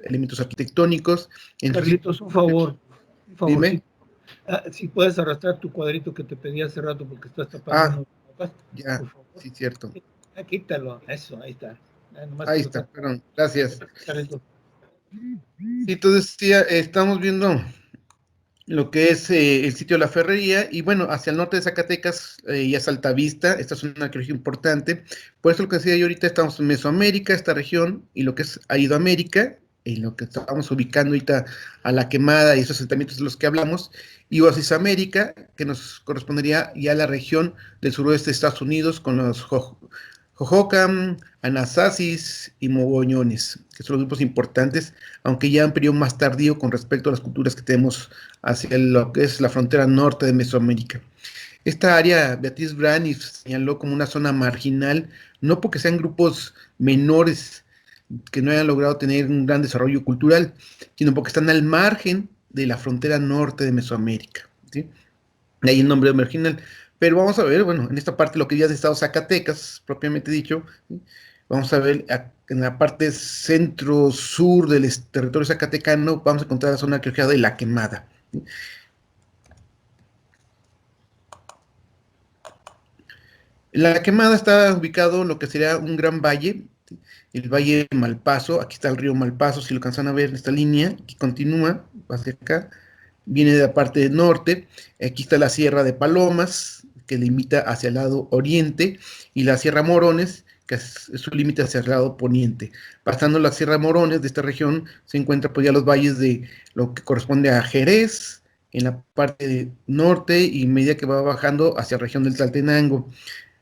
elementos arquitectónicos. Carlitos, un favor, un favorcito. Dime. Si puedes arrastrar tu cuadrito que te pedí hace rato porque estás tapando uno de los mapas, Ya, por favor. sí, cierto. Quítalo, eso, ahí está. Nomás Ahí te lo está, saco. perdón, gracias. Carlitos. Sí, entonces sí, estamos viendo lo que es el sitio de la Ferrería, y bueno, hacia el norte de Zacatecas y es Altavista, esta es una arqueología importante. Por eso lo que decía yo ahorita, estamos en Mesoamérica, esta región, y lo que es Aidoamérica, y lo que estamos ubicando ahorita a La Quemada y esos asentamientos de los que hablamos, y Oasis América, que nos correspondería ya a la región del suroeste de Estados Unidos, con los Jojocan, Anasasis y Mogoñones, que son los grupos importantes, aunque ya en un periodo más tardío con respecto a las culturas que tenemos hacia lo que es la frontera norte de Mesoamérica. Esta área, Beatriz Brani señaló como una zona marginal, no porque sean grupos menores que no hayan logrado tener un gran desarrollo cultural, sino porque están al margen de la frontera norte de Mesoamérica, ¿sí? De ahí el nombre de marginal. Pero vamos a ver, bueno, en esta parte lo que ya es estado Zacatecas, propiamente dicho, ¿sí? Vamos a ver en la parte centro-sur del territorio zacatecano, vamos a encontrar la zona arqueológica de La Quemada, ¿sí? La Quemada está ubicado en lo que sería un gran valle, ¿sí? El valle de Malpaso. Aquí está el río Malpaso, si lo alcanzan a ver en esta línea, que continúa hacia acá, viene de la parte norte. Aquí está la Sierra de Palomas, que limita hacia el lado oriente, y la Sierra Morones, que es su límite hacia el lado poniente. Pasando la Sierra Morones de esta región, se encuentra pues ya los valles de lo que corresponde a Jerez, en la parte norte, y medida que va bajando hacia la región del Tlaltenango.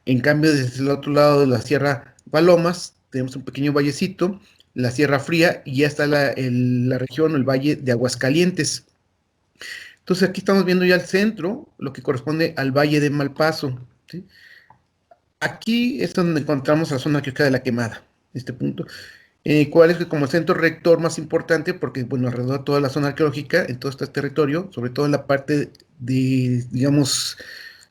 En cambio, desde el otro lado de la Sierra Palomas, tenemos un pequeño vallecito, la Sierra Fría, y ya está la región, el valle de Aguascalientes. Entonces aquí estamos viendo ya el centro, lo que corresponde al Valle de Malpaso, ¿sí? Aquí es donde encontramos la zona arqueológica de La Quemada, este punto. ¿Cuál es como el centro rector más importante? Porque, bueno, alrededor de toda la zona arqueológica, en todo este territorio, sobre todo en la parte de, digamos,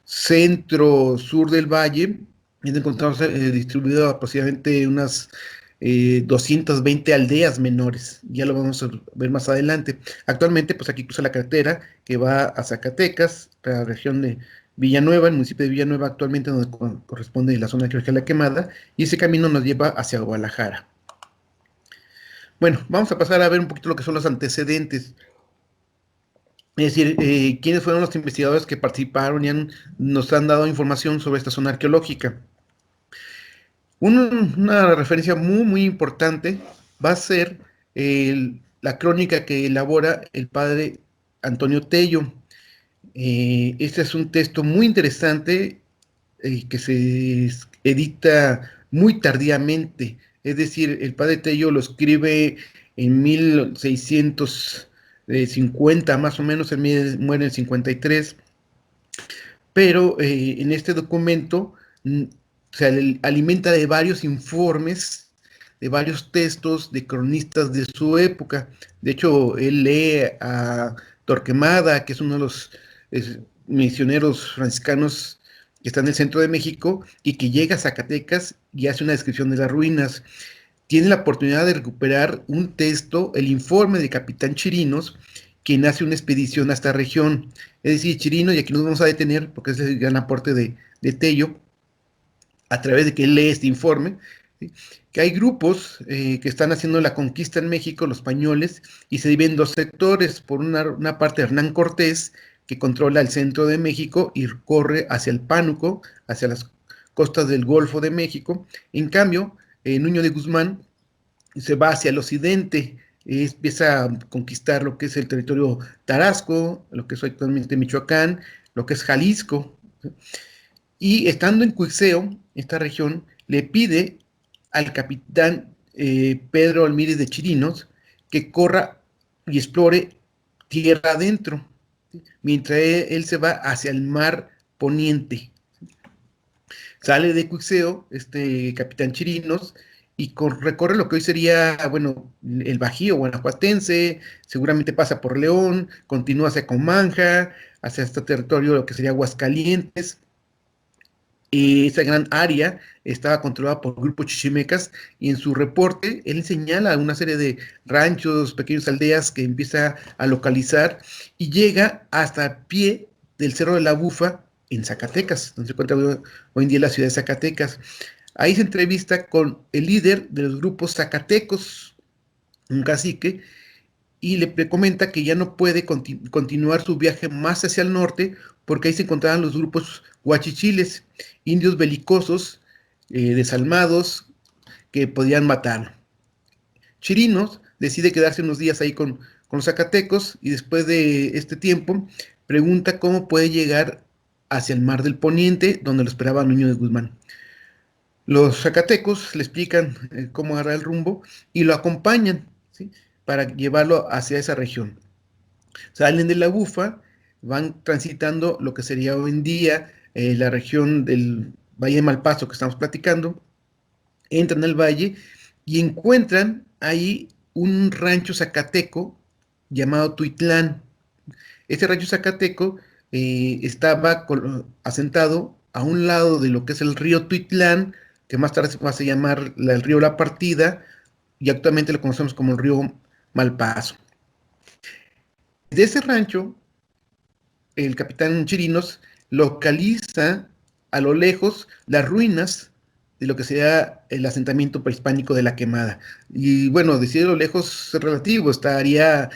centro-sur del valle, es donde encontramos distribuido aproximadamente unas 220 aldeas menores. Ya lo vamos a ver más adelante. Actualmente, pues aquí cruza la carretera que va a Zacatecas, la región de Villanueva, el municipio de Villanueva actualmente, donde corresponde la zona arqueológica de La Quemada, y ese camino nos lleva hacia Guadalajara. Bueno, vamos a pasar a ver un poquito lo que son los antecedentes. Es decir, quiénes fueron los investigadores que participaron y nos han dado información sobre esta zona arqueológica. Una referencia muy, muy importante va a ser la crónica que elabora el padre Antonio Tello. Este es un texto muy interesante que se edita muy tardíamente. Es decir, el padre Tello lo escribe en 1650, más o menos, él muere en 53, pero en este documento se alimenta de varios informes, de varios textos de cronistas de su época. De hecho, él lee a Torquemada, que es uno de los misioneros franciscanos que está en el centro de México y que llega a Zacatecas y hace una descripción de las ruinas. Tiene la oportunidad de recuperar un texto, el informe de Capitán Chirinos, quien hace una expedición a esta región. Es decir, Chirinos, y aquí nos vamos a detener porque es el gran aporte de Tello, a través de que él lee este informe, ¿sí? Que hay grupos que están haciendo la conquista en México, los españoles, y se dividen en dos sectores. Por una parte, Hernán Cortés, que controla el centro de México y corre hacia el Pánuco, hacia las costas del Golfo de México. En cambio, Nuño de Guzmán se va hacia el occidente, empieza a conquistar lo que es el territorio Tarasco, lo que es actualmente Michoacán, lo que es Jalisco, ¿sí? Y estando en Cuixeo, esta región, le pide al capitán Pedro Almírez de Chirinos que corra y explore tierra adentro, ¿sí? Mientras él se va hacia el mar poniente. Sale de Cuixeo, este capitán Chirinos, y recorre lo que hoy sería, bueno, el Bajío guanajuatense, seguramente pasa por León, continúa hacia Comanja, hacia este territorio, lo que sería Aguascalientes, esa gran área estaba controlada por grupos chichimecas y en su reporte él señala una serie de ranchos, pequeñas aldeas que empieza a localizar y llega hasta el pie del Cerro de la Bufa en Zacatecas, donde se encuentra hoy en día la ciudad de Zacatecas. Ahí se entrevista con el líder de los grupos zacatecos, un cacique, y le comenta que ya no puede continuar su viaje más hacia el norte porque ahí se encontraban los grupos huachichiles, indios belicosos, desalmados, que podían matar. Chirinos decide quedarse unos días ahí con los zacatecos y después de este tiempo pregunta cómo puede llegar hacia el mar del Poniente, donde lo esperaba Nuño de Guzmán. Los zacatecos le explican cómo agarrar el rumbo y lo acompañan, ¿sí?, para llevarlo hacia esa región. Salen de la Bufa, van transitando lo que sería hoy en día la región del Valle de Malpaso que estamos platicando, entran al valle y encuentran ahí un rancho zacateco llamado Tuitlán. Este rancho zacateco estaba asentado a un lado de lo que es el río Tuitlán, que más tarde se va a llamar el río La Partida, y actualmente lo conocemos como el río Malpaso. De ese rancho, el capitán Chirinos localiza a lo lejos las ruinas de lo que sería el asentamiento prehispánico de La Quemada. Y bueno, decir a lo lejos es relativo, estaría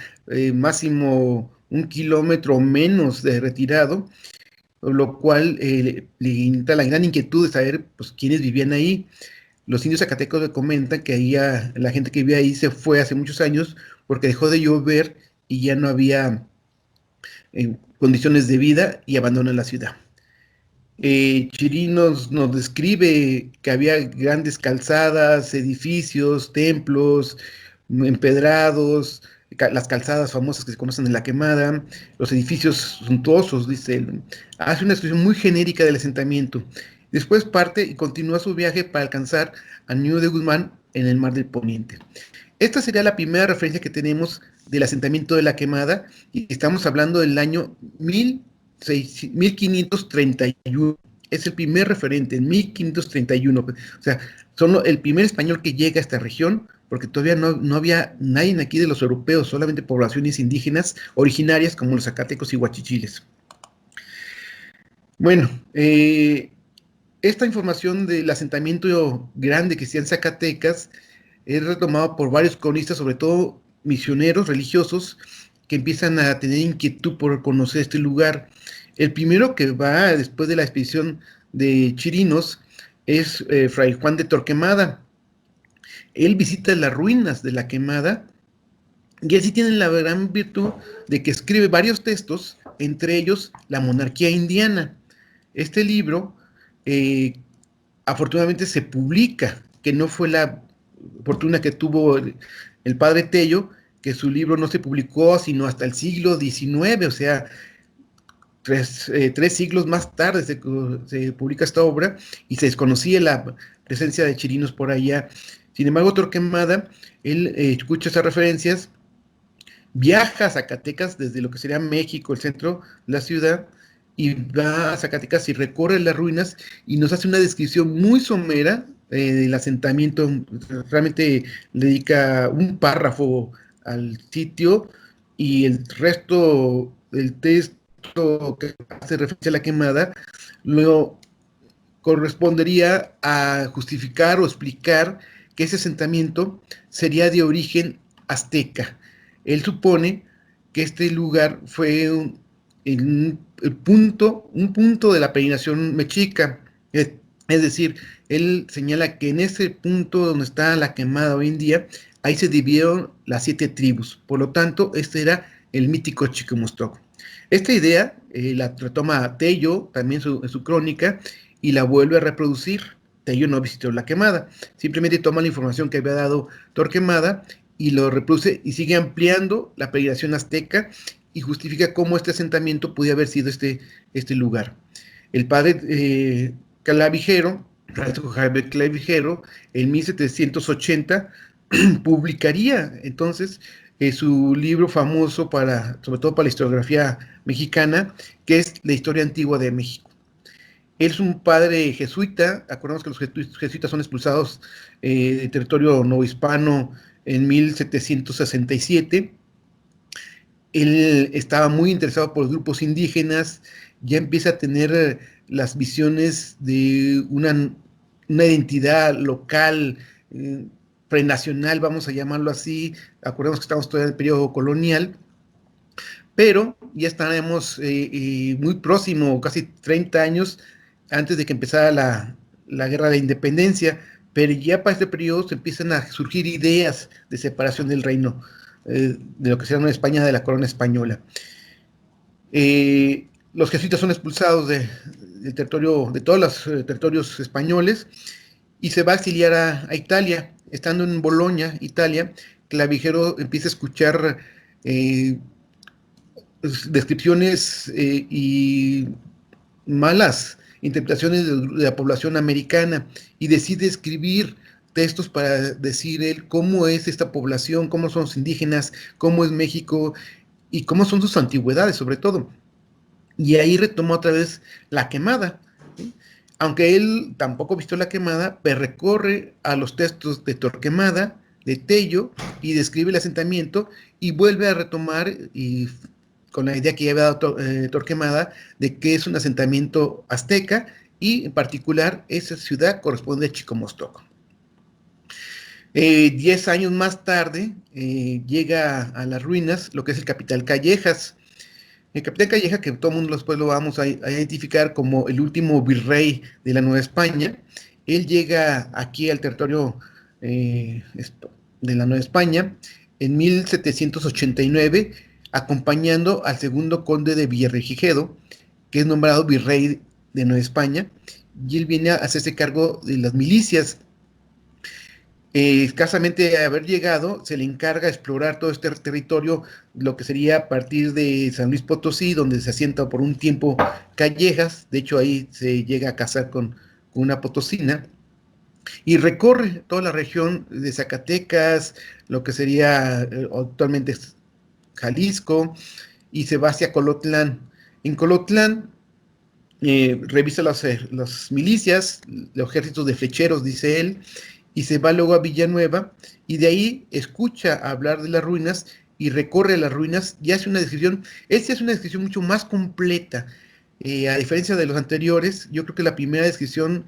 máximo 1 kilómetro o menos de retirado, lo cual le invita la gran inquietud de saber pues, quiénes vivían ahí. Los indios zacatecos le comentan que ahí la gente que vivía ahí se fue hace muchos años porque dejó de llover y ya no había condiciones de vida y abandonan la ciudad. Chirinos nos describe que había grandes calzadas, edificios, templos, empedrados, las calzadas famosas que se conocen en La Quemada, los edificios suntuosos, dice él. Hace una descripción muy genérica del asentamiento. Después parte y continúa su viaje para alcanzar a Nuño de Guzmán en el Mar del Poniente. Esta sería la primera referencia que tenemos del asentamiento de La Quemada y estamos hablando del año 1531. Es el primer referente, en 1531. O sea, son el primer español que llega a esta región porque todavía no había nadie aquí de los europeos, solamente poblaciones indígenas originarias como los zacatecos y huachichiles. Bueno, esta información del asentamiento grande que está en Zacatecas es retomado por varios cronistas, sobre todo misioneros religiosos, que empiezan a tener inquietud por conocer este lugar. El primero que va después de la expedición de Chirinos es Fray Juan de Torquemada. Él visita las ruinas de La Quemada y así tiene la gran virtud de que escribe varios textos, entre ellos La monarquía indiana. Este libro afortunadamente se publica, que no fue la fortuna que tuvo el padre Tello, que su libro no se publicó sino hasta el siglo XIX, o sea, tres siglos más tarde se publica esta obra y se desconocía la presencia de chirinos por allá. Sin embargo, Torquemada, él escucha esas referencias, viaja a Zacatecas desde lo que sería México, el centro de la ciudad, y va a Zacatecas y recorre las ruinas y nos hace una descripción muy somera del asentamiento. Realmente le dedica un párrafo al sitio y el resto del texto que hace referencia a La Quemada lo correspondería a justificar o explicar que ese asentamiento sería de origen azteca. Él supone que este lugar fue un punto de la peregrinación mexica. Es decir, él señala que en ese punto donde está La Quemada hoy en día, ahí se dividieron las 7 tribus. Por lo tanto, este era el mítico Chiquimostoc. Esta idea la retoma Tello también en su crónica y la vuelve a reproducir. Tello no visitó La Quemada, simplemente toma la información que había dado Torquemada y lo reproduce y sigue ampliando la peregrinación azteca y justifica cómo este asentamiento podía haber sido este lugar. El padre Clavijero, Francisco Javier Clavijero, en 1780 publicaría entonces su libro famoso sobre todo para la historiografía mexicana, que es La Historia Antigua de México. Él es un padre jesuita. Acordamos que los jesuitas son expulsados del territorio novohispano en 1767. Él estaba muy interesado por los grupos indígenas, ya empieza a tener las visiones de una identidad local, prenacional, vamos a llamarlo así. Acordemos que estamos todavía en el periodo colonial, pero ya estaremos muy próximo, casi 30 años antes de que empezara la guerra de la independencia, pero ya para este periodo se empiezan a surgir ideas de separación del reino, de lo que se llama España, de la corona española. Los jesuitas son expulsados del territorio, de todos los territorios españoles, y se va a exiliar a Italia. Estando en Bolonia, Italia, Clavijero empieza a escuchar descripciones y malas interpretaciones de la población americana, y decide escribir textos para decir él cómo es esta población, cómo son los indígenas, cómo es México y cómo son sus antigüedades sobre todo. Y ahí retomó otra vez La Quemada, ¿sí? Aunque él tampoco vistió La Quemada, pero recorre a los textos de Torquemada, de Tello, y describe el asentamiento y vuelve a retomar, y con la idea que ya había dado Torquemada, de que es un asentamiento azteca, y en particular esa ciudad corresponde a Chicomostoc. 10 años más tarde llega a las ruinas lo que es el Capitán Callejas. El Capitán Calleja, que todo el mundo después lo vamos a identificar como el último virrey de la Nueva España. Él llega aquí al territorio de la Nueva España en 1789, acompañando al segundo conde de Villarregigedo, que es nombrado virrey de Nueva España, y él viene a hacerse cargo de las milicias. Escasamente de haber llegado, se le encarga explorar todo este territorio, lo que sería a partir de San Luis Potosí, donde se asienta por un tiempo Callejas. De hecho, ahí se llega a casar con una potosina, y recorre toda la región de Zacatecas, lo que sería actualmente Jalisco, y se va hacia Colotlán. En Colotlán revisa las milicias, los ejércitos de flecheros, dice él, y se va luego a Villanueva, y de ahí escucha hablar de las ruinas y recorre las ruinas y hace una descripción. Él sí hace una descripción mucho más completa. A diferencia de los anteriores, yo creo que la primera descripción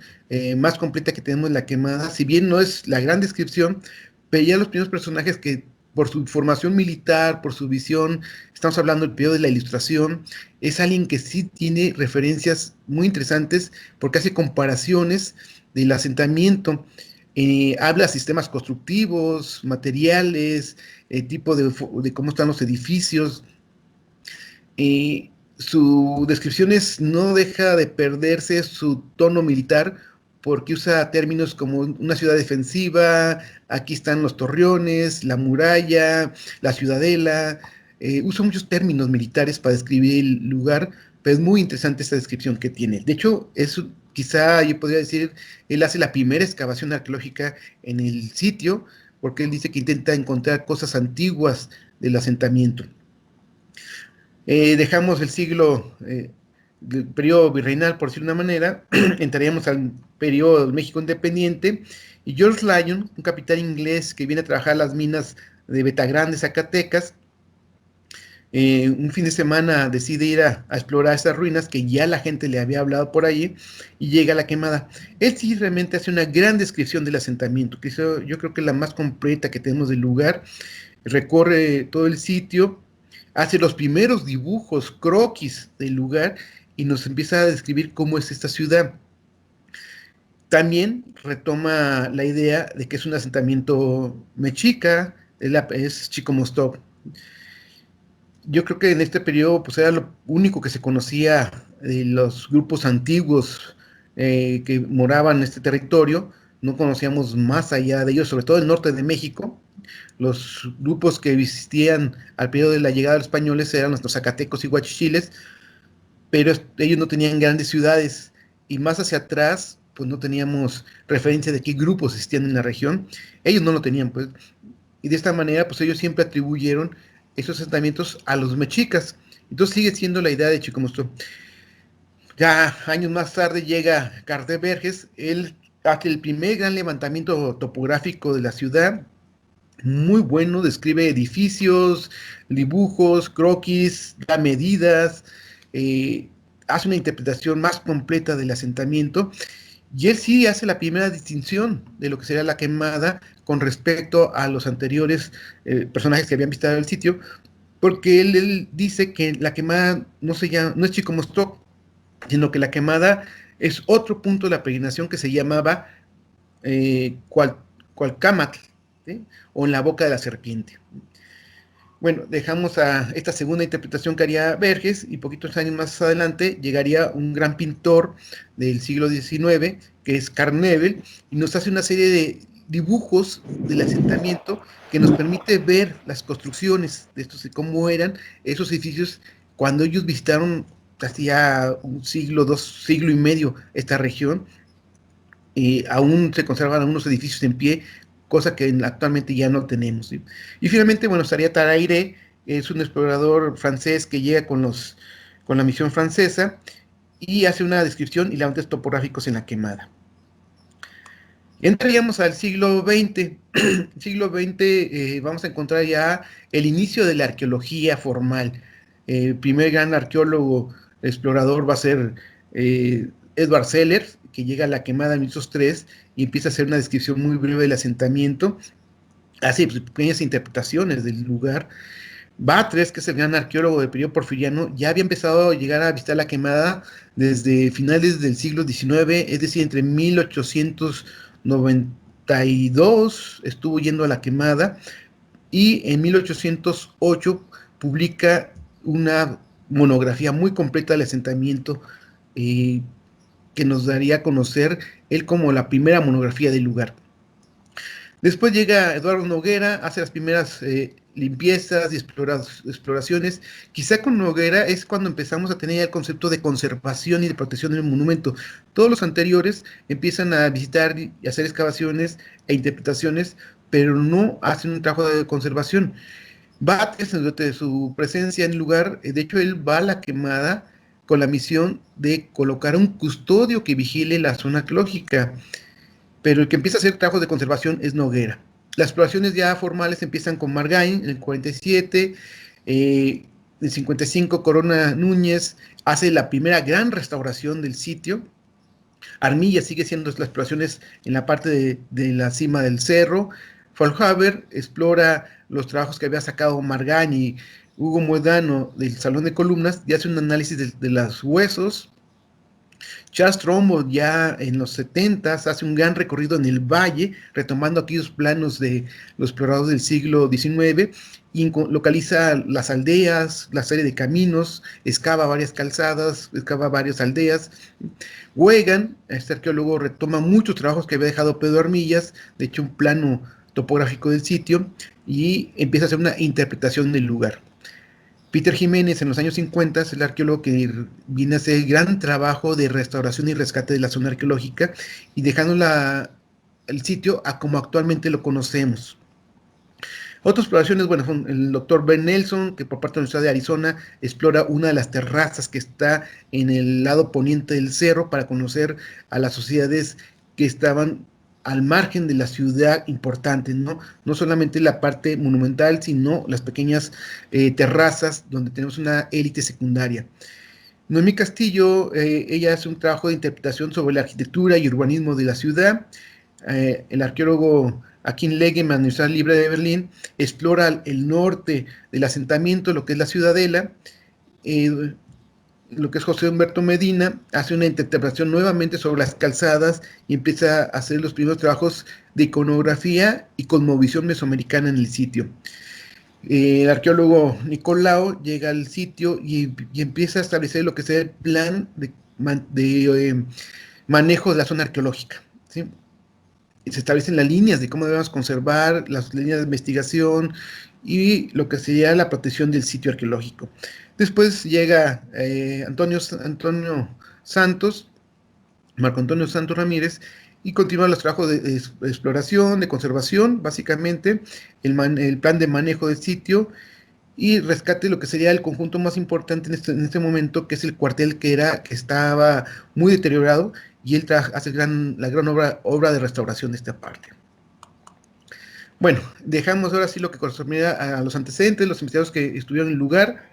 más completa que tenemos es La Quemada, si bien no es la gran descripción, pero ya los primeros personajes que por su formación militar, por su visión, estamos hablando del periodo de la Ilustración, es alguien que sí tiene referencias muy interesantes porque hace comparaciones del asentamiento. Habla de sistemas constructivos, materiales, tipo de cómo están los edificios. Su descripción no deja de perderse su tono militar, porque usa términos como una ciudad defensiva, aquí están los torreones, la muralla, la ciudadela. Usa muchos términos militares para describir el lugar, pero es muy interesante esta descripción que tiene. De hecho, quizá yo podría decir, él hace la primera excavación arqueológica en el sitio, porque él dice que intenta encontrar cosas antiguas del asentamiento. Dejamos el del periodo virreinal, por decirlo de una manera, entraríamos al periodo del México independiente, y George Lyon, un capitán inglés que viene a trabajar las minas de Betagrande, Zacatecas, un fin de semana decide ir a explorar esas ruinas que ya la gente le había hablado por allí, y llega a La Quemada. Él sí realmente hace una gran descripción del asentamiento, que yo creo que es la más completa que tenemos del lugar. Recorre todo el sitio, hace los primeros dibujos, croquis del lugar, y nos empieza a describir cómo es esta ciudad. También retoma la idea de que es un asentamiento mexica, es Chicomostoc. Yo creo que en este periodo pues era lo único que se conocía de los grupos antiguos que moraban en este territorio. No conocíamos más allá de ellos, sobre todo el norte de México. Los grupos que existían al periodo de la llegada de los españoles eran los zacatecos y huachichiles, pero ellos no tenían grandes ciudades, y más hacia atrás pues no teníamos referencia de qué grupos existían en la región. Ellos no lo tenían, pues, y de esta manera pues ellos siempre atribuyeron esos asentamientos a los mexicas. Entonces sigue siendo la idea de Chicomostoc. Ya años más tarde llega Carter Verges, él hace el primer gran levantamiento topográfico de la ciudad, muy bueno, describe edificios, dibujos, croquis, da medidas, eh, hace una interpretación más completa del asentamiento, y él sí hace la primera distinción de lo que sería la quemada con respecto a los anteriores personajes que habían visitado el sitio, porque él dice que la quemada no es Chicomostoc, sino que la quemada es otro punto de la peregrinación que se llamaba Cual, Cualcámatl, ¿sí? O en la boca de la serpiente. Bueno, dejamos a esta segunda interpretación que haría Verges y poquitos años más adelante llegaría un gran pintor del siglo XIX, que es Carneville, y nos hace una serie de dibujos del asentamiento que nos permite ver las construcciones de estos y cómo eran esos edificios cuando ellos visitaron hacía un siglo, siglo y medio esta región, y aún se conservan algunos edificios en pie, cosa que actualmente ya no tenemos, ¿sí? Y finalmente, bueno, estaría Taraire, es un explorador francés que llega con la misión francesa y hace una descripción y levantes topográficos en la quemada. Entraríamos al siglo XX. Siglo XX vamos a encontrar ya el inicio de la arqueología formal. El primer gran arqueólogo explorador va a ser Edward Sellers, que llega a la quemada en 1803 y empieza a hacer una descripción muy breve del asentamiento. Hace pues, pequeñas interpretaciones del lugar. Batres, que es el gran arqueólogo del periodo porfiriano, ya había empezado a llegar a visitar la quemada desde finales del siglo XIX, es decir, entre 1892 estuvo yendo a la quemada y en 1808 publica una monografía muy completa del asentamiento eh, que nos daría a conocer él como la primera monografía del lugar. Después llega Eduardo Noguera, hace las primeras limpiezas y exploraciones. Quizá con Noguera es cuando empezamos a tener el concepto de conservación y de protección del monumento. Todos los anteriores empiezan a visitar y hacer excavaciones e interpretaciones, pero no hacen un trabajo de conservación. Bates, de su presencia en el lugar, de hecho él va a la quemada con la misión de colocar un custodio que vigile la zona arqueológica, pero el que empieza a hacer trabajos de conservación es Noguera. Las exploraciones ya formales empiezan con Margain en el 47, en el 55 Corona Núñez hace la primera gran restauración del sitio. Armilla sigue siendo las exploraciones en la parte de la cima del cerro. Faulhaber explora los trabajos que había sacado Margain y Hugo Moedano del Salón de Columnas y hace un análisis de los huesos. Charles Trumbo ya en los 70 hace un gran recorrido en el valle, retomando aquellos planos de los exploradores del siglo XIX, y localiza las aldeas, la serie de caminos, excava varias calzadas, excava varias aldeas. Wegan, este arqueólogo, retoma muchos trabajos que había dejado Pedro Armillas, de hecho un plano topográfico del sitio, y empieza a hacer una interpretación del lugar. Peter Jiménez en los años 50 es el arqueólogo que viene a hacer el gran trabajo de restauración y rescate de la zona arqueológica y dejando el sitio a como actualmente lo conocemos. Otras exploraciones, bueno, son el doctor Ben Nelson, que por parte de la Universidad de Arizona explora una de las terrazas que está en el lado poniente del cerro para conocer a las sociedades que estaban al margen de la ciudad importante, ¿no? No solamente la parte monumental, sino las pequeñas terrazas donde tenemos una élite secundaria. Noemí Castillo, ella hace un trabajo de interpretación sobre la arquitectura y urbanismo de la ciudad. El arqueólogo Akin Legemann, de la Universidad Libre de Berlín, explora el norte del asentamiento, lo que es la ciudadela. Eh, lo que es José Humberto Medina, hace una interpretación nuevamente sobre las calzadas y empieza a hacer los primeros trabajos de iconografía y cosmovisión mesoamericana en el sitio. El arqueólogo Nicolao llega al sitio y empieza a establecer lo que es el plan de manejo de la zona arqueológica, ¿sí? Se establecen las líneas de cómo debemos conservar, las líneas de investigación y lo que sería la protección del sitio arqueológico. Después llega Antonio Santos, Marco Antonio Santos Ramírez, y continúa los trabajos de exploración, de conservación, básicamente, el plan de manejo del sitio, y rescate lo que sería el conjunto más importante en este momento, que es el cuartel que estaba muy deteriorado, y él hace la gran obra de restauración de esta parte. Bueno, dejamos ahora sí lo que corresponde a los antecedentes, los investigadores que estuvieron en el lugar.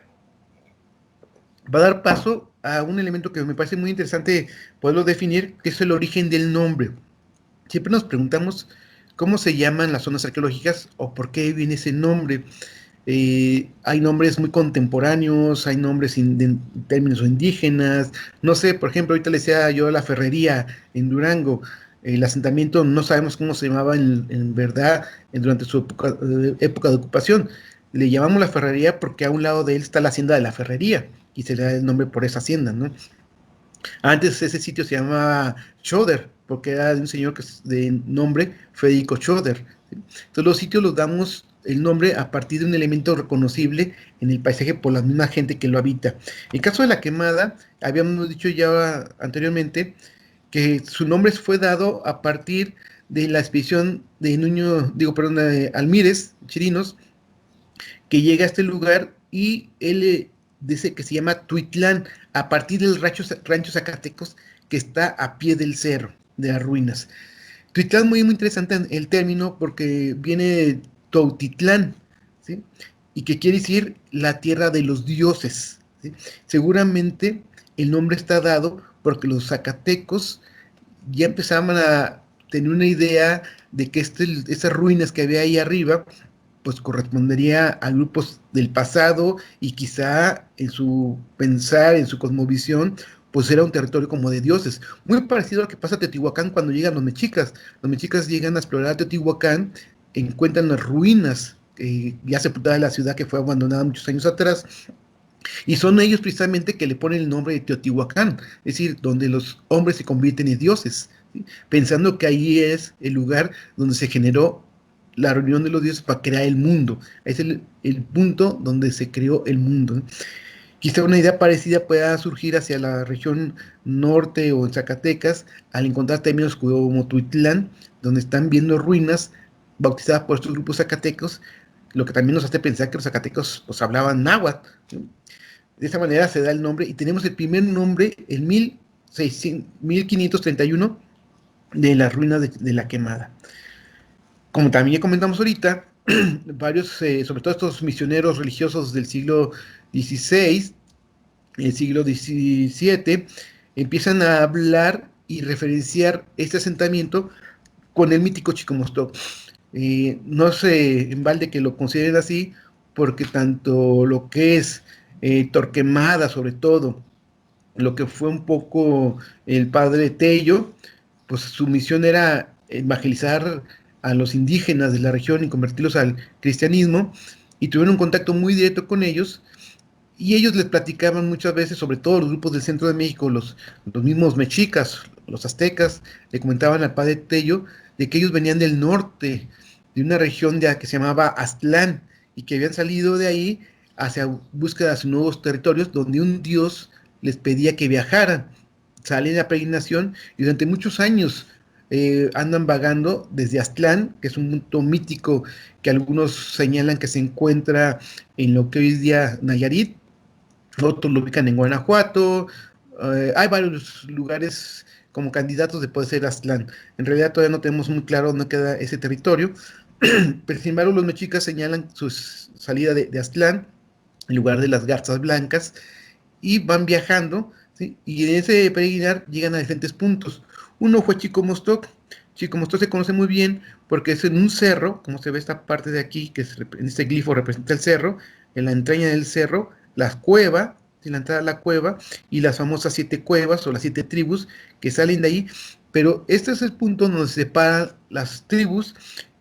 Va a dar paso a un elemento que me parece muy interesante poderlo definir, que es el origen del nombre. Siempre nos preguntamos cómo se llaman las zonas arqueológicas o por qué viene ese nombre. Hay nombres muy contemporáneos, hay nombres de términos indígenas. No sé, por ejemplo, ahorita le decía yo la ferrería en Durango. El asentamiento no sabemos cómo se llamaba en verdad durante su época de ocupación. Le llamamos la ferrería porque a un lado de él está la hacienda de la ferrería y se le da el nombre por esa hacienda, ¿no? Antes ese sitio se llamaba Choder, porque era de un señor de nombre Federico Choder. ¿Sí? Entonces los sitios los damos el nombre a partir de un elemento reconocible en el paisaje por la misma gente que lo habita. En el caso de la quemada, habíamos dicho ya anteriormente que su nombre fue dado a partir de la expedición de de Almírez, Chirinos, que llega a este lugar y él dice que se llama Tuitlán, a partir del rancho Zacatecos que está a pie del cerro, de las ruinas. Tuitlán muy, muy interesante el término porque viene de Toutitlán, ¿sí? Y que quiere decir la tierra de los dioses, ¿sí? Seguramente el nombre está dado porque los zacatecos ya empezaban a tener una idea de que esas ruinas que había ahí arriba pues correspondería a grupos del pasado y quizá en su pensar, en su cosmovisión, pues era un territorio como de dioses. Muy parecido a lo que pasa a Teotihuacán cuando llegan los mexicas. Los mexicas llegan a explorar Teotihuacán, encuentran las ruinas ya sepultada de la ciudad que fue abandonada muchos años atrás, y son ellos precisamente que le ponen el nombre de Teotihuacán, es decir, donde los hombres se convierten en dioses, ¿sí? Pensando que ahí es el lugar donde se generó la reunión de los dioses para crear el mundo. Es el punto donde se creó el mundo, ¿no? Quizá una idea parecida pueda surgir hacia la región norte o en Zacatecas al encontrar términos como Tuitlán, donde están viendo ruinas bautizadas por estos grupos zacatecos, lo que también nos hace pensar que los zacatecos pues hablaban náhuatl, ¿sí? De esa manera se da el nombre y tenemos el primer nombre en 1531 de las ruinas de la quemada. Como también ya comentamos ahorita, varios, sobre todo estos misioneros religiosos del siglo XVI, el siglo XVII, empiezan a hablar y referenciar este asentamiento con el mítico Chicomostoc. No sé en balde que lo consideren así, porque tanto lo que es Torquemada, sobre todo, lo que fue un poco el padre Tello, pues su misión era evangelizar a los indígenas de la región y convertirlos al cristianismo, y tuvieron un contacto muy directo con ellos, y ellos les platicaban muchas veces, sobre todo los grupos del centro de México, los mismos mexicas, los aztecas, le comentaban al padre Tello de que ellos venían del norte, de una región que se llamaba Aztlán, y que habían salido de ahí hacia búsqueda de nuevos territorios, donde un dios les pedía que viajaran. Salen a peregrinación y durante muchos años andan vagando desde Aztlán, que es un punto mítico que algunos señalan que se encuentra en lo que hoy es día Nayarit, otros lo ubican en Guanajuato, hay varios lugares como candidatos de poder ser Aztlán. En realidad todavía no tenemos muy claro dónde queda ese territorio, pero sin embargo los mexicas señalan su salida de Aztlán, en lugar de las garzas blancas, y van viajando, ¿sí? Y en ese peregrinar llegan a diferentes puntos. Uno fue Chicomostoc. Chicomostoc se conoce muy bien porque es en un cerro, como se ve esta parte de aquí, que en este glifo representa el cerro, en la entraña del cerro, la cueva, la entrada a la cueva, y las famosas 7 cuevas o las 7 tribus que salen de ahí. Pero este es el punto donde se separan las tribus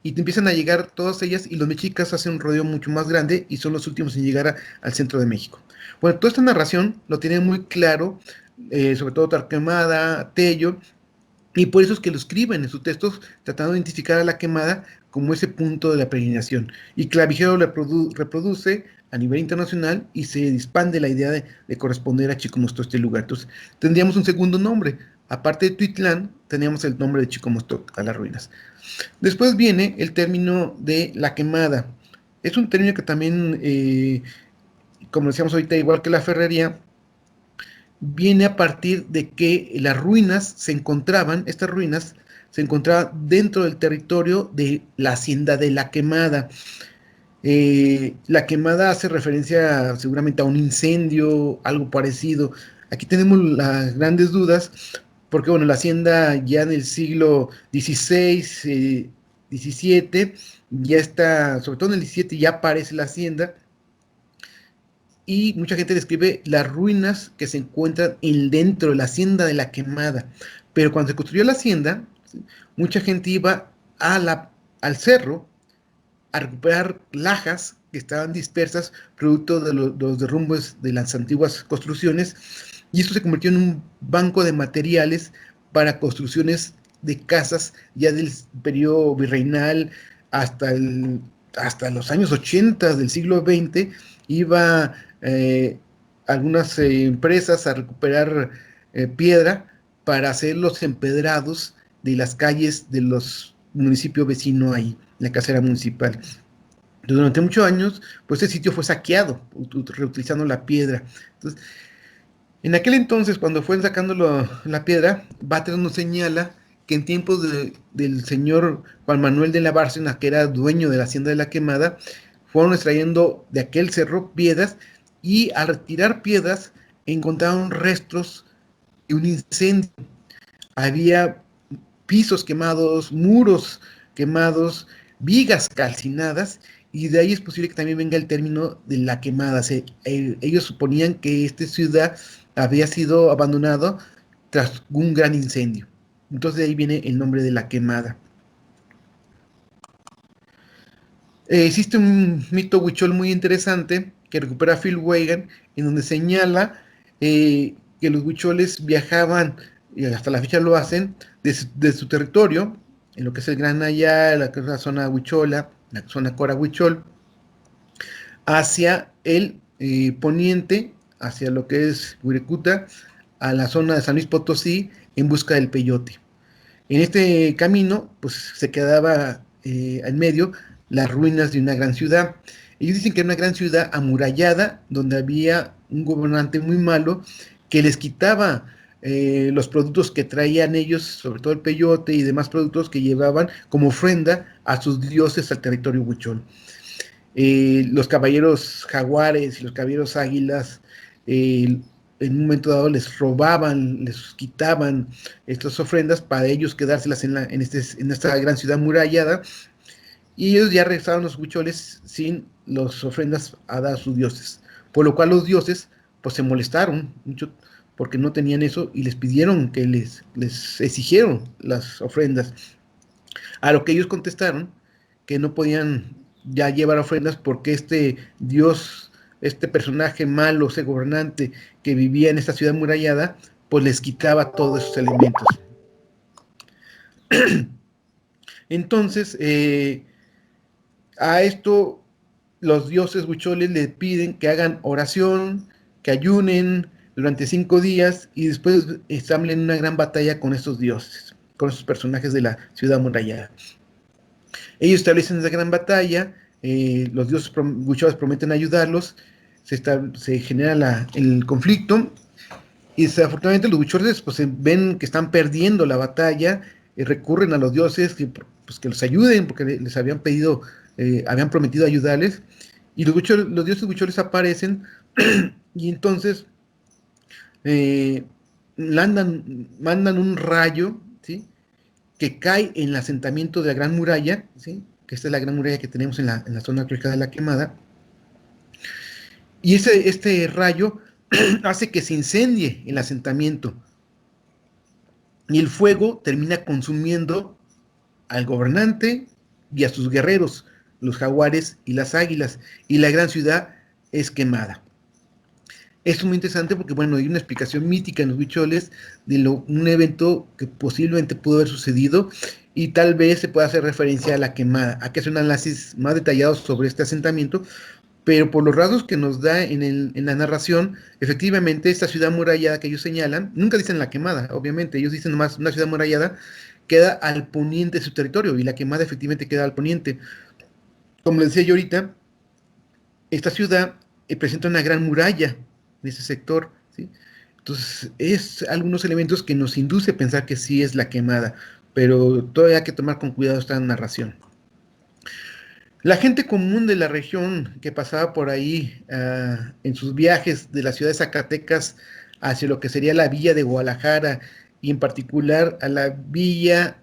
y te empiezan a llegar todas ellas, y los mexicas hacen un rodeo mucho más grande y son los últimos en llegar al centro de México. Bueno, toda esta narración lo tiene muy claro, sobre todo Torquemada, Tello, y por eso es que lo escriben en sus textos tratando de identificar a la quemada como ese punto de la peregrinación. Y Clavijero reproduce a nivel internacional y se expande la idea de corresponder a Chicomostoc este lugar. Entonces, tendríamos un segundo nombre. Aparte de Tuitlán, teníamos el nombre de Chicomostoc a las ruinas. Después viene el término de la quemada. Es un término que también, como decíamos ahorita, igual que la ferrería, viene a partir de que las ruinas se encontraban, estas ruinas se encontraban dentro del territorio de la hacienda de La Quemada. La Quemada hace referencia seguramente a un incendio, algo parecido. Aquí tenemos las grandes dudas, porque bueno, la hacienda ya en el siglo XVI, XVII, ya está, sobre todo en el XVII ya aparece la hacienda, y mucha gente describe las ruinas que se encuentran dentro de la hacienda de La Quemada. Pero cuando se construyó la hacienda, ¿sí?, mucha gente iba al cerro a recuperar lajas que estaban dispersas producto de los derrumbes de las antiguas construcciones, y esto se convirtió en un banco de materiales para construcciones de casas ya del periodo virreinal hasta, hasta los años 80 del siglo XX. Iba algunas empresas a recuperar piedra para hacer los empedrados de las calles de los municipios vecinos ahí, la casera municipal. Durante muchos años, pues ese sitio fue saqueado, reutilizando la piedra. Entonces, en aquel entonces, cuando fue sacando la piedra, Batres nos señala que en tiempos del señor Juan Manuel de la Bárcena, que era dueño de la hacienda de La Quemada, fueron extrayendo de aquel cerro piedras, y al retirar piedras encontraron restos de un incendio. Había pisos quemados, muros quemados, vigas calcinadas, y de ahí es posible que también venga el término de La Quemada. Ellos suponían que esta ciudad había sido abandonado tras un gran incendio. Entonces de ahí viene el nombre de La Quemada. Existe un mito huichol muy interesante que recupera Phil Weigand, en donde señala que los huicholes viajaban, y hasta la fecha lo hacen, de su territorio, en lo que es el Gran Nayar, la zona huichola, la zona Cora Huichol, hacia el poniente, hacia lo que es Huiricuta, a la zona de San Luis Potosí, en busca del peyote. En este camino, pues se quedaba en medio las ruinas de una gran ciudad. Ellos dicen que era una gran ciudad amurallada, donde había un gobernante muy malo que les quitaba los productos que traían ellos, sobre todo el peyote y demás productos que llevaban como ofrenda a sus dioses al territorio huichol. Los caballeros jaguares y los caballeros águilas, en un momento dado les robaban, les quitaban estas ofrendas para ellos quedárselas en esta gran ciudad murallada, y ellos ya regresaron los huicholes sin las ofrendas a dar a sus dioses, por lo cual los dioses pues se molestaron mucho porque no tenían eso, y les pidieron que les exigieron las ofrendas, a lo que ellos contestaron que no podían ya llevar ofrendas porque este dios, este personaje malo, ese gobernante que vivía en esta ciudad murallada, pues les quitaba todos esos elementos. Entonces, a esto los dioses huicholes le piden que hagan oración, que ayunen durante 5 días, y después ensamblen una gran batalla con estos dioses, con estos personajes de la ciudad amurallada. Ellos establecen esa gran batalla, los dioses huicholes prometen ayudarlos, se genera el conflicto, y desafortunadamente los huicholes pues, ven que están perdiendo la batalla, y recurren a los dioses pues, que los ayuden, porque les habían pedido, habían prometido ayudarles, y los dioses huicholes aparecen y entonces eh, mandan un rayo, ¿sí?, que cae en el asentamiento de la Gran Muralla, ¿sí?, que esta es la Gran Muralla que tenemos en la zona arqueológica de La Quemada, y este rayo hace que se incendie el asentamiento, y el fuego termina consumiendo al gobernante y a sus guerreros, los jaguares y las águilas, y la gran ciudad es quemada. Esto es muy interesante porque, bueno, hay una explicación mítica en los huicholes de un evento que posiblemente pudo haber sucedido, y tal vez se pueda hacer referencia a la quemada. Hay que hacer un análisis más detallado sobre este asentamiento, pero por los rasgos que nos da en la narración, efectivamente esta ciudad murallada que ellos señalan, nunca dicen la quemada, obviamente, ellos dicen nomás una ciudad murallada, queda al poniente de su territorio, y la quemada efectivamente queda al poniente. Como les decía yo ahorita, esta ciudad presenta una gran muralla en ese sector, ¿sí? Entonces, es algunos elementos que nos induce a pensar que sí es la quemada, pero todavía hay que tomar con cuidado esta narración. La gente común de la región que pasaba por ahí en sus viajes de la ciudad de Zacatecas hacia lo que sería la villa de Guadalajara y en particular a la Villa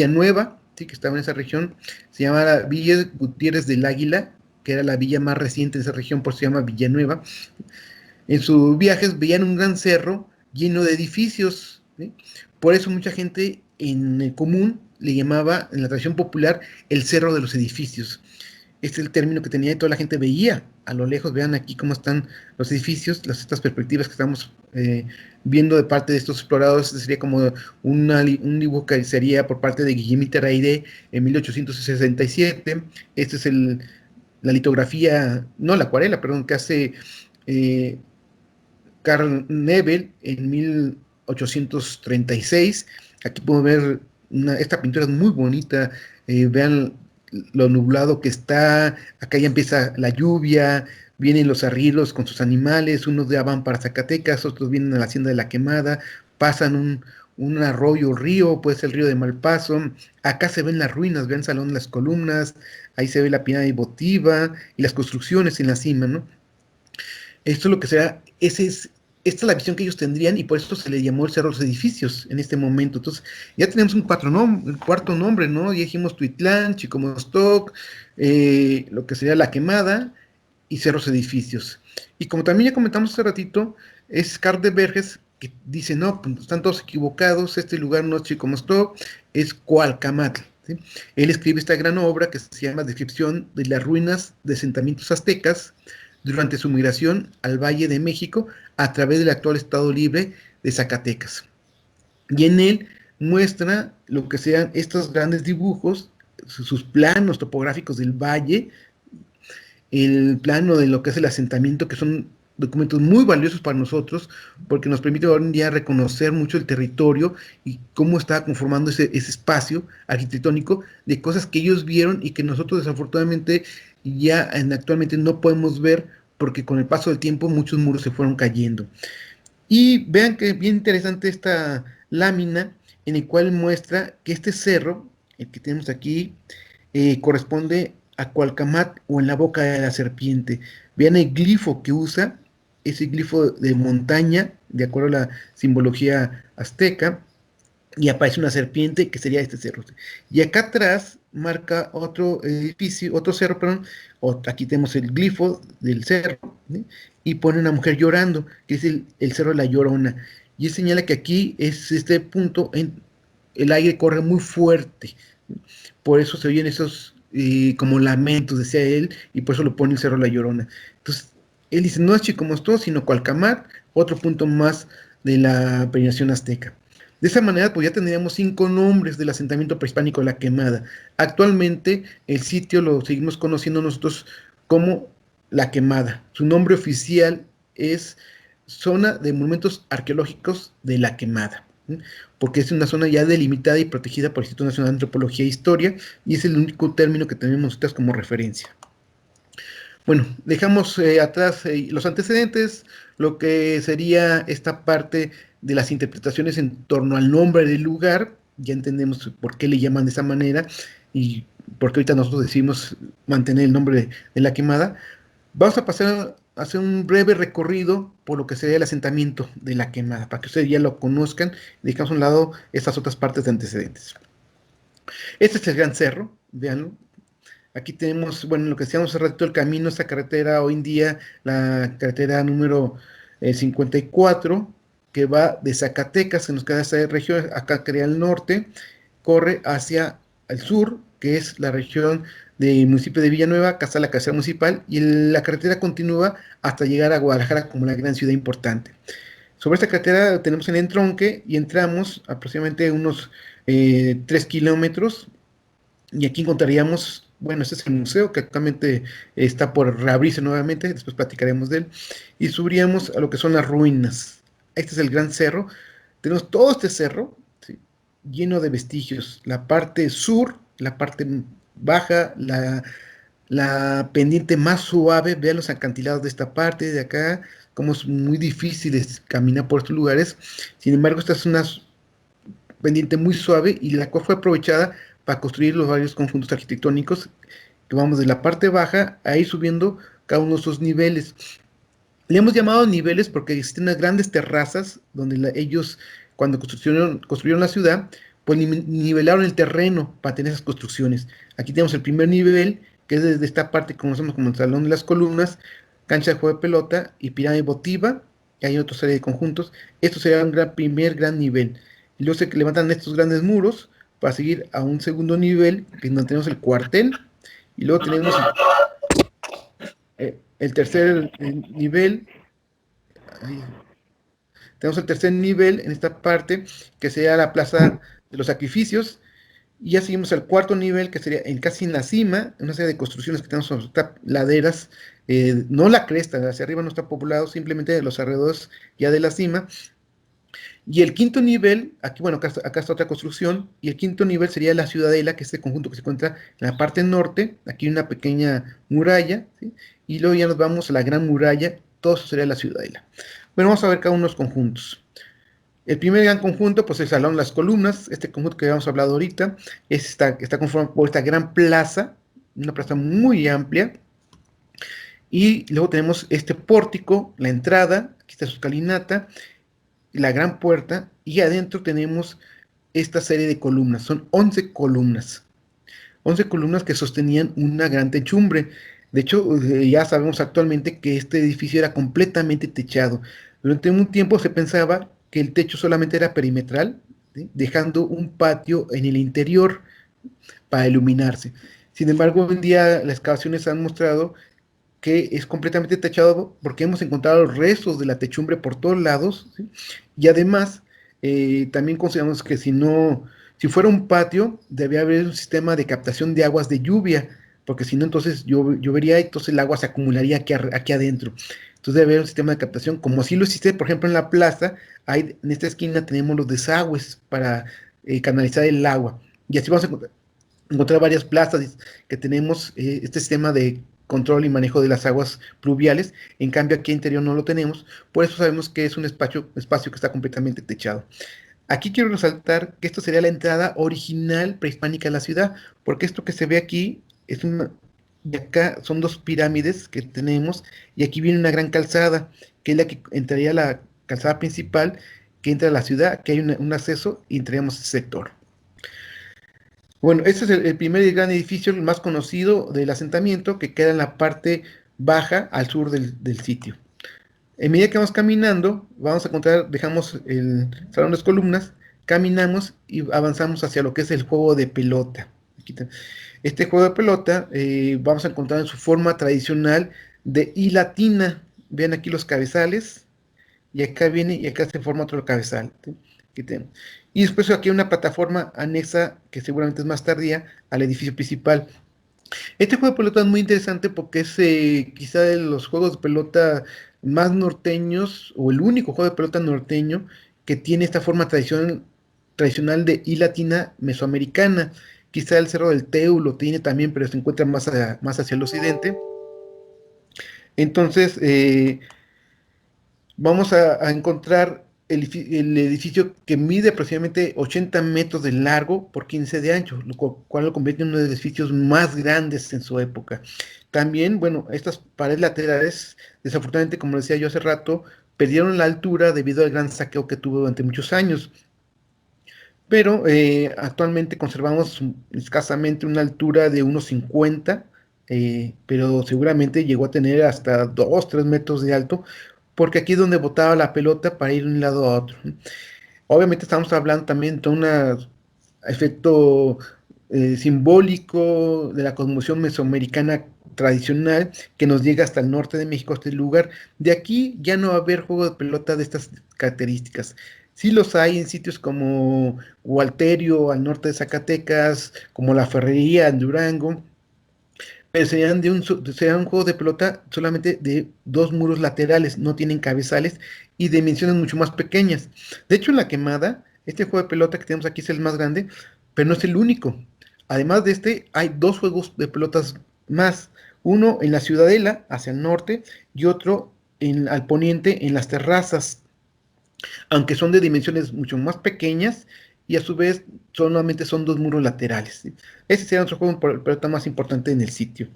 Nueva, ¿sí? Que estaba en esa región, se llama la Villa Gutiérrez del Águila, que era la villa más reciente de esa región, por eso se llama Villanueva. En sus viajes veían un gran cerro lleno de edificios, ¿sí? Por eso mucha gente en el común le llamaba, en la tradición popular, el cerro de los edificios. Este es el término que tenía y toda la gente veía a lo lejos. Vean aquí cómo están los edificios, estas perspectivas que estamos viendo de parte de estos exploradores. Este sería como un dibujo que sería por parte de Guillemín Teraide en 1867. Este es la litografía, no la acuarela, perdón, que hace eh, Carl Nebel en 1836. Aquí podemos ver esta pintura es muy bonita. Vean lo nublado que está. Acá ya empieza la lluvia. Vienen los arrieros con sus animales. Unos ya van para Zacatecas, otros vienen a la hacienda de la Quemada. Pasan un arroyo, río, puede ser el río de Malpaso. Acá se ven las ruinas, vean Salón de las Columnas. Ahí se ve la pirámide votiva y las construcciones en la cima, ¿no? Esto es lo que será, esta es la visión que ellos tendrían y por eso se le llamó el Cerro de los Edificios en este momento. Entonces, ya tenemos un cuarto nombre, ¿no? Ya dijimos Tuitlán, Chicomostoc, lo que sería La Quemada y Cerros Edificios. Y como también ya comentamos hace ratito, es Carl de Verges que dice, no, pues están todos equivocados, este lugar no es Chicomostoc, es Coalcamatl, ¿sí? Él escribe esta gran obra que se llama Descripción de las ruinas de asentamientos aztecas durante su migración al Valle de México a través del actual Estado Libre de Zacatecas. Y en él muestra lo que sean estos grandes dibujos, sus planos topográficos del valle, el plano de lo que es el asentamiento, que son documentos muy valiosos para nosotros, porque nos permite hoy en día reconocer mucho el territorio y cómo está conformando ese espacio arquitectónico de cosas que ellos vieron y que nosotros desafortunadamente ya actualmente no podemos ver porque con el paso del tiempo muchos muros se fueron cayendo. Y vean que bien interesante esta lámina en el cual muestra que este cerro, el que tenemos aquí, corresponde a Cualcamat o en la boca de la serpiente. Vean el glifo que usa, ese glifo de montaña, de acuerdo a la simbología azteca, y aparece una serpiente que sería este cerro. Y acá atrás marca otro edificio, otro cerro, perdón, aquí tenemos el glifo del cerro, ¿sí? Y pone una mujer llorando, que es el cerro de la Llorona. Y señala que aquí es este punto, el aire corre muy fuerte, ¿sí? Por eso se oyen esos como lamentos, decía él, y por eso lo pone el cerro de la Llorona. Entonces, él dice, no es Chicomostoc, sino Cualcamar, otro punto más de la peregrinación azteca. De esa manera, pues ya tendríamos 5 nombres del asentamiento prehispánico de La Quemada. Actualmente, el sitio lo seguimos conociendo nosotros como La Quemada. Su nombre oficial es Zona de Monumentos Arqueológicos de La Quemada, ¿sí? Porque es una zona ya delimitada y protegida por el Instituto Nacional de Antropología e Historia, y es el único término que tenemos nosotros como referencia. Bueno, dejamos atrás los antecedentes, lo que sería esta parte de las interpretaciones en torno al nombre del lugar. Ya entendemos por qué le llaman de esa manera y por qué ahorita nosotros decidimos mantener el nombre de La Quemada. Vamos a pasar a hacer un breve recorrido por lo que sería el asentamiento de La Quemada, para que ustedes ya lo conozcan y dejamos a un lado estas otras partes de antecedentes. Este es el Gran Cerro, veanlo. Aquí tenemos, bueno, lo que decíamos hace ratito, el camino, esta carretera, hoy en día, la carretera número 54, que va de Zacatecas, que nos queda esta región, acá crea el norte, corre hacia el sur, que es la región del municipio de Villanueva, acá está la cabecera municipal, y la carretera continúa hasta llegar a Guadalajara como la gran ciudad importante. Sobre esta carretera tenemos el entronque y entramos aproximadamente unos 3 kilómetros y aquí encontraríamos, bueno, este es el museo que actualmente está por reabrirse nuevamente, después platicaremos de él, y subiríamos a lo que son las ruinas. Este es el gran cerro. Tenemos todo este cerro, ¿sí? Lleno de vestigios. La parte sur, la parte baja, la pendiente más suave. Vean los acantilados de esta parte, de acá, como es muy difícil caminar por estos lugares. Sin embargo, esta es una pendiente muy suave y la cual fue aprovechada para construir los varios conjuntos arquitectónicos que vamos de la parte baja a ir subiendo cada uno de esos niveles. Le hemos llamado niveles porque existen unas grandes terrazas donde ellos, cuando construyeron la ciudad, pues nivelaron el terreno para tener esas construcciones. Aquí tenemos el primer nivel, que es desde esta parte que conocemos como el Salón de las Columnas, cancha de juego de pelota y pirámide votiva, y hay otra serie de conjuntos. Esto sería un primer gran nivel. Y luego se levantan estos grandes muros para seguir a un segundo nivel, que es donde tenemos el cuartel, y luego tenemos el tercer nivel. Ay, tenemos el tercer nivel en esta parte, que sería la plaza de los sacrificios. Y ya seguimos al cuarto nivel, que sería casi en la cima, una serie de construcciones que tenemos sobre laderas, no la cresta, hacia arriba no está poblado, simplemente de los alrededores ya de la cima. Y el quinto nivel, aquí, bueno, acá está otra construcción, y el quinto nivel sería la ciudadela, que es este conjunto que se encuentra en la parte norte, aquí hay una pequeña muralla, ¿sí? Y luego ya nos vamos a la gran muralla, todo eso sería la ciudadela. Bueno, vamos a ver cada uno de los conjuntos. El primer gran conjunto, pues el Salón de las Columnas, este conjunto que habíamos hablado ahorita, está conformado por esta gran plaza, una plaza muy amplia, y luego tenemos este pórtico, la entrada, aquí está su escalinata, la gran puerta, y adentro tenemos esta serie de columnas, son 11 columnas, 11 columnas que sostenían una gran techumbre. De hecho, ya sabemos actualmente que este edificio era completamente techado. Durante un tiempo se pensaba que el techo solamente era perimetral, ¿sí? Dejando un patio en el interior para iluminarse. Sin embargo, hoy en día las excavaciones han mostrado que es completamente techado porque hemos encontrado restos de la techumbre por todos lados, ¿sí? Y además, también consideramos que si fuera un patio, debía haber un sistema de captación de aguas de lluvia, porque si no, entonces llovería y entonces el agua se acumularía aquí adentro. Entonces debe haber un sistema de captación, como así lo existe, por ejemplo, en la plaza, en esta esquina tenemos los desagües para canalizar el agua. Y así vamos a encontrar varias plazas que tenemos este sistema de control y manejo de las aguas pluviales. En cambio, aquí interior no lo tenemos. Por eso sabemos que es un espacio que está completamente techado. Aquí quiero resaltar que esto sería la entrada original prehispánica a la ciudad, porque esto que se ve aquí es una... Y acá son dos pirámides que tenemos, y aquí viene una gran calzada, que es la que entraría a la calzada principal, que entra a la ciudad, que hay un acceso y entraríamos a ese sector. Bueno, este es el primer gran edificio, el más conocido del asentamiento, que queda en la parte baja al sur del sitio. En medida que vamos caminando, vamos a encontrar, dejamos el salón de las columnas, caminamos y avanzamos hacia lo que es el juego de pelota. Este juego de pelota vamos a encontrar en su forma tradicional de I latina. Vean aquí los cabezales, y acá viene y acá se forma otro cabezal, ¿sí? Aquí tenemos. Y después aquí hay una plataforma anexa que seguramente es más tardía al edificio principal. Este juego de pelota es muy interesante porque es quizá de los juegos de pelota más norteños, o el único juego de pelota norteño que tiene esta forma tradicional de I latina mesoamericana. Quizá el Cerro del Teu lo tiene también, pero se encuentra más hacia el occidente. Entonces, vamos a encontrar el edificio que mide aproximadamente 80 metros de largo por 15 de ancho, lo cual lo convierte en uno de los edificios más grandes en su época. También, bueno, estas paredes laterales, desafortunadamente, como decía yo hace rato, perdieron la altura debido al gran saqueo que tuvo durante muchos años. Pero actualmente conservamos escasamente una altura de unos 50, pero seguramente llegó a tener hasta 2, 3 metros de alto, porque aquí es donde botaba la pelota para ir de un lado a otro. Obviamente estamos hablando también de un efecto simbólico de la conmoción mesoamericana tradicional que nos llega hasta el norte de México, este lugar. De aquí ya no va a haber juego de pelota de estas características. Sí los hay en sitios como Gualterio, al norte de Zacatecas, como La Ferrería, en Durango, pero serían un juego de pelota solamente de dos muros laterales, no tienen cabezales y dimensiones mucho más pequeñas. De hecho, en la quemada, este juego de pelota que tenemos aquí es el más grande, pero no es el único. Además de este, hay dos juegos de pelotas más. Uno en la Ciudadela, hacia el norte, y otro al poniente, en las terrazas, aunque son de dimensiones mucho más pequeñas, y a su vez solamente son dos muros laterales, ¿sí? Ese sería otro juego, pero está más importante en el sitio.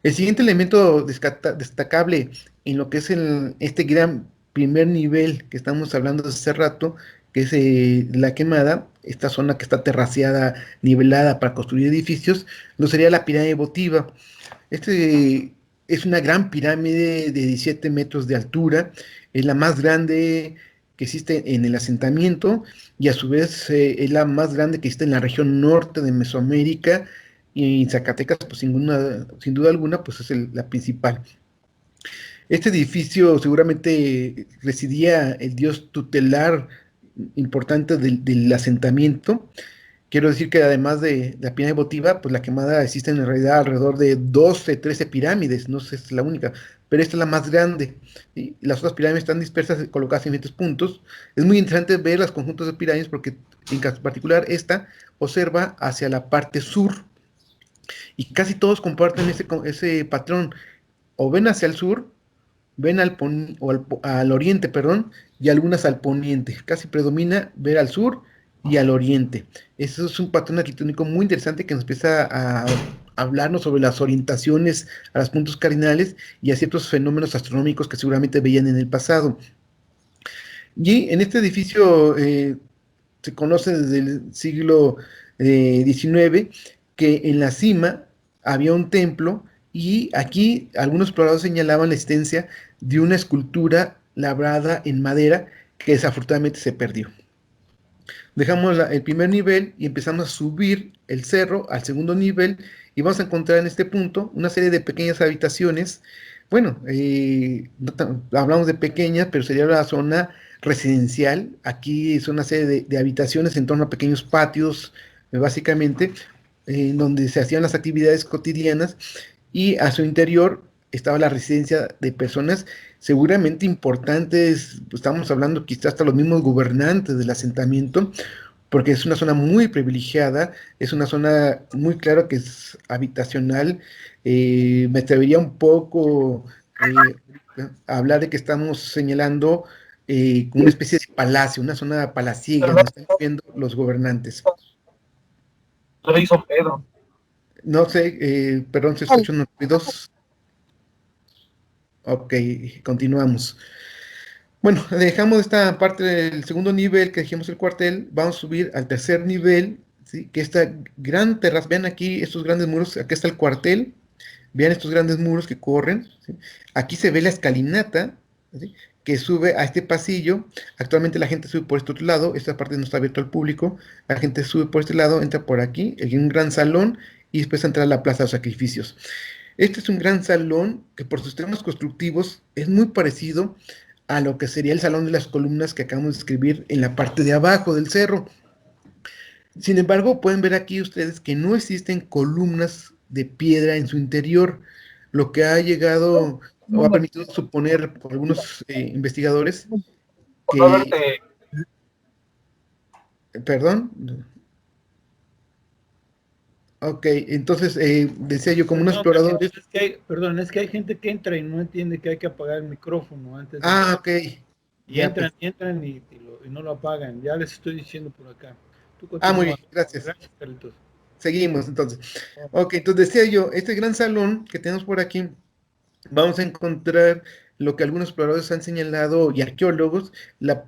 El siguiente elemento destacable en lo que es este gran primer nivel que estamos hablando desde hace rato, que es la quemada, esta zona que está terraceada, nivelada para construir edificios, lo sería la pirámide votiva. Este es una gran pirámide de 17 metros de altura, es la más grande que existe en el asentamiento y a su vez es la más grande que existe en la región norte de Mesoamérica, y en Zacatecas, pues sin duda alguna, pues es la principal. Este edificio seguramente residía el dios tutelar importante del asentamiento. Quiero decir que además de la pirámide votiva, pues la quemada existe en realidad alrededor de 12, 13 pirámides, no sé si es la única, pero esta es la más grande. Y las otras pirámides están dispersas, colocadas en diferentes puntos. Es muy interesante ver los conjuntos de pirámides porque en particular esta observa hacia la parte sur y casi todos comparten ese patrón. O ven hacia el sur, ven al oriente, perdón, y algunas al poniente. Casi predomina ver al sur y al oriente. Eso es un patrón arquitectónico muy interesante que nos empieza a hablarnos sobre las orientaciones a los puntos cardinales y a ciertos fenómenos astronómicos que seguramente veían en el pasado. Y en este edificio se conoce desde el siglo XIX que en la cima había un templo, y aquí algunos exploradores señalaban la existencia de una escultura labrada en madera que desafortunadamente se perdió. Dejamos el primer nivel y empezamos a subir el cerro al segundo nivel, y vamos a encontrar en este punto una serie de pequeñas habitaciones. Bueno, hablamos de pequeñas, pero sería la zona residencial. Aquí es una serie de habitaciones en torno a pequeños patios, básicamente, donde se hacían las actividades cotidianas, y a su interior estaba la residencia de personas seguramente importantes. Estamos hablando quizás hasta los mismos gobernantes del asentamiento, porque es una zona muy privilegiada, es una zona muy claro que es habitacional. Me atrevería un poco a hablar de que estamos señalando como una especie de palacio, una zona palaciega, donde están viviendo los gobernantes. Lo hizo Pedro. No sé, perdón, se escuchan unos ruidos. Ok, continuamos. Bueno, dejamos esta parte del segundo nivel que dijimos el cuartel, vamos a subir al tercer nivel, ¿sí? Que esta gran terraza, vean aquí estos grandes muros, aquí está el cuartel, vean estos grandes muros que corren, ¿sí? Aquí se ve la escalinata, ¿sí? Que sube a este pasillo. Actualmente la gente sube por este otro lado, esta parte no está abierta al público, la gente sube por este lado, entra por aquí, hay un gran salón, y después entra a la plaza de los sacrificios. Este es un gran salón que por sus temas constructivos es muy parecido a lo que sería el salón de las columnas que acabamos de escribir en la parte de abajo del cerro. Sin embargo, pueden ver aquí ustedes que no existen columnas de piedra en su interior, lo que ha llegado o ha permitido suponer por algunos investigadores Por no que, haberte. perdón, ok, entonces decía yo como un No, explorador. perdón, es que hay gente que entra y no entiende que hay que apagar el micrófono antes de Ah, entrar. ok, Y ya pues. entran y no lo apagan. Ya les estoy diciendo por acá. Tú Muy bien, continúa. gracias. Gracias, Carlitos. Seguimos entonces. Ok, entonces decía yo, este gran salón que tenemos por aquí, vamos a encontrar lo que algunos exploradores han señalado y arqueólogos, la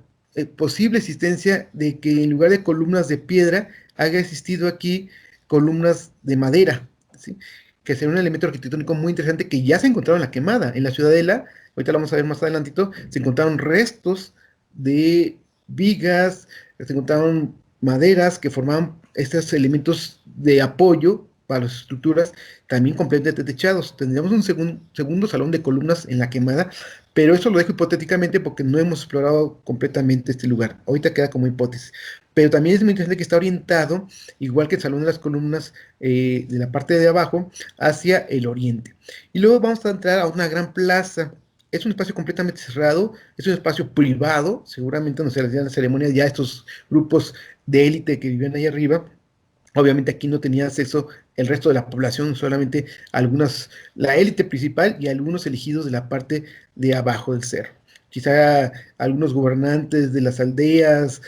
posible existencia de que en lugar de columnas de piedra haya existido aquí columnas de madera, ¿sí? Que sería un elemento arquitectónico muy interesante que ya se encontraron en la quemada. En la Ciudadela, ahorita lo vamos a ver más adelantito, se encontraron restos de vigas, se encontraron maderas que formaban estos elementos de apoyo para las estructuras, también completamente techados. Tendríamos un segundo salón de columnas en la quemada, pero eso lo dejo hipotéticamente porque no hemos explorado completamente este lugar. Ahorita queda como hipótesis. Pero también es muy interesante que está orientado, igual que el salón de las columnas de la parte de abajo, hacia el oriente. Y luego vamos a entrar a una gran plaza. Es un espacio completamente cerrado, es un espacio privado, seguramente no se les la ceremonia ya a estos grupos de élite que vivían ahí arriba. Obviamente aquí no tenía acceso el resto de la población, solamente algunas, la élite principal y algunos elegidos de la parte de abajo del cerro. Quizá algunos gobernantes de las aldeas,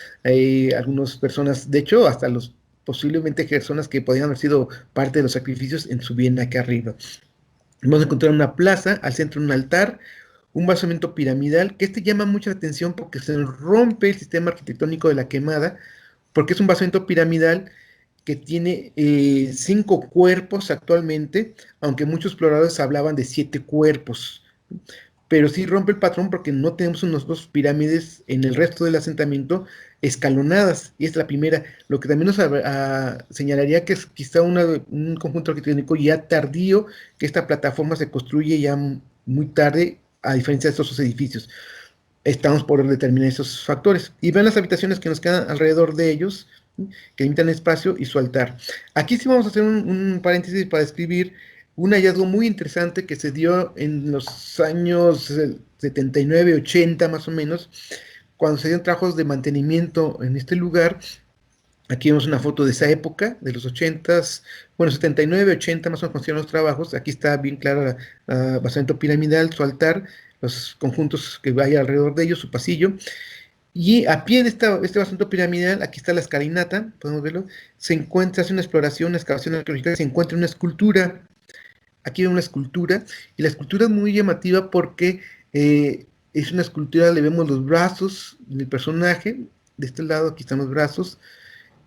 algunas personas, de hecho, hasta los posiblemente personas que podían haber sido parte de los sacrificios en su bien acá arriba. Vamos a encontrar una plaza, al centro un altar, un basamento piramidal, que este llama mucha atención porque se rompe el sistema arquitectónico de la quemada, porque es un basamento piramidal que tiene 5 cuerpos actualmente, aunque muchos exploradores hablaban de 7 cuerpos. Pero sí rompe el patrón porque no tenemos unos dos pirámides en el resto del asentamiento escalonadas, y es la primera. Lo que también nos señalaría que es quizá un conjunto arquitectónico ya tardío, que esta plataforma se construye ya muy tarde, a diferencia de estos dos edificios. Estamos por determinar esos factores. Y vean las habitaciones que nos quedan alrededor de ellos, ¿sí? Que limitan espacio y su altar. Aquí sí vamos a hacer un paréntesis para describir un hallazgo muy interesante que se dio en los años 79, 80 más o menos, cuando se dieron trabajos de mantenimiento en este lugar. Aquí vemos una foto de esa época, de los 80s, bueno, 79, 80 más o menos cuando se hicieron los trabajos. Aquí está bien claro el basamento piramidal, su altar, los conjuntos que vaya alrededor de ellos, su pasillo. Y a pie de este basamento piramidal, aquí está la escalinata, podemos verlo, se encuentra, hace una exploración, una excavación arqueológica, se encuentra una escultura. Aquí vemos una escultura, y la escultura es muy llamativa porque es una escultura, le vemos los brazos del personaje, de este lado aquí están los brazos,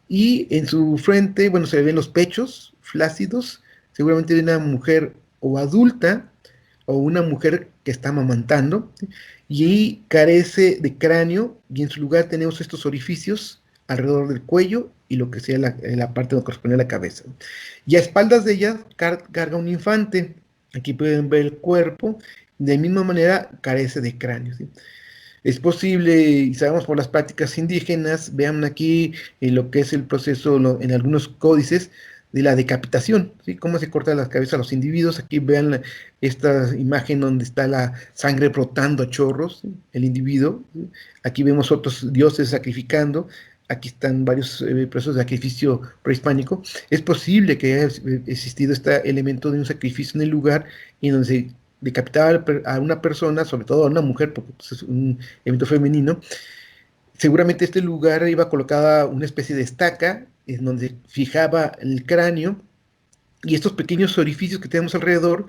y en su frente, bueno, se le ven los pechos flácidos, seguramente de una mujer o adulta o una mujer que está amamantando, ¿sí? Y carece de cráneo, y en su lugar tenemos estos orificios alrededor del cuello y lo que sea la parte donde corresponde a la cabeza. Y a espaldas de ella carga un infante. Aquí pueden ver el cuerpo, de misma manera carece de cráneo, ¿sí? Es posible, y sabemos por las prácticas indígenas, vean aquí lo que es el proceso en algunos códices de la decapitación, ¿sí? Cómo se cortan las cabezas a los individuos. Aquí vean esta imagen donde está la sangre brotando a chorros, ¿sí? El individuo, ¿sí? Aquí vemos otros dioses sacrificando. Aquí están varios procesos de sacrificio prehispánico. Es posible que haya existido este elemento de un sacrificio en el lugar en donde se decapitaba a una persona, sobre todo a una mujer, porque pues, es un evento femenino. Seguramente este lugar iba colocada una especie de estaca en donde fijaba el cráneo, y estos pequeños orificios que tenemos alrededor,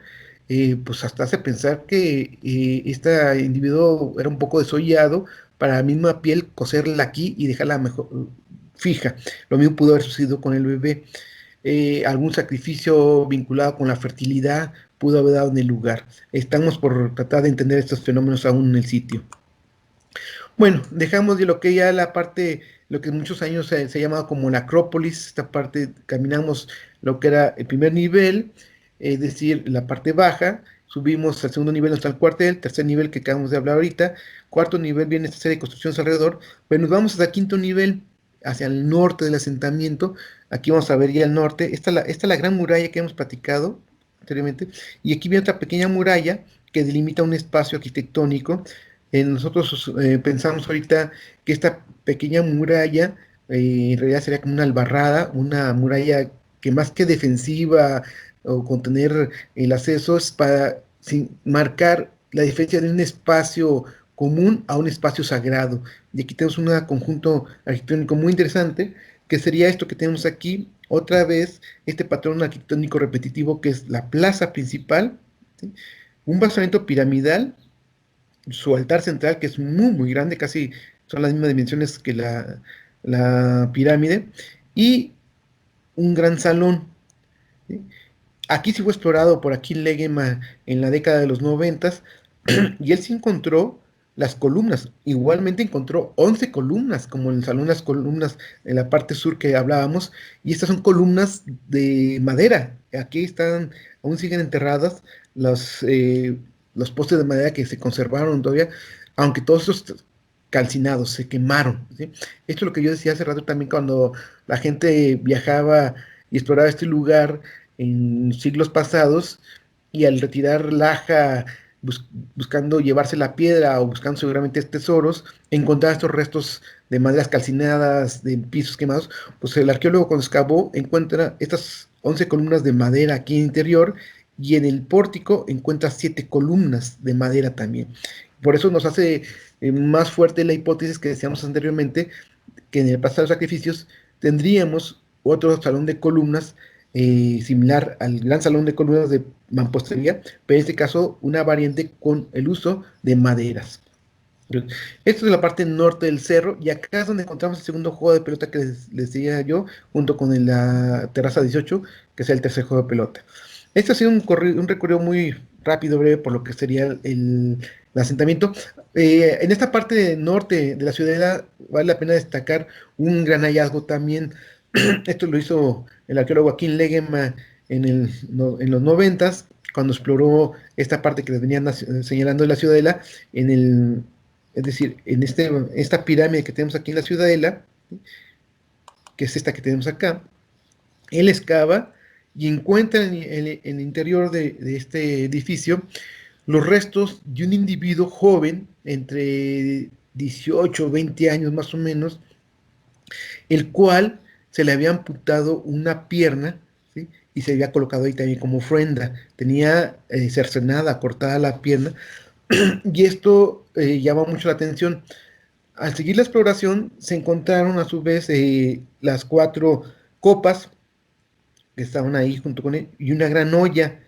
pues hasta hace pensar que este individuo era un poco desollado para la misma piel coserla aquí y dejarla mejor fija. Lo mismo pudo haber sucedido con el bebé. Algún sacrificio vinculado con la fertilidad pudo haber dado en el lugar. Estamos por tratar de entender estos fenómenos aún en el sitio. Bueno, dejamos de lo que ya la parte, lo que muchos años se ha llamado como la Acrópolis. Esta parte caminamos lo que era el primer nivel, es decir, la parte baja. Subimos al segundo nivel, donde está el cuartel. Tercer nivel, que acabamos de hablar ahorita. Cuarto nivel, viene esta serie de construcciones alrededor. Pero nos vamos hasta el quinto nivel, hacia el norte del asentamiento. Aquí vamos a ver ya el norte. Esta es la gran muralla que hemos platicado anteriormente. Y aquí viene otra pequeña muralla que delimita un espacio arquitectónico. Nosotros pensamos ahorita que esta pequeña muralla en realidad sería como una albarrada, una muralla que más que defensiva o contener el acceso, es para marcar la diferencia de un espacio común a un espacio sagrado. Y aquí tenemos un conjunto arquitectónico muy interesante, que sería esto que tenemos aquí, otra vez, este patrón arquitectónico repetitivo que es la plaza principal, ¿sí? Un basamento piramidal, su altar central, que es muy, muy grande, casi son las mismas dimensiones que la pirámide, y un gran salón, ¿sí? Aquí sí fue explorado por Achille Legema en la década de los 90, y él sí encontró las columnas. Igualmente encontró 11 columnas, como en el salón las columnas en la parte sur que hablábamos, y estas son columnas de madera. Aquí están, aún siguen enterradas los postes de madera que se conservaron todavía, aunque todos estos calcinados, se quemaron, ¿sí? Esto es lo que yo decía hace rato también, cuando la gente viajaba y exploraba este lugar en siglos pasados, y al retirar laja, buscando llevarse la piedra o buscando seguramente tesoros, encontrar estos restos de maderas calcinadas, de pisos quemados. Pues el arqueólogo, cuando excavó, encuentra estas 11 columnas de madera aquí interior, y en el pórtico encuentras 7 columnas de madera también. Por eso nos hace más fuerte la hipótesis que decíamos anteriormente, que en el pasado de los sacrificios tendríamos otro salón de columnas similar al gran salón de columnas de mampostería, pero en este caso una variante con el uso de maderas. Esto es la parte norte del cerro, y acá es donde encontramos el segundo juego de pelota que les decía yo, junto con la terraza 18, que es el tercer juego de pelota. Este ha sido un recorrido muy rápido, breve, por lo que sería el asentamiento. En esta parte norte de la ciudadela vale la pena destacar un gran hallazgo también. Esto lo hizo el arqueólogo Joaquín Legema en los noventas, cuando exploró esta parte que les venían señalando de la ciudadela, es decir, en esta pirámide que tenemos aquí en la ciudadela, ¿sí?, que es esta que tenemos acá. Él excava y encuentra en el interior de este edificio los restos de un individuo joven, entre 18 o 20 años más o menos, el cual se le había amputado una pierna, ¿sí?, y se había colocado ahí también como ofrenda. Tenía cercenada, cortada la pierna, y esto llama mucho la atención. Al seguir la exploración, se encontraron a su vez las 4 copas que estaban ahí junto con él, y una gran olla.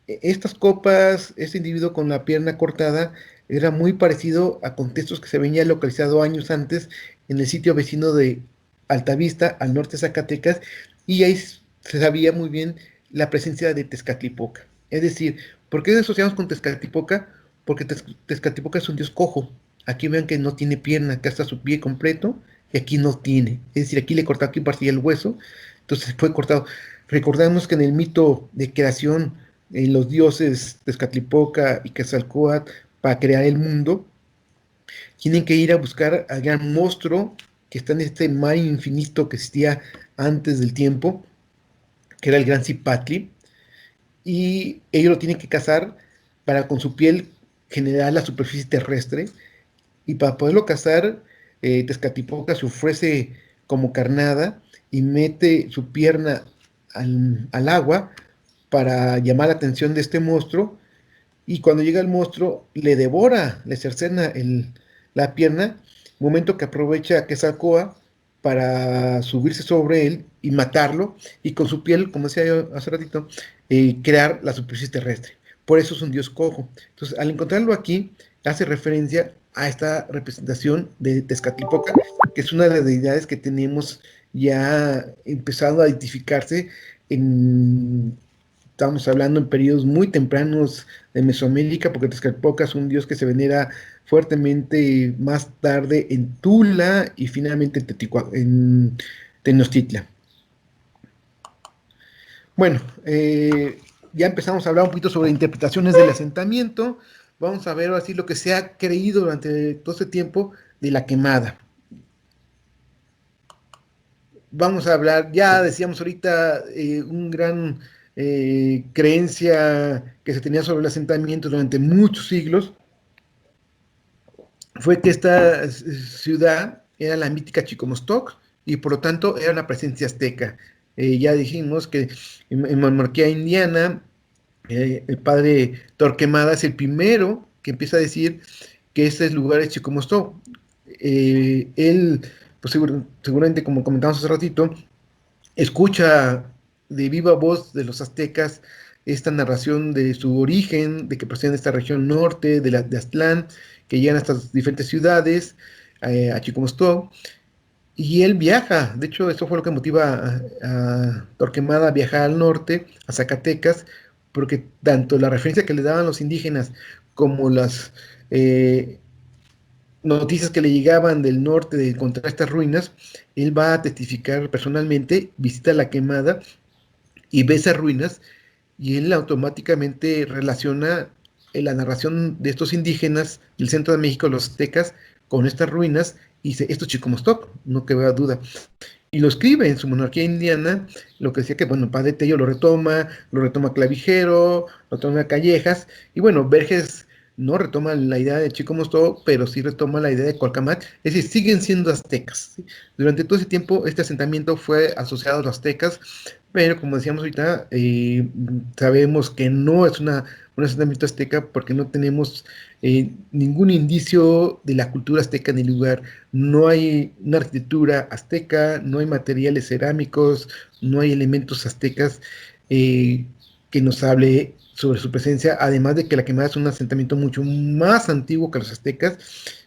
Estas copas, este individuo con la pierna cortada, era muy parecido a contextos que se venían localizado años antes en el sitio vecino de Altavista, al norte de Zacatecas, y ahí se sabía muy bien la presencia de Tezcatlipoca. Es decir, ¿por qué asociamos con Tezcatlipoca? Porque Tezcatlipoca es un dios cojo. Aquí ven que no tiene pierna, acá está su pie completo, y aquí no tiene. Es decir, aquí le cortó, aquí partía el hueso, entonces fue cortado. Recordamos que en el mito de creación, los dioses Tezcatlipoca y Quetzalcóatl, para crear el mundo, tienen que ir a buscar al gran monstruo que está en este mar infinito que existía antes del tiempo, que era el gran Cipatli, y ellos lo tienen que cazar para con su piel generar la superficie terrestre, y para poderlo cazar, Tezcatlipoca se ofrece como carnada y mete su pierna al agua para llamar la atención de este monstruo, y cuando llega el monstruo le devora, le cercena la pierna, momento que aprovecha Quetzalcóatl para subirse sobre él y matarlo, y con su piel, como decía yo hace ratito, crear la superficie terrestre. Por eso es un dios cojo. Entonces, al encontrarlo aquí, hace referencia a esta representación de Tezcatlipoca, que es una de las deidades que tenemos ya empezado a identificarse en, estamos hablando en periodos muy tempranos de Mesoamérica, porque Tezcatlipoca es un dios que se venera fuertemente más tarde en Tula y finalmente en Tenochtitlan. Bueno, ya empezamos a hablar un poquito sobre interpretaciones del asentamiento. Vamos a ver así lo que se ha creído durante todo este tiempo de la quemada. Vamos a hablar, ya decíamos ahorita, un gran creencia que se tenía sobre el asentamiento durante muchos siglos fue que esta ciudad era la mítica Chicomostoc, y por lo tanto era una presencia azteca. Ya dijimos que en monarquía indiana, el padre Torquemada es el primero que empieza a decir que este lugar es Chicomostoc. Él, pues seguramente, como comentamos hace ratito, escucha de viva voz de los aztecas esta narración de su origen, de que proceden de esta región norte, de Aztlán, que llegan a estas diferentes ciudades, a Chicomostoc, y él viaja. De hecho, eso fue lo que motiva a Torquemada a viajar al norte, a Zacatecas, porque tanto la referencia que le daban los indígenas como las noticias que le llegaban del norte de encontrar estas ruinas, él va a testificar personalmente, visita la quemada y ve esas ruinas, y él automáticamente relaciona la narración de estos indígenas del centro de México, los aztecas, con estas ruinas, y dice, esto es Chicomostoc, no queda duda. Y lo escribe en su monarquía indiana, lo que decía que, bueno, Padre Tello lo retoma Clavijero, lo retoma Callejas, y bueno, Verges no retoma la idea de Chico-Mostodo, pero sí retoma la idea de Cualcamac, es decir, siguen siendo aztecas, ¿sí? Durante todo ese tiempo este asentamiento fue asociado a los aztecas, pero como decíamos ahorita, sabemos que no es un asentamiento azteca porque no tenemos ningún indicio de la cultura azteca en el lugar. No hay una arquitectura azteca, no hay materiales cerámicos, no hay elementos aztecas eh, que nos hable sobre su presencia, además de que la Quemada es un asentamiento mucho más antiguo que los aztecas,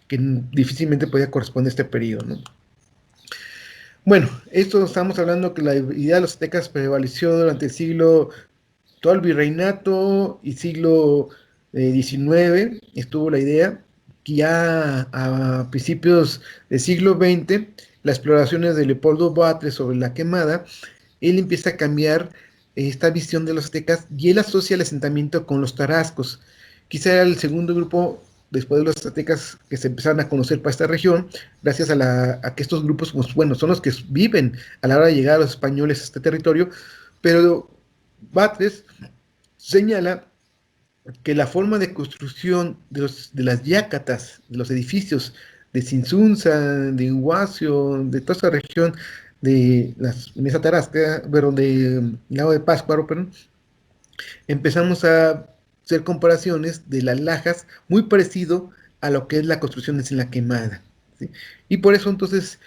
que difícilmente podía corresponder a este periodo, ¿no? Bueno, esto estamos hablando que la idea de los aztecas prevaleció durante el siglo, todo el virreinato y siglo XIX, estuvo la idea, que ya a principios del siglo XX, las exploraciones de Leopoldo Batres sobre la Quemada, él empieza a cambiar esta visión de los aztecas y él asocia el asentamiento con los tarascos. Quizá era el segundo grupo después de los aztecas que se empezaron a conocer para esta región, gracias a que estos grupos, pues, bueno, son los que viven a la hora de llegar a los españoles a este territorio, pero Batres señala que la forma de construcción de las yácatas, de los edificios de Sinsunza, de Huacio, de toda esa región en esa tarasca, pero de Lago de Pátzcuaro, perdón, empezamos a hacer comparaciones de las lajas muy parecido a lo que es la construcción en la Quemada, ¿sí? Y por eso entonces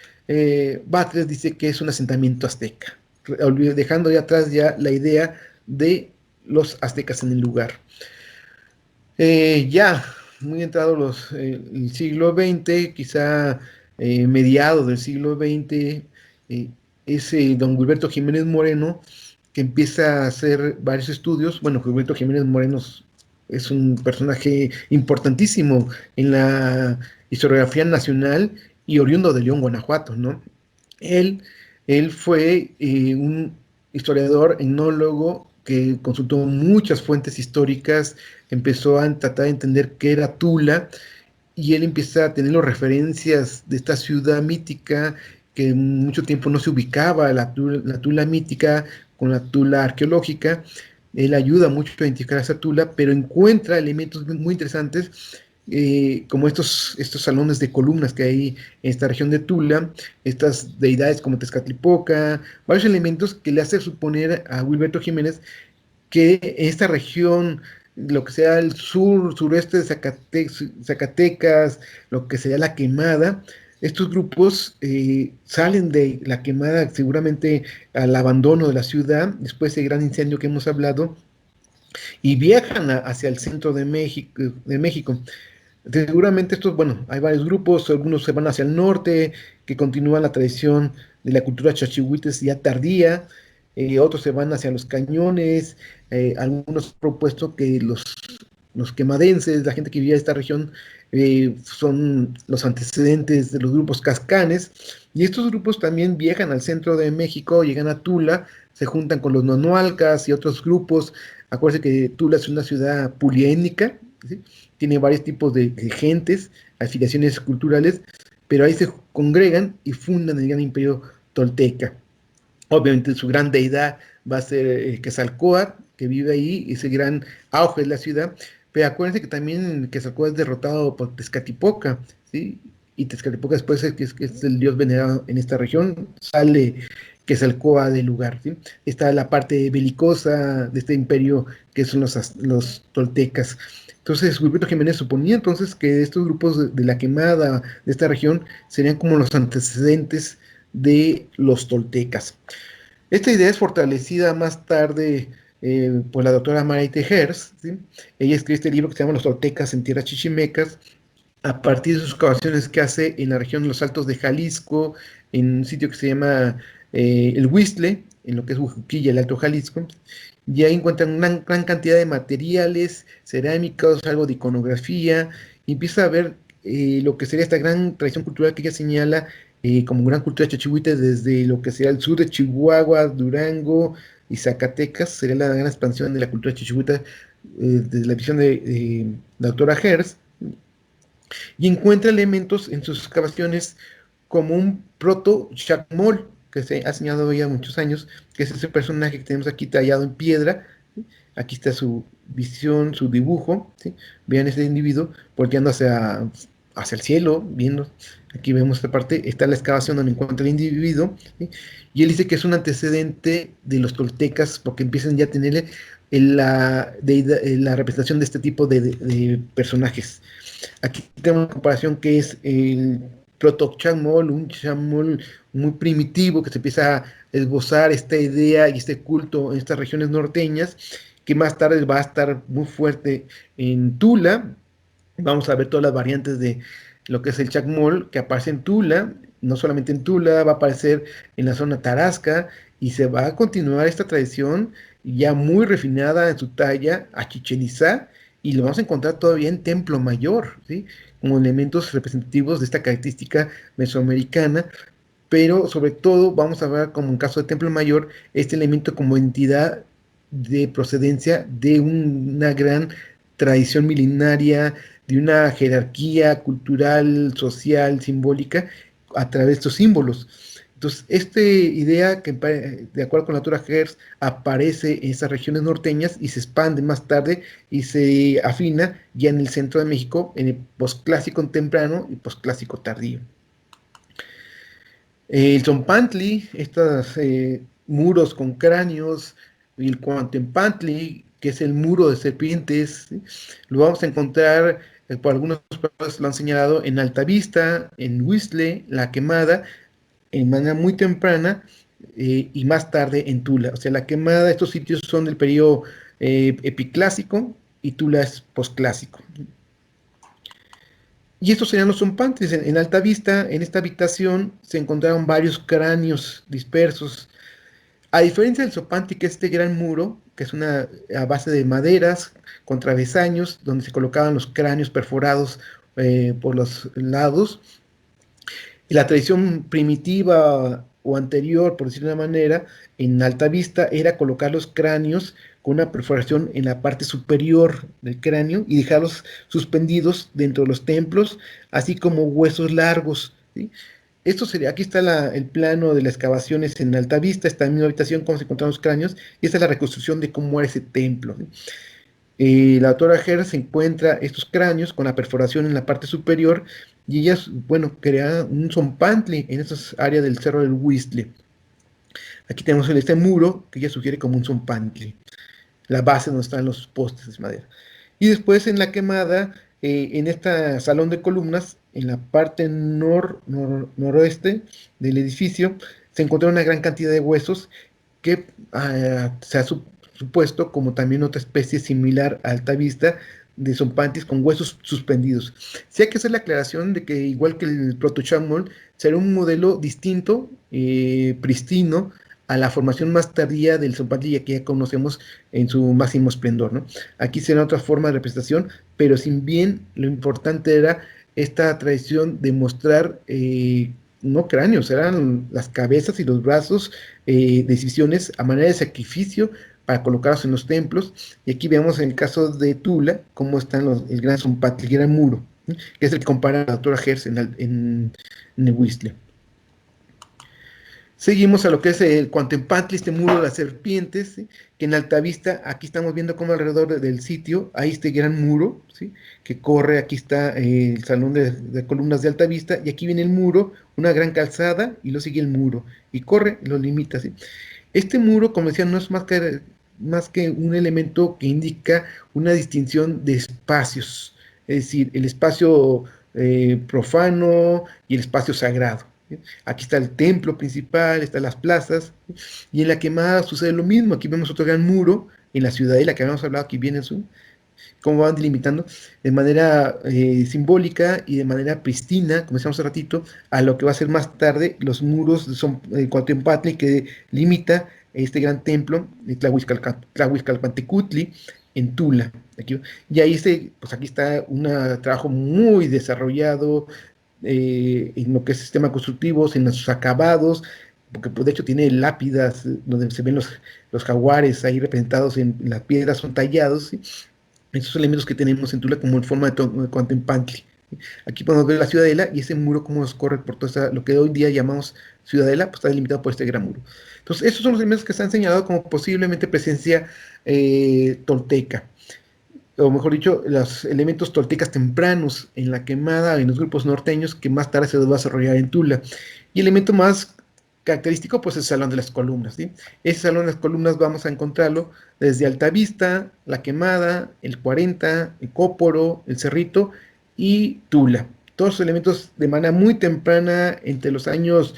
Batres dice que es un asentamiento azteca, dejando ya atrás ya la idea de los aztecas en el lugar. Ya muy entrado el siglo XX, quizá mediados del siglo XX, ese don Gilberto Jiménez Moreno, que empieza a hacer varios estudios. Bueno, Gilberto Jiménez Moreno es un personaje importantísimo en la historiografía nacional y oriundo de León, Guanajuato, ¿no? Él, él fue un historiador, etnólogo, que consultó muchas fuentes históricas, empezó a tratar de entender qué era Tula, y él empieza a tener las referencias de esta ciudad mítica que mucho tiempo no se ubicaba, la Tula mítica con la Tula arqueológica. Él ayuda mucho a identificar a esa Tula, pero encuentra elementos muy interesantes, como estos salones de columnas que hay en esta región de Tula, estas deidades como Tezcatlipoca, varios elementos que le hace suponer a Wilberto Jiménez que esta región, lo que sea el sureste de Zacatecas, lo que sea la Quemada, estos grupos salen de la Quemada seguramente al abandono de la ciudad, después de ese gran incendio que hemos hablado, y viajan hacia el centro de México. Seguramente estos, bueno, hay varios grupos, algunos se van hacia el norte, que continúan la tradición de la cultura chachihuites ya tardía, otros se van hacia los cañones, algunos han propuesto que los quemadenses, la gente que vivía en esta región, son los antecedentes de los grupos cascanes, y estos grupos también viajan al centro de México, llegan a Tula, se juntan con los nonualcas y otros grupos. Acuérdense que Tula es una ciudad poliétnica, ¿sí? Tiene varios tipos de gentes, afiliaciones culturales, pero ahí se congregan y fundan el gran imperio tolteca. Obviamente su gran deidad va a ser Quetzalcóatl, que vive ahí, ese gran auge de la ciudad, pero acuérdense que también Quetzalcóatl es derrotado por Tezcatlipoca, ¿sí? Y Tezcatlipoca después es el dios venerado en esta región, sale Quetzalcóatl del lugar, ¿sí? Está la parte belicosa de este imperio que son los toltecas. Entonces, Gilberto Jiménez suponía entonces que estos grupos de la Quemada de esta región serían como los antecedentes de los toltecas. Esta idea es fortalecida más tarde por la doctora Maite Hers, ¿sí? Ella escribe este libro que se llama Los toltecas en tierras chichimecas, a partir de sus excavaciones que hace en la región de los Altos de Jalisco, en un sitio que se llama El Huiztle, en lo que es Hujuquilla, el Alto Jalisco, y ahí encuentran una gran cantidad de materiales cerámicos, algo de iconografía, y empieza a ver lo que sería esta gran tradición cultural que ella señala como gran cultura chachihuite desde lo que sería el sur de Chihuahua, Durango y Zacatecas, sería la gran expansión de la cultura chachihuita desde la visión de la doctora Hers, y encuentra elementos en sus excavaciones como un proto-Chacmol, que se ha señalado ya muchos años, que es ese personaje que tenemos aquí tallado en piedra, ¿sí? Aquí está su visión, su dibujo, ¿sí? Vean este individuo volteando hacia el cielo, viendo. Aquí vemos esta parte, está la excavación donde encuentra el individuo, ¿sí? Y él dice que es un antecedente de los toltecas porque empiezan ya a tener la representación de este tipo de personajes. Aquí tenemos una comparación que es el proto-chamol, un chamol muy primitivo que se empieza a esbozar esta idea y este culto en estas regiones norteñas, que más tarde va a estar muy fuerte en Tula. Vamos a ver todas las variantes de lo que es el chacmol que aparece en Tula, no solamente en Tula, va a aparecer en la zona Tarasca y se va a continuar esta tradición ya muy refinada en su talla a Chichen Itzá y lo vamos a encontrar todavía en Templo Mayor, ¿sí? Como elementos representativos de esta característica mesoamericana, pero sobre todo vamos a ver como en caso de Templo Mayor este elemento como entidad de procedencia de una gran tradición milenaria, de una jerarquía cultural, social, simbólica, a través de estos símbolos. Entonces, esta idea que de acuerdo con la autora Hertz aparece en esas regiones norteñas y se expande más tarde y se afina ya en el centro de México, en el posclásico temprano y posclásico tardío. El Zompantli, estos muros con cráneos, y el Cuauhtémoc, que es el muro de serpientes, ¿sí? Lo vamos a encontrar, por algunos profesores lo han señalado, en Altavista, en Huizle, La Quemada, en manera muy temprana, y más tarde en Tula. O sea, La Quemada, estos sitios son del periodo epiclásico y Tula es posclásico. Y estos serían los zompantes. En Alta Vista, en esta habitación, se encontraron varios cráneos dispersos. A diferencia del zompante, que es este gran muro, que es una a base de maderas con travesaños, donde se colocaban los cráneos perforados por los lados, la tradición primitiva o anterior, por decirlo de una manera, en Alta Vista era colocar los cráneos con una perforación en la parte superior del cráneo y dejarlos suspendidos dentro de los templos, así como huesos largos, ¿sí? Esto sería, aquí está el plano de las excavaciones en Alta Vista, esta misma habitación, cómo se encontraron los cráneos, y esta es la reconstrucción de cómo era ese templo, ¿sí? La doctora Herz encuentra estos cráneos con la perforación en la parte superior y ella, bueno, crea un zompantli en esas áreas del cerro del Huizle. Aquí tenemos este muro que ella sugiere como un zompantli, la base donde están los postes de madera. Y después en la quemada, en este salón de columnas, en la parte noroeste del edificio, se encontró una gran cantidad de huesos que se ha supuesto como también otra especie similar a Alta Vista de zompantes con huesos suspendidos. Sí hay que hacer la aclaración de que igual que el protochamol, será un modelo distinto, pristino, a la formación más tardía del zompantli que ya conocemos en su máximo esplendor, ¿no? Aquí será otra forma de representación, pero sin bien lo importante era esta tradición de mostrar no cráneos, eran las cabezas y los brazos de decisiones a manera de sacrificio para colocarlos en los templos. Y aquí vemos en el caso de Tula, cómo están el gran zompantli, el gran muro, ¿sí? Que es el que compara a la doctora Hertz en el Whistler. Seguimos a lo que es el Cuauhtémoc, este muro de las serpientes, ¿sí? Que en Alta Vista, aquí estamos viendo cómo alrededor del sitio hay este gran muro, ¿sí? Que corre, aquí está el salón de columnas de Alta Vista, y aquí viene el muro, una gran calzada, y lo sigue el muro, y corre, y lo limita, ¿sí? Este muro, como decía, no es más que un elemento que indica una distinción de espacios, es decir, el espacio profano y el espacio sagrado, ¿sí? Aquí está el templo principal, están las plazas, ¿sí? Y en la quemada sucede lo mismo. Aquí vemos otro gran muro en la ciudadela que habíamos hablado, aquí viene su, cómo van delimitando de manera simbólica y de manera pristina, como decíamos hace ratito, a lo que va a ser más tarde los muros de Cuauhtémoc, que limita este gran templo de Tlahuizcalpantecutli en Tula. Y ahí pues aquí está un trabajo muy desarrollado en lo que es sistema constructivos, en sus acabados, porque pues, de hecho tiene lápidas donde se ven los jaguares ahí representados en las piedras, son tallados, ¿sí? Esos elementos que tenemos en Tula como en forma de Contempantli. Aquí podemos ver la ciudadela y ese muro como nos corre por toda lo que hoy en día llamamos ciudadela, pues está delimitado por este gran muro. Entonces, esos son los elementos que están señalados como posiblemente presencia tolteca, o mejor dicho, los elementos toltecas tempranos en la quemada, en los grupos norteños, que más tarde se va a desarrollar en Tula. Y el elemento más característico, pues, es el Salón de las Columnas, ¿sí? Ese Salón de las Columnas vamos a encontrarlo desde Altavista, La Quemada, el 40, el Cóporo, el Cerrito y Tula. Todos los elementos de manera muy temprana, entre los años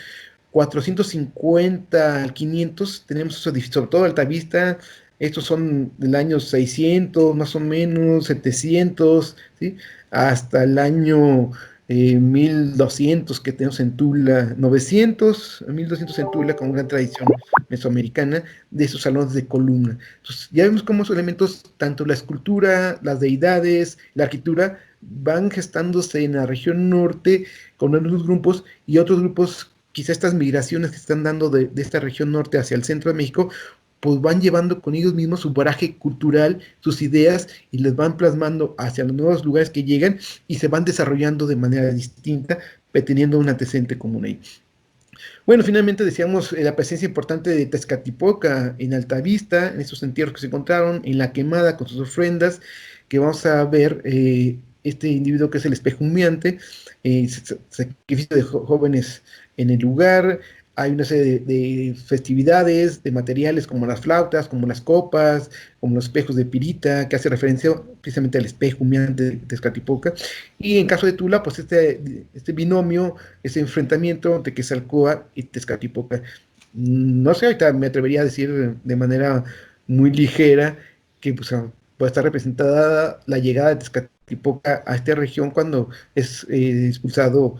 450 al 500, tenemos esos edificios, sobre todo Altavista. Estos son del año 600, más o menos, 700, ¿sí? Hasta el año 1200 que tenemos en Tula, 900, 1200 en Tula, con gran tradición mesoamericana de esos salones de columna. Entonces, ya vemos cómo esos elementos, tanto la escultura, las deidades, la arquitectura, van gestándose en la región norte con algunos grupos y otros grupos, quizá estas migraciones que están dando de esta región norte hacia el centro de México, pues van llevando con ellos mismos su bagaje cultural, sus ideas, y les van plasmando hacia los nuevos lugares que llegan y se van desarrollando de manera distinta, teniendo un antecedente común ahí. Bueno, finalmente decíamos la presencia importante de Tezcatlipoca en Altavista, en esos entierros que se encontraron, en La Quemada con sus ofrendas, que vamos a ver este individuo que es el espejo humeante, sacrificio de jóvenes en el lugar. Hay una serie de festividades, de materiales como las flautas, como las copas, como los espejos de pirita, que hace referencia precisamente al espejo humeante de Tezcatlipoca. Y en caso de Tula, pues este binomio, ese enfrentamiento entre Quetzalcóatl y Tezcatlipoca. No sé, ahorita me atrevería a decir de manera muy ligera que pues, puede estar representada la llegada de Tezcatlipoca a esta región cuando es expulsado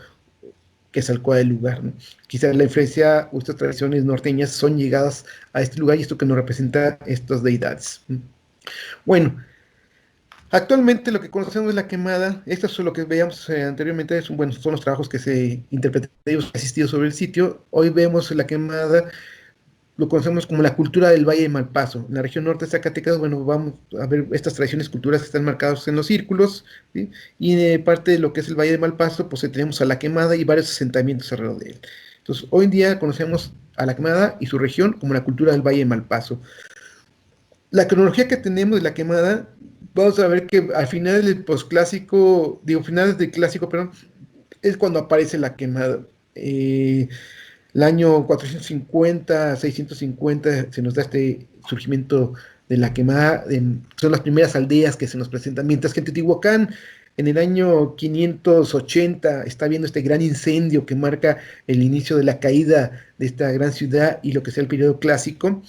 Quetzalcóatl del lugar, ¿no? Quizás la influencia o estas tradiciones norteñas son llegadas a este lugar y esto que nos representa estas deidades. Bueno, actualmente lo que conocemos es la quemada. Esto es lo que veíamos anteriormente, bueno, son los trabajos que se interpretativos asistidos sobre el sitio. Hoy vemos la quemada, lo conocemos como la cultura del Valle de Malpaso. En la región norte de Zacatecas, bueno, vamos a ver estas tradiciones culturales que están marcadas en los círculos, ¿sí? Y de parte de lo que es el Valle de Malpaso, pues tenemos a la quemada y varios asentamientos alrededor de él. Entonces, hoy en día conocemos a la quemada y su región como la cultura del Valle de Malpaso. La cronología que tenemos de la quemada, vamos a ver que al final del posclásico, digo, finales del clásico, perdón, es cuando aparece la quemada. El año 450, 650, se nos da este surgimiento de la quemada, son las primeras aldeas que se nos presentan, mientras que en Teotihuacán, en el año 580, está viendo este gran incendio que marca el inicio de la caída de esta gran ciudad y lo que sea el periodo clásico.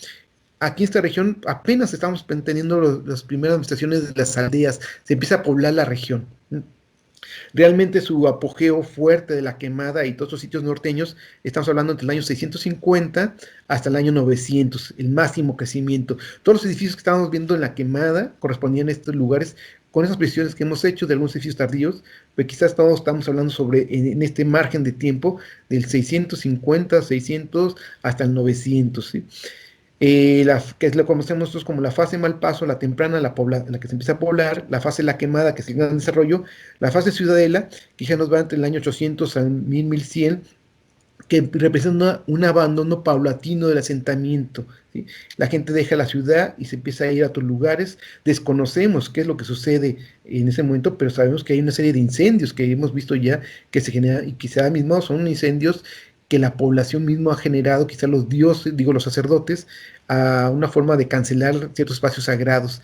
Aquí en esta región apenas estamos teniendo las primeras manifestaciones de las aldeas, se empieza a poblar la región. Realmente su apogeo fuerte de la quemada y todos los sitios norteños, estamos hablando entre el año 650 hasta el año 900, el máximo crecimiento. Todos los edificios que estábamos viendo en la quemada correspondían a estos lugares, con esas precisiones que hemos hecho de algunos edificios tardíos, pero quizás todos estamos hablando sobre en este margen de tiempo del 650, 600 hasta el 900, ¿sí? Que lo conocemos nosotros como la fase Malpaso, la temprana, la que se empieza a poblar, la fase La Quemada, que es el gran desarrollo, la fase Ciudadela, que ya nos va entre el año 800 al 1100, que representa un abandono paulatino del asentamiento, ¿sí? La gente deja la ciudad y se empieza a ir a otros lugares. Desconocemos qué es lo que sucede en ese momento, pero sabemos que hay una serie de incendios que hemos visto ya que se generan y quizá mismos son incendios que la población misma ha generado, quizá los dioses, digo los sacerdotes, a una forma de cancelar ciertos espacios sagrados.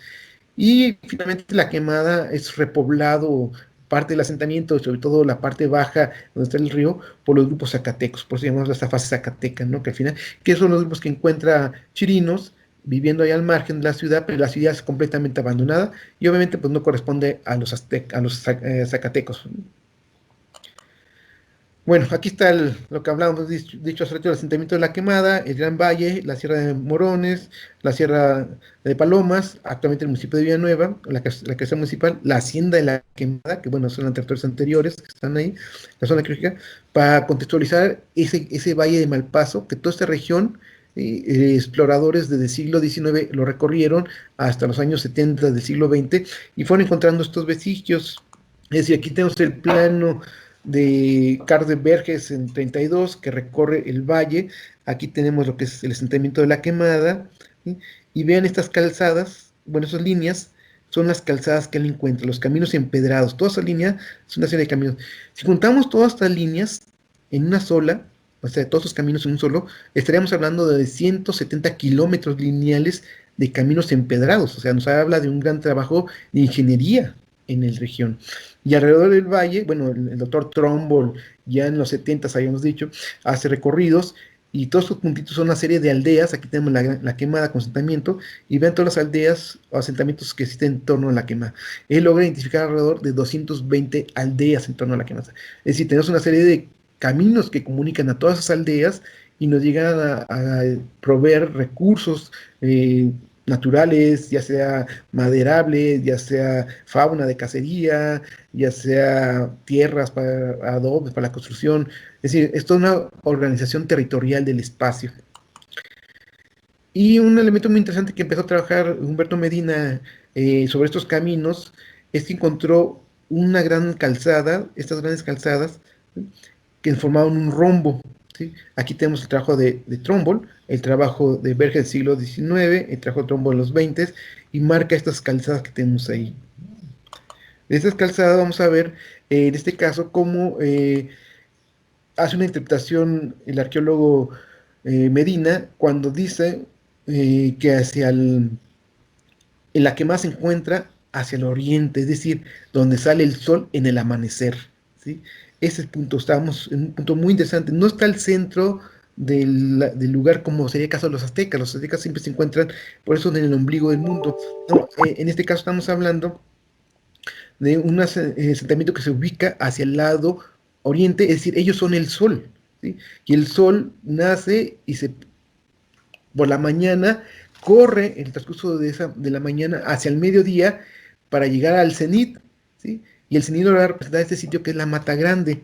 Y finalmente la quemada es repoblado parte del asentamiento, sobre todo la parte baja donde está el río, por los grupos zacatecos, por eso llamamos esta fase zacateca, ¿no? Que al final, que son los grupos que encuentra chirinos viviendo ahí al margen de la ciudad, pero la ciudad es completamente abandonada y obviamente pues no corresponde a los, zacatecos. Bueno, aquí está lo que hablábamos, dicho hace rato, el asentamiento de La Quemada, el Gran Valle, la Sierra de Morones, la Sierra de Palomas, actualmente el municipio de Villanueva, la cabecera municipal, la Hacienda de La Quemada, que bueno, son los territorios anteriores que están ahí, la zona arqueológica, para contextualizar ese Valle de Malpaso, que toda esta región, exploradores desde el siglo XIX lo recorrieron hasta los años 70 del siglo XX y fueron encontrando estos vestigios. Es decir, aquí tenemos el plano de Car de Verges en 32 que recorre el valle. Aquí tenemos lo que es el asentamiento de la Quemada, ¿sí? Y vean estas calzadas, bueno, esas líneas son las calzadas que él encuentra, los caminos empedrados. Toda esa línea es una serie de caminos. Si juntamos todas estas líneas en una sola, o sea, todos esos caminos en un solo, estaríamos hablando de 170 kilómetros lineales de caminos empedrados. O sea, nos habla de un gran trabajo de ingeniería en la región. Y alrededor del valle, bueno, el doctor Trumbull, ya en los 70 habíamos dicho, hace recorridos y todos sus puntitos son una serie de aldeas. Aquí tenemos la Quemada con asentamiento y ven todas las aldeas o asentamientos que existen en torno a la Quemada. Él logra identificar alrededor de 220 aldeas en torno a la Quemada. Es decir, tenemos una serie de caminos que comunican a todas esas aldeas y nos llegan a proveer recursos naturales, ya sea maderables, ya sea fauna de cacería, ya sea tierras para adobes, para la construcción. Es decir, es toda una organización territorial del espacio. Y un elemento muy interesante que empezó a trabajar Humberto Medina sobre estos caminos es que encontró una gran calzada, estas grandes calzadas, ¿sí? Que formaban un rombo. ¿Sí? Aquí tenemos el trabajo de Trumbull, el trabajo de Berger del siglo XIX, el trabajo de Trumbull en los 20 y marca estas calzadas que tenemos ahí. De estas calzadas vamos a ver, en este caso, cómo hace una interpretación el arqueólogo Medina cuando dice que en la que más se encuentra hacia el oriente, es decir, donde sale el sol en el amanecer. ¿Sí? Ese punto, estamos en un punto muy interesante. No está al centro del lugar como sería el caso de los aztecas. Los aztecas siempre se encuentran, por eso, en el ombligo del mundo. No, en este caso estamos hablando de un asentamiento que se ubica hacia el lado oriente, es decir, ellos son el sol, ¿sí? Y el sol nace y por la mañana corre el transcurso de la mañana hacia el mediodía para llegar al cenit, ¿sí? Y el cenit lo va a representar este sitio que es la Mata Grande.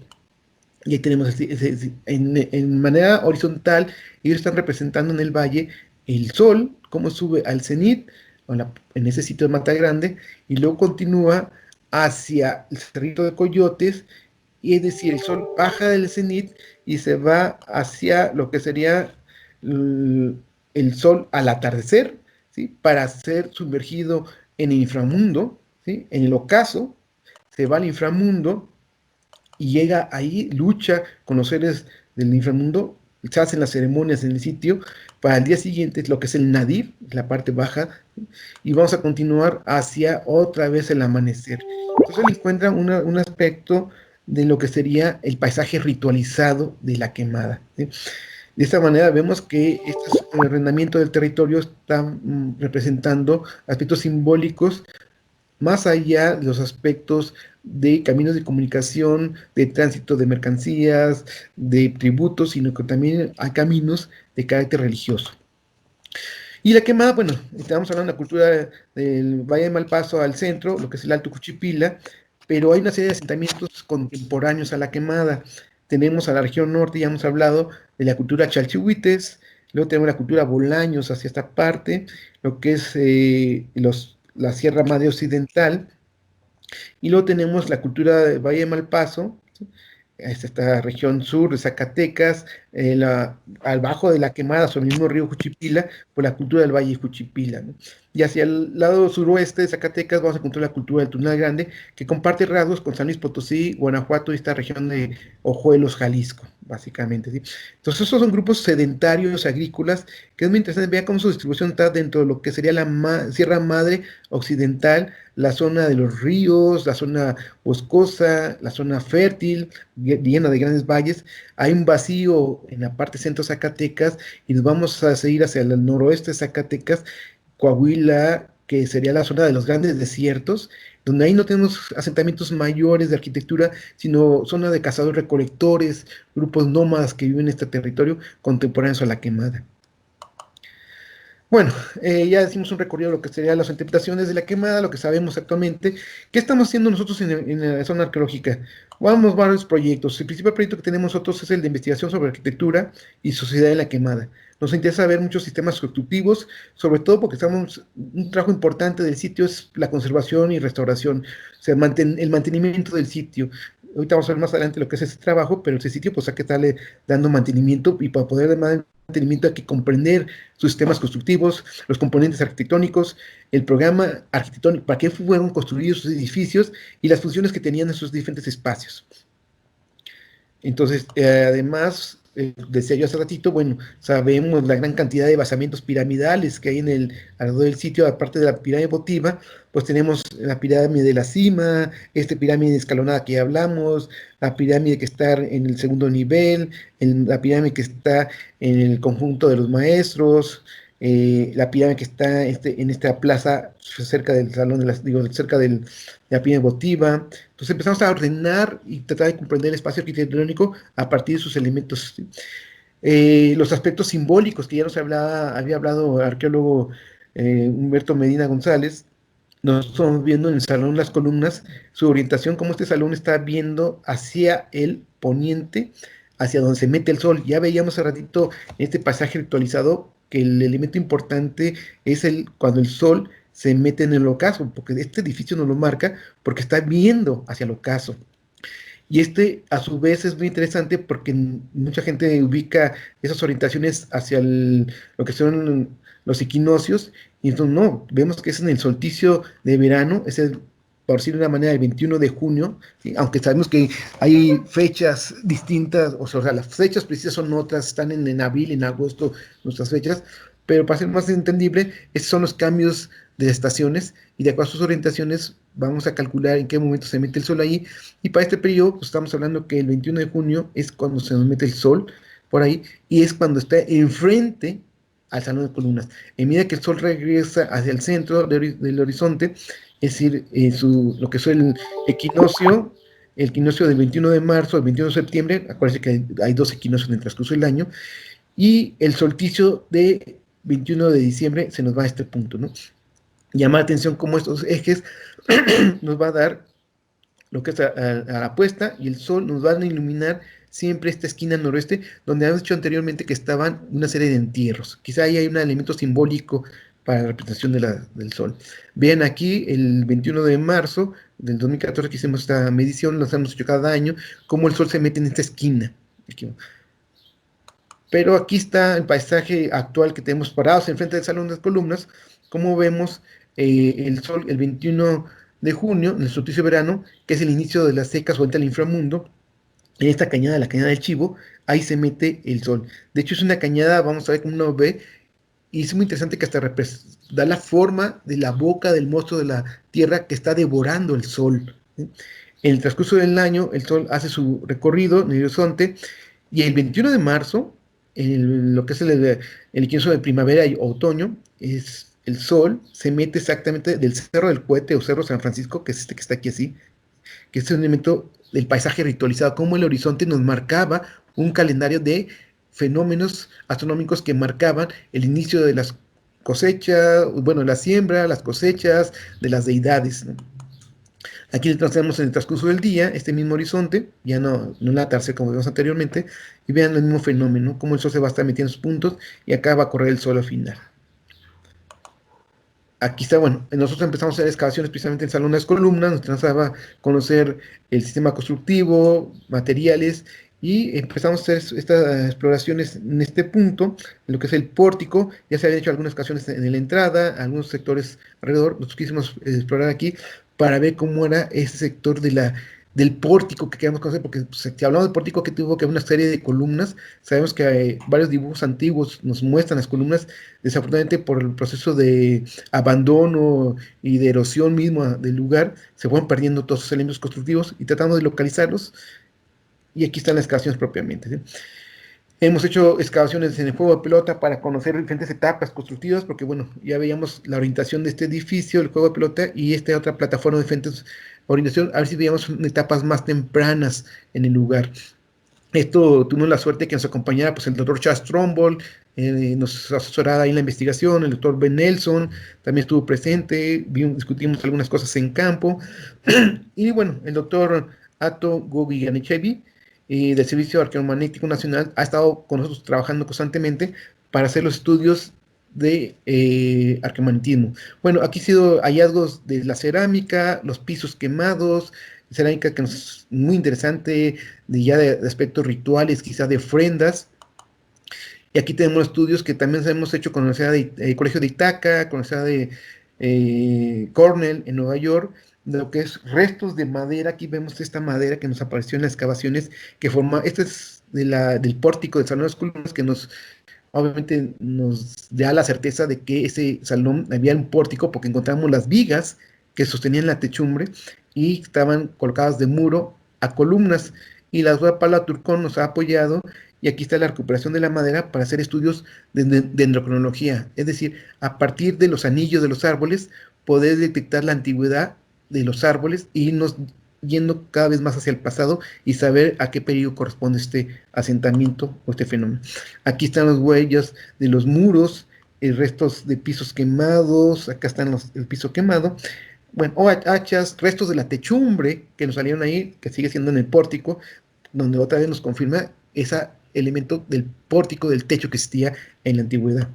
Y ahí tenemos en manera horizontal, ellos están representando en el valle el sol, cómo sube al cenit, en ese sitio de Mata Grande, y luego continúa hacia el Cerrito de Coyotes, y es decir, el sol baja del cenit y se va hacia lo que sería el, el sol al atardecer, ¿sí? Para ser sumergido en el inframundo, ¿sí? En el ocaso, se va al inframundo y llega ahí, lucha con los seres del inframundo, se hacen las ceremonias en el sitio, para el día siguiente es lo que es el nadir, la parte baja, y vamos a continuar hacia otra vez el amanecer. Entonces le encuentran un aspecto de lo que sería el paisaje ritualizado de la quemada, ¿sí? De esta manera vemos que el arrendamiento del territorio está representando aspectos simbólicos más allá de los aspectos de caminos de comunicación, de tránsito de mercancías, de tributos, sino que también hay caminos de carácter religioso. Y la quemada, bueno, estamos hablando de la cultura del Valle de Malpaso al centro, lo que es el Alto Cuchipila, pero hay una serie de asentamientos contemporáneos a la quemada. Tenemos a la región norte, ya hemos hablado de la cultura chalchihuites, luego tenemos la cultura bolaños hacia esta parte, lo que es la Sierra Madre Occidental, y luego tenemos la cultura del Valle de Malpaso, ¿sí? Es esta región sur de Zacatecas, al bajo de la quemada, sobre el mismo río Juchipila, por la cultura del Valle Juchipila, ¿no? Y hacia el lado suroeste de Zacatecas vamos a encontrar la cultura del Tunal Grande, que comparte rasgos con San Luis Potosí, Guanajuato y esta región de Ojuelos, Jalisco, básicamente, ¿sí? Entonces, estos son grupos sedentarios agrícolas, que es muy interesante. Vean cómo su distribución está dentro de lo que sería la Sierra Madre Occidental, la zona de los ríos, la zona boscosa, la zona fértil, llena de grandes valles. Hay un vacío en la parte centro de Zacatecas y nos vamos a seguir hacia el noroeste de Zacatecas, Coahuila, que sería la zona de los grandes desiertos, donde ahí no tenemos asentamientos mayores de arquitectura, sino zona de cazadores-recolectores, grupos nómadas que viven en este territorio contemporáneos a la quemada. Bueno, ya hicimos un recorrido de lo que serían las interpretaciones de la quemada, lo que sabemos actualmente. ¿Qué estamos haciendo nosotros en la zona arqueológica? Vamos varios proyectos. El principal proyecto que tenemos nosotros es el de investigación sobre arquitectura y sociedad en la quemada. Nos interesa ver muchos sistemas constructivos, sobre todo porque estamos, un trabajo importante del sitio es la conservación y restauración, o sea, el mantenimiento del sitio. Ahorita vamos a ver más adelante lo que es ese trabajo, pero ese sitio pues hay que estarle dando mantenimiento y para poder dar mantenimiento hay que comprender sus sistemas constructivos, los componentes arquitectónicos, el programa arquitectónico, para qué fueron construidos sus edificios y las funciones que tenían en sus diferentes espacios. Entonces, además, decía yo hace ratito, bueno, sabemos la gran cantidad de basamentos piramidales que hay alrededor del sitio, aparte de la pirámide votiva, pues tenemos la pirámide de la cima, pirámide escalonada que ya hablamos, la pirámide que está en el segundo nivel, la pirámide que está en el conjunto de los maestros, la pirámide que está en esta plaza cerca del salón digo, cerca de la pirámide votiva. Entonces empezamos a ordenar y tratar de comprender el espacio arquitectónico a partir de sus elementos. ¿Sí? Los aspectos simbólicos que ya había hablado el arqueólogo Humberto Medina González, nos estamos viendo en el salón las columnas, su orientación, cómo este salón está viendo hacia el poniente, hacia donde se mete el sol. Ya veíamos hace ratito en este pasaje ritualizado que el elemento importante es cuando el sol se mete en el ocaso, porque este edificio nos lo marca porque está viendo hacia el ocaso. Y a su vez, es muy interesante porque mucha gente ubica esas orientaciones hacia lo que son los equinoccios, y entonces no, vemos que es en el solsticio de verano, es por decirlo de una manera, el 21 de junio, ¿sí? Aunque sabemos que hay fechas distintas, o sea, las fechas precisas son otras, están en abril, en agosto, nuestras fechas, pero para ser más entendible, esos son los cambios de estaciones, y de acuerdo a sus orientaciones, vamos a calcular en qué momento se mete el sol ahí, y para este periodo, pues estamos hablando que el 21 de junio es cuando se nos mete el sol por ahí, y es cuando está enfrente al salón de columnas. En medida que el sol regresa hacia el centro del horizonte, es decir, lo que es el equinoccio del 21 de marzo al 21 de septiembre, acuérdense que hay dos equinoccios en el transcurso del año, y el solsticio de 21 de diciembre se nos va a este punto, ¿no? Llama la atención cómo estos ejes nos va a dar lo que es a la puesta, y el sol nos va a iluminar siempre esta esquina noroeste, donde hemos dicho anteriormente que estaban una serie de entierros. Quizá ahí hay un elemento simbólico para la representación del sol. Vean aquí el 21 de marzo del 2014 que hicimos esta medición, lo hemos hecho cada año, cómo el sol se mete en esta esquina. Pero aquí está el paisaje actual que tenemos parados enfrente del salón de las columnas, como vemos el sol el 21 de junio, en el solsticio de verano, que es el inicio de las secas vuelta al inframundo, en esta cañada, la cañada del Chivo, ahí se mete el sol. De hecho, es una cañada, vamos a ver cómo uno ve, y es muy interesante que hasta da la forma de la boca del monstruo de la tierra que está devorando el sol. ¿Sí? En el transcurso del año, el sol hace su recorrido en el horizonte, y el 21 de marzo, lo que es el equinoccio de primavera y otoño, el sol se mete exactamente del Cerro del Cohete o Cerro San Francisco, que es este que está aquí así, que es un elemento del paisaje ritualizado, como el horizonte nos marcaba un calendario de fenómenos astronómicos que marcaban el inicio de las cosechas, bueno, la siembra, las cosechas de las deidades, ¿no? Aquí le tenemos en el transcurso del día este mismo horizonte, ya no en la tarde como vimos anteriormente, y vean el mismo fenómeno, cómo el sol se va a estar metiendo sus puntos y acá va a correr el sol al final. Aquí está, bueno, nosotros empezamos a hacer excavaciones precisamente en el Salón de las Columnas, nos interesaba conocer el sistema constructivo, materiales, y empezamos a hacer estas exploraciones en este punto, en lo que es el pórtico. Ya se habían hecho algunas excavaciones en la entrada, algunos sectores alrededor. Nosotros quisimos explorar aquí para ver cómo era ese sector del pórtico que queríamos conocer, porque pues, si hablamos del pórtico que tuvo que haber una serie de columnas, sabemos que varios dibujos antiguos nos muestran las columnas, desafortunadamente por el proceso de abandono y de erosión misma del lugar, se fueron perdiendo todos esos elementos constructivos y tratamos de localizarlos, y aquí están las excavaciones propiamente, ¿sí? Hemos hecho excavaciones en el juego de pelota para conocer diferentes etapas constructivas, porque bueno, ya veíamos la orientación de este edificio, el juego de pelota, y esta otra plataforma de diferentes orientación, a ver si veíamos etapas más tempranas en el lugar. Esto tuvimos la suerte que nos acompañara pues, el doctor Charles Trumbull, nos asesoraba ahí en la investigación. El doctor Ben Nelson también estuvo presente, discutimos algunas cosas en campo. Y bueno, el doctor Ato Gogiganichevi, del Servicio Arqueomagnético Nacional, ha estado con nosotros trabajando constantemente para hacer los estudios de arqueomagnetismo. Bueno, aquí han sido hallazgos de la cerámica, los pisos quemados, cerámica que nos es muy interesante, de aspectos rituales, quizás de ofrendas. Y aquí tenemos estudios que también hemos hecho con la Universidad de Colegio de Itaca, con la Universidad de Cornell en Nueva York, de lo que es restos de madera. Aquí vemos esta madera que nos apareció en las excavaciones que forma, este es del pórtico del Salón de las Columnas, que obviamente nos da la certeza de que ese salón había un pórtico porque encontramos las vigas que sostenían la techumbre y estaban colocadas de muro a columnas, y la doctora Paula Turcón nos ha apoyado, y aquí está la recuperación de la madera para hacer estudios de dendrocronología, es decir, a partir de los anillos de los árboles, poder detectar la antigüedad de los árboles y irnos yendo cada vez más hacia el pasado y saber a qué periodo corresponde este asentamiento o este fenómeno. Aquí están las huellas de los muros, restos de pisos quemados, acá están el piso quemado, bueno, o hachas, restos de la techumbre que nos salieron ahí, que sigue siendo en el pórtico, donde otra vez nos confirma ese elemento del pórtico, del techo que existía en la antigüedad.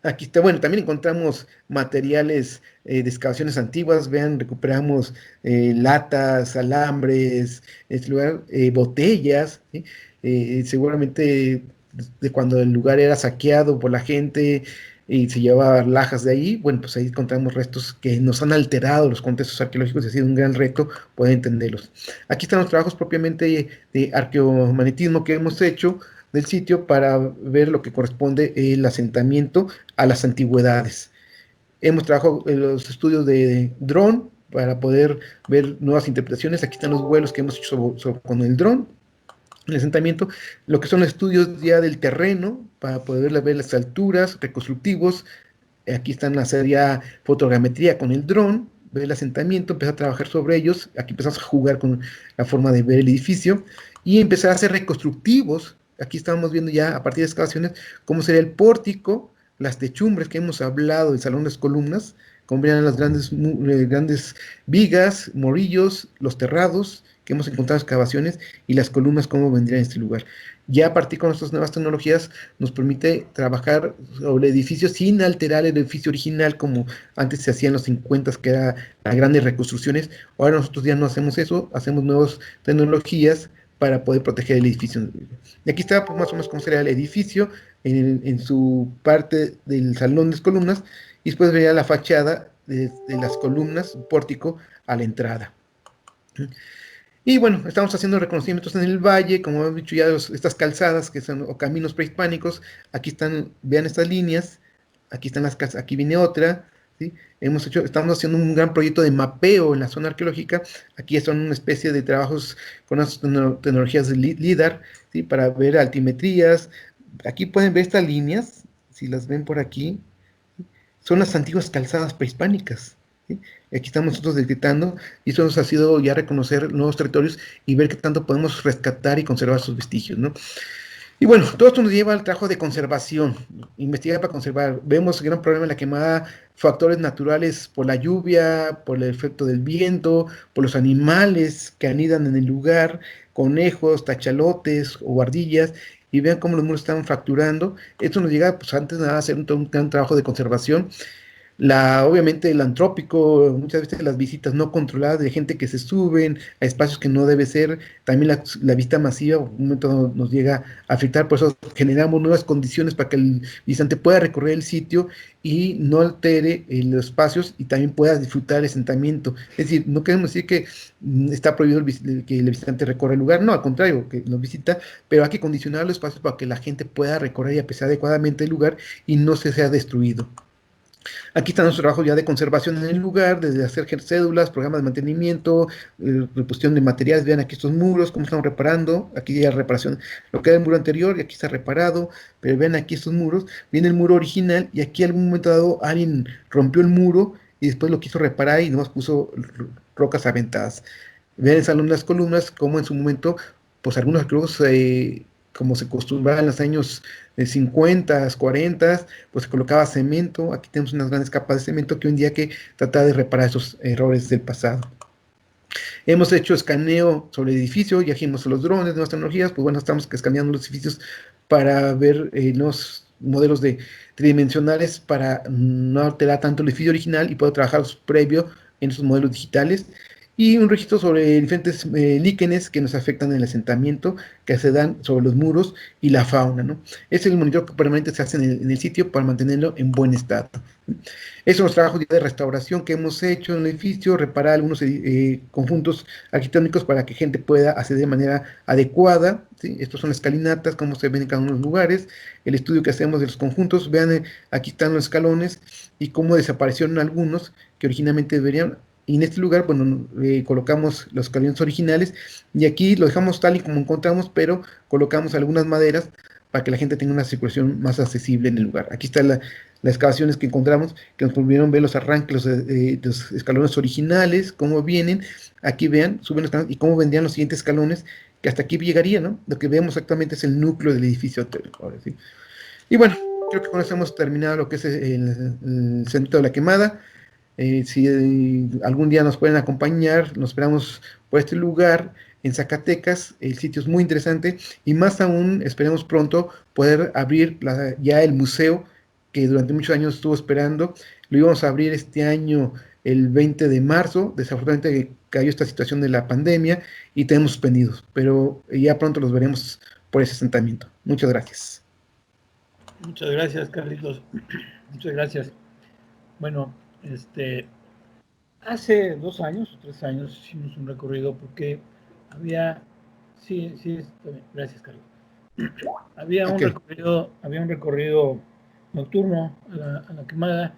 Aquí está, bueno, también encontramos materiales de excavaciones antiguas. Vean, recuperamos latas, alambres, este lugar, botellas, ¿sí? Seguramente de cuando el lugar era saqueado por la gente y se llevaba lajas de ahí. Bueno, pues ahí encontramos restos que nos han alterado los contextos arqueológicos, y ha sido un gran reto poder entenderlos. Aquí están los trabajos propiamente de arqueomagnetismo que hemos hecho del sitio para ver lo que corresponde el asentamiento a las antigüedades. Hemos trabajado en los estudios de dron para poder ver nuevas interpretaciones. Aquí están los vuelos que hemos hecho con el dron, el asentamiento, lo que son los estudios ya del terreno para poder ver las alturas, reconstructivos. Aquí están hacer ya fotogrametría con el dron, ver el asentamiento, empezar a trabajar sobre ellos. Aquí empezamos a jugar con la forma de ver el edificio y empezar a hacer reconstructivos. Aquí estamos viendo ya a partir de excavaciones cómo sería el pórtico, las techumbres que hemos hablado, el salón de las columnas, cómo verían las grandes vigas, morillos, los terrados que hemos encontrado en excavaciones, y las columnas cómo vendrían en este lugar. Ya a partir con estas nuevas tecnologías nos permite trabajar sobre edificios sin alterar el edificio original como antes se hacía en los 50, que era las grandes reconstrucciones. Ahora nosotros ya no hacemos eso, hacemos nuevas tecnologías para poder proteger el edificio. Y aquí está pues, más o menos cómo sería el edificio en su parte del salón de columnas, y después vería la fachada de las columnas, pórtico a la entrada. Y bueno, estamos haciendo reconocimientos en el valle, como hemos dicho ya, estas calzadas que son o caminos prehispánicos. Aquí están, vean estas líneas, aquí están las casas, aquí viene otra, ¿sí? Estamos haciendo un gran proyecto de mapeo en la zona arqueológica. Aquí son una especie de trabajos con las tecnologías de LIDAR, ¿sí? Para ver altimetrías. Aquí pueden ver estas líneas, si las ven por aquí, son las antiguas calzadas prehispánicas, ¿sí? Aquí estamos nosotros detectando, y eso nos ha sido ya reconocer nuevos territorios y ver qué tanto podemos rescatar y conservar sus vestigios, ¿no? Y bueno, todo esto nos lleva al trabajo de conservación, investigar para conservar. Vemos el gran problema en la quemada, factores naturales por la lluvia, por el efecto del viento, por los animales que anidan en el lugar, conejos, tachalotes o ardillas, y vean cómo los muros están fracturando. Esto nos llega, pues antes de nada, a hacer un gran trabajo de conservación. Obviamente el antrópico, muchas veces las visitas no controladas de gente que se suben a espacios que no debe ser, también la visita masiva, un momento nos llega a afectar. Por eso generamos nuevas condiciones para que el visitante pueda recorrer el sitio y no altere los espacios, y también pueda disfrutar el asentamiento. Es decir, no queremos decir que está prohibido que el visitante recorra el lugar, no, al contrario, que nos visita, pero hay que condicionar los espacios para que la gente pueda recorrer y apreciar adecuadamente el lugar y no se sea destruido. Aquí están nuestros trabajos ya de conservación en el lugar, desde hacer cédulas, programas de mantenimiento, reposición de materiales. Vean aquí estos muros, cómo estamos reparando. Aquí ya reparación, lo que era el muro anterior, y aquí está reparado. Pero vean aquí estos muros, viene el muro original, y aquí en algún momento dado alguien rompió el muro y después lo quiso reparar y nomás puso rocas aventadas. Vean el salón de las columnas, como en su momento, pues algunos arqueólogos como se acostumbraba en los años 50, 40, pues se colocaba cemento. Aquí tenemos unas grandes capas de cemento que hoy en día hay que tratar de reparar esos errores del pasado. Hemos hecho escaneo sobre el edificio, ya dijimos los drones, nuevas tecnologías, pues bueno, estamos escaneando los edificios para ver los modelos tridimensionales para no alterar tanto el edificio original y poder trabajar previo en esos modelos digitales. Y un registro sobre diferentes líquenes que nos afectan en el asentamiento, que se dan sobre los muros y la fauna, ¿no? Es el monitoreo que permanente se hace en el sitio para mantenerlo en buen estado. Esos son los trabajos de restauración que hemos hecho en el edificio, reparar algunos conjuntos arquitectónicos para que gente pueda acceder de manera adecuada, ¿sí? Estos son las escalinatas, cómo se ven en cada uno de los lugares, el estudio que hacemos de los conjuntos, vean, aquí están los escalones y cómo desaparecieron algunos que originalmente deberían. Y en este lugar, bueno, colocamos los escalones originales y aquí lo dejamos tal y como encontramos, pero colocamos algunas maderas para que la gente tenga una circulación más accesible en el lugar. Aquí están las excavaciones que encontramos, que nos permitieron ver los arranques, los escalones originales, cómo vienen. Aquí vean, suben los escalones y cómo vendrían los siguientes escalones, que hasta aquí llegaría, ¿no? Lo que vemos exactamente es el núcleo del edificio. Ahora, ¿sí? Y bueno, creo que con eso hemos terminado lo que es el centro de la quemada. Si algún día nos pueden acompañar, nos esperamos por este lugar en Zacatecas. El sitio es muy interesante y más aún esperemos pronto poder abrir ya el museo que durante muchos años estuvo esperando. Lo íbamos a abrir este año el 20 de marzo. Desafortunadamente cayó esta situación de la pandemia y tenemos suspendidos, pero ya pronto los veremos por ese asentamiento. Muchas gracias. Muchas gracias, Carlitos. Muchas gracias. Bueno, hace 2 años, 3 años hicimos un recorrido porque había, sí, está bien. Gracias, Carlos. Había un Okay. recorrido nocturno a la quemada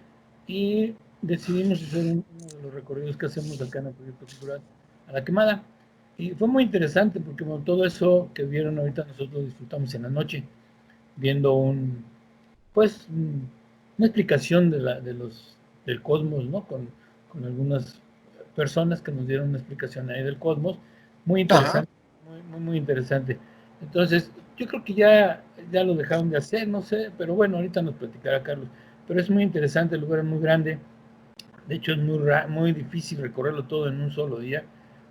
y decidimos hacer uno de los recorridos que hacemos acá en el proyecto cultural a la quemada. Y fue muy interesante porque bueno, todo eso que vieron ahorita nosotros disfrutamos en la noche, viendo una explicación del cosmos, ¿no? Con algunas personas que nos dieron una explicación ahí del cosmos, muy Ajá. interesante, muy interesante. Entonces, yo creo que ya lo dejaron de hacer, no sé, pero bueno, ahorita nos platicará Carlos. Pero es muy interesante, el lugar es muy grande, de hecho es muy difícil recorrerlo todo en un solo día,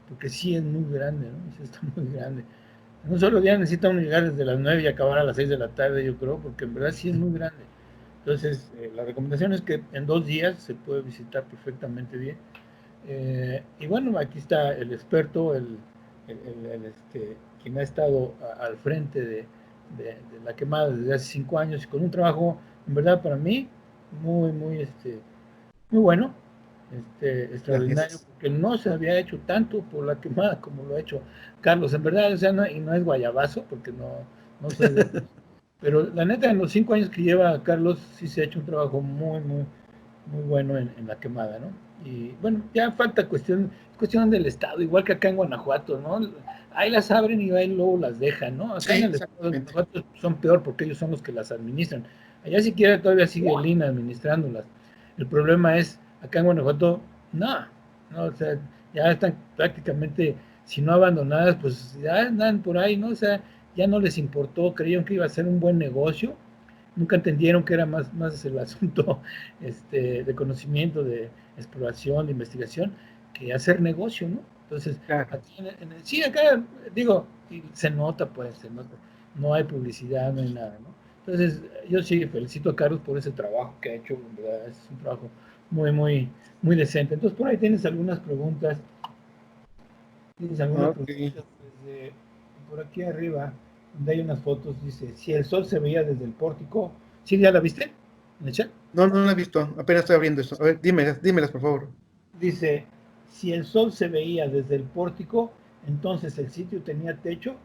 porque sí es muy grande, ¿no? Sí está muy grande. En un solo día necesita uno llegar desde las 9 y acabar a las 6 de la tarde, yo creo, porque en verdad sí es muy grande. Entonces, la recomendación es que en 2 días se puede visitar perfectamente bien. Y bueno, aquí está el experto, quien ha estado al frente de la quemada desde hace 5 años y con un trabajo, en verdad, para mí, muy bueno, extraordinario, Gracias. porque no se había hecho tanto por la quemada como lo ha hecho Carlos, en verdad, o sea, y no es guayabazo, porque no soy de... Pero la neta, en los 5 años que lleva Carlos, sí se ha hecho un trabajo muy bueno en la quemada, ¿no? Y bueno, ya falta cuestión del Estado, igual que acá en Guanajuato, ¿no? Ahí las abren y ahí luego las dejan, ¿no? Acá Sí, en el Estado de exactamente. Guanajuato son peor porque ellos son los que las administran. Allá siquiera todavía sigue el INA administrándolas. El problema es, acá en Guanajuato, no, o sea, ya están prácticamente, si no abandonadas, pues ya andan por ahí, ¿no? O sea, ya no les importó, creyeron que iba a ser un buen negocio, nunca entendieron que era más el asunto de conocimiento, de exploración, de investigación, que hacer negocio, ¿no? Entonces, Claro. aquí sí, acá, digo, se nota, no hay publicidad, no hay nada, ¿no? Entonces, yo sí felicito a Carlos por ese trabajo que ha hecho, en verdad, es un trabajo muy decente. Entonces, por ahí tienes algunas Ok. preguntas por aquí arriba, donde hay unas fotos, dice, si el sol se veía desde el pórtico, ¿sí ya la viste? ¿En el chat? No, no la he visto. Apenas estoy abriendo esto. A ver, dímelas, por favor. Dice, si el sol se veía desde el pórtico, entonces el sitio tenía techo,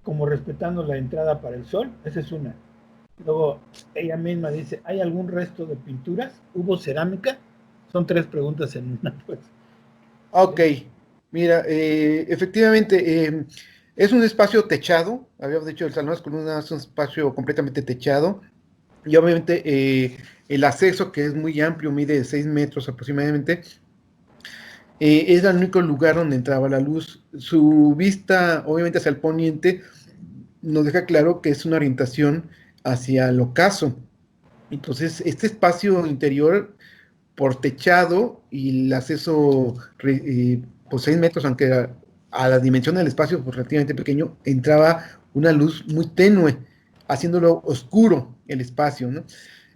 como respetando la entrada para el sol. Esa es una. Luego ella misma dice, ¿hay algún resto de pinturas? ¿Hubo cerámica? Son 3 preguntas en una, pues. Ok. Mira, efectivamente, es un espacio techado. Habíamos dicho el Salón de las Columnas es un espacio completamente techado. Y obviamente el acceso, que es muy amplio, mide 6 metros aproximadamente, era el único lugar donde entraba la luz. Su vista, obviamente, hacia el poniente nos deja claro que es una orientación hacia el ocaso. Entonces, este espacio interior por techado y el acceso por 6 metros, aunque a la dimensión del espacio pues, relativamente pequeño, entraba una luz muy tenue, haciéndolo oscuro el espacio, ¿no?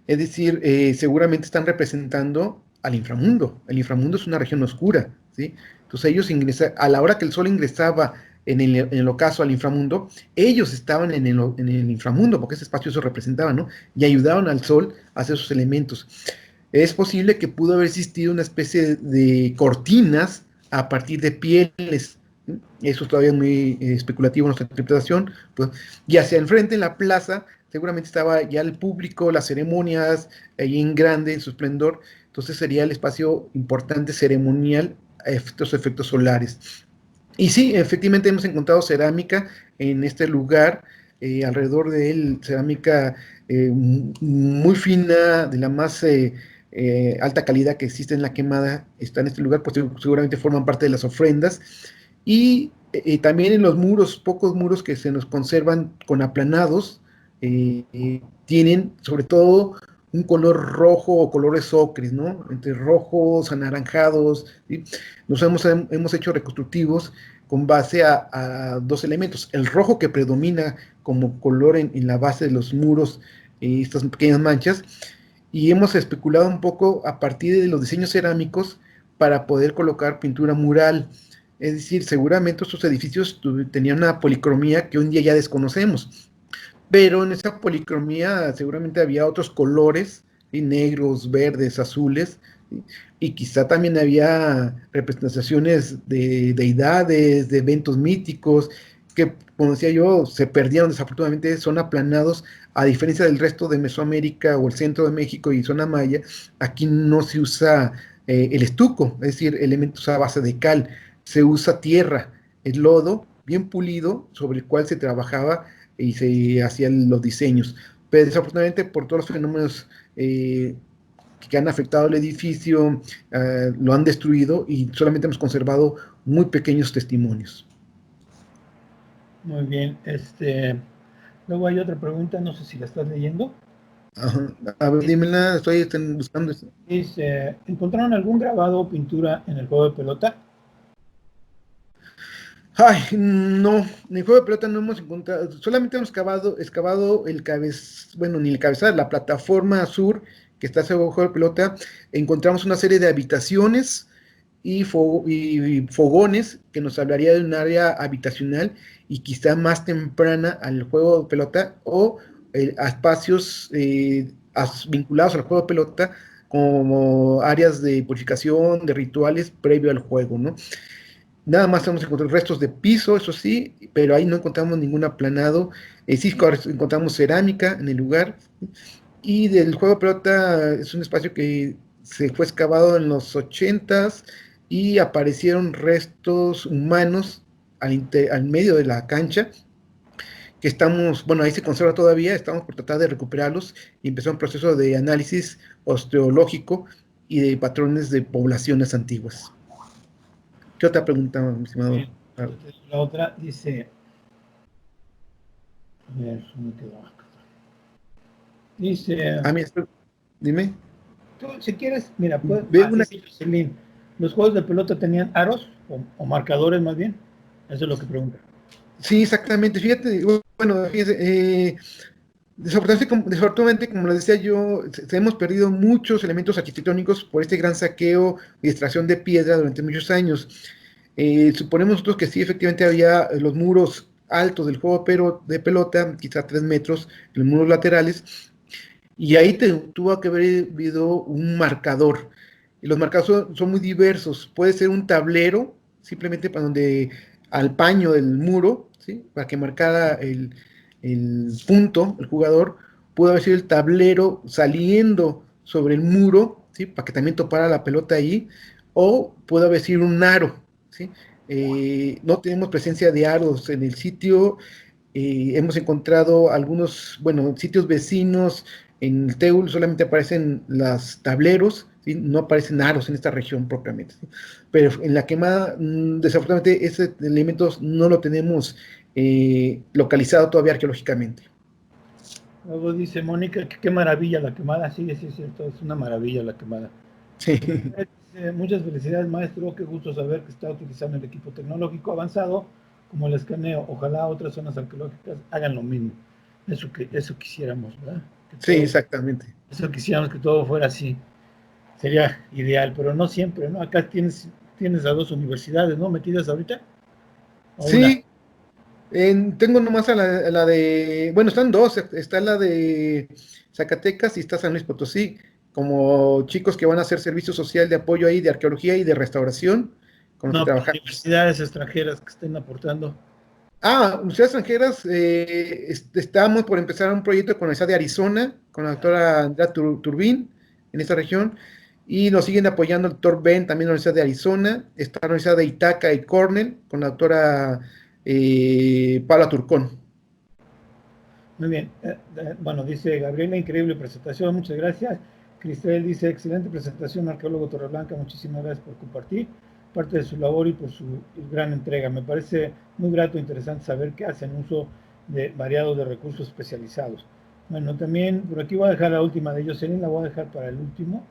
Es decir, seguramente están representando al inframundo. El inframundo es una región oscura, ¿sí? Entonces ellos ingresan, a la hora que el sol ingresaba en el ocaso al inframundo, ellos estaban en el inframundo, porque ese espacio eso representaba, ¿no? Y ayudaban al sol a hacer sus elementos. Es posible que pudo haber existido una especie de cortinas a partir de pieles. Eso es todavía muy especulativo en nuestra interpretación. Pues, y hacia el frente, en la plaza, seguramente estaba ya el público, las ceremonias, ahí en grande, en su esplendor. Entonces sería el espacio importante ceremonial a estos efectos solares. Y sí, efectivamente hemos encontrado cerámica en este lugar, alrededor de él, cerámica muy fina, de la más alta calidad que existe en la quemada, está en este lugar, pues seguramente forman parte de las ofrendas. Y también en los muros, pocos muros que se nos conservan con aplanados, tienen sobre todo un color rojo o colores ocres, ¿no? Entre rojos, anaranjados, ¿sí? Hemos hecho reconstructivos con base a dos elementos. El rojo que predomina como color en la base de los muros, estas pequeñas manchas, y hemos especulado un poco a partir de los diseños cerámicos para poder colocar pintura mural. Es decir, seguramente estos edificios tenían una policromía que hoy en día ya desconocemos, pero en esa policromía seguramente había otros colores, ¿sí? Negros, verdes, azules, ¿sí? Y quizá también había representaciones de deidades, de eventos míticos, que, como decía yo, se perdieron desafortunadamente, son aplanados, a diferencia del resto de Mesoamérica o el centro de México y zona maya, aquí no se usa el estuco, es decir, elementos a base de cal, se usa tierra, el lodo bien pulido sobre el cual se trabajaba y se hacían los diseños. Pero desafortunadamente por todos los fenómenos que han afectado el edificio, lo han destruido y solamente hemos conservado muy pequeños testimonios. Muy bien. Luego hay otra pregunta, no sé si la estás leyendo. Ajá. A ver, dímela, estoy buscando esto. Dice, ¿encontraron algún grabado o pintura en el juego de pelota? Ay, no, en el juego de pelota no hemos encontrado, solamente hemos excavado bueno, ni el cabezal, la plataforma sur que está sobre el juego de pelota, encontramos una serie de habitaciones y fogones que nos hablaría de un área habitacional y quizá más temprana al juego de pelota o a espacios vinculados al juego de pelota como áreas de purificación, de rituales previo al juego, ¿no? Nada más hemos encontrado restos de piso, eso sí, pero ahí no encontramos ningún aplanado. Sí encontramos cerámica en el lugar. Y del juego de pelota es un espacio que se fue excavado en los 80s y aparecieron restos humanos al medio de la cancha, que estamos, bueno, ahí se conserva todavía, estamos por tratar de recuperarlos y empezó un proceso de análisis osteológico y de patrones de poblaciones antiguas. ¿Qué otra pregunta, mi estimado? Bien. La otra dice, a ver, ¿dónde quedó? Dice, Ah, mira, dime. tú si quieres, mira, pues, Veo una. dice Jocelyn, ¿los juegos de pelota tenían aros o marcadores más bien? Eso es lo que pregunta. Sí, exactamente. Fíjate, bueno, fíjese, desafortunadamente, como les decía yo, hemos perdido muchos elementos arquitectónicos por este gran saqueo y extracción de piedra durante muchos años. Suponemos nosotros que sí, efectivamente había los muros altos del juego pero de pelota, quizá 3 metros, en los muros laterales, y ahí tuvo que haber habido un marcador. Y los marcadores son muy diversos. Puede ser un tablero, simplemente para donde al paño del muro, ¿sí? Para que marcara el punto, el jugador. Pudo haber sido el tablero saliendo sobre el muro, ¿sí? Para que también topara la pelota ahí. O pudo haber sido un aro, ¿sí? No tenemos presencia de aros en el sitio. Hemos encontrado algunos, bueno, sitios vecinos. En el Teul solamente aparecen los tableros, ¿sí? No aparecen aros en esta región propiamente, ¿sí? Pero en la quemada, desafortunadamente, ese elemento no lo tenemos localizado todavía arqueológicamente. Luego dice Mónica que qué maravilla la quemada. Sí, sí, es cierto, es una maravilla la quemada. Sí. Muchas felicidades, maestro. Qué gusto saber que está utilizando el equipo tecnológico avanzado como el escaneo. Ojalá otras zonas arqueológicas hagan lo mismo. Eso quisiéramos, ¿verdad? Sí, exactamente. Eso quisiéramos que todo fuera así. Sería ideal, pero no siempre, ¿no? Acá tienes a dos universidades, ¿no? Metidas ahorita. ¿O una? Sí, tengo nomás a la de, bueno, están dos, está la de Zacatecas y está San Luis Potosí, como chicos que van a hacer servicio social de apoyo ahí de arqueología y de restauración, con los que No, pues, trabajamos. universidades extranjeras que estén aportando. Universidades extranjeras, estamos por empezar un proyecto con la Universidad de Arizona, con la doctora Andrea Turbín, en esta región, y nos siguen apoyando el doctor Ben, también en la Universidad de Arizona, está la Universidad de Itaca y Cornell, con la doctora Paula Turcón. Muy bien. Bueno, dice Gabriela, increíble presentación, muchas gracias. Cristel dice, excelente presentación, arqueólogo Torreblanca, muchísimas gracias por compartir parte de su labor y por su gran entrega. Me parece muy grato e interesante saber que hacen uso de variados de recursos especializados. Bueno, también por aquí voy a dejar la última de Jocelyn, la voy a dejar para el último.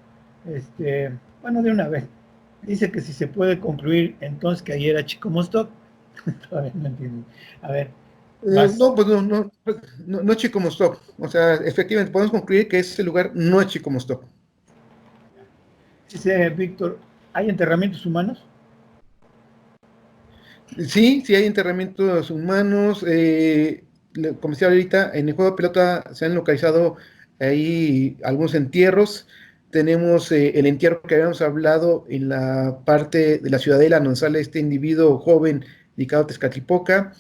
Bueno, de una vez. Dice que si se puede concluir entonces que ayer era Chico Mostock. Todavía no entiendo. A ver, vas. No, pues no es Chicomostoc. O sea, efectivamente, podemos concluir que ese lugar no es Chicomostoc. Dice Víctor, ¿hay enterramientos humanos? Sí, sí hay enterramientos humanos. Como decía ahorita, en el juego de pelota se han localizado ahí algunos entierros. Tenemos el entierro que habíamos hablado en la parte de la ciudadela donde sale este individuo joven dedicado a Tezcatlipoca.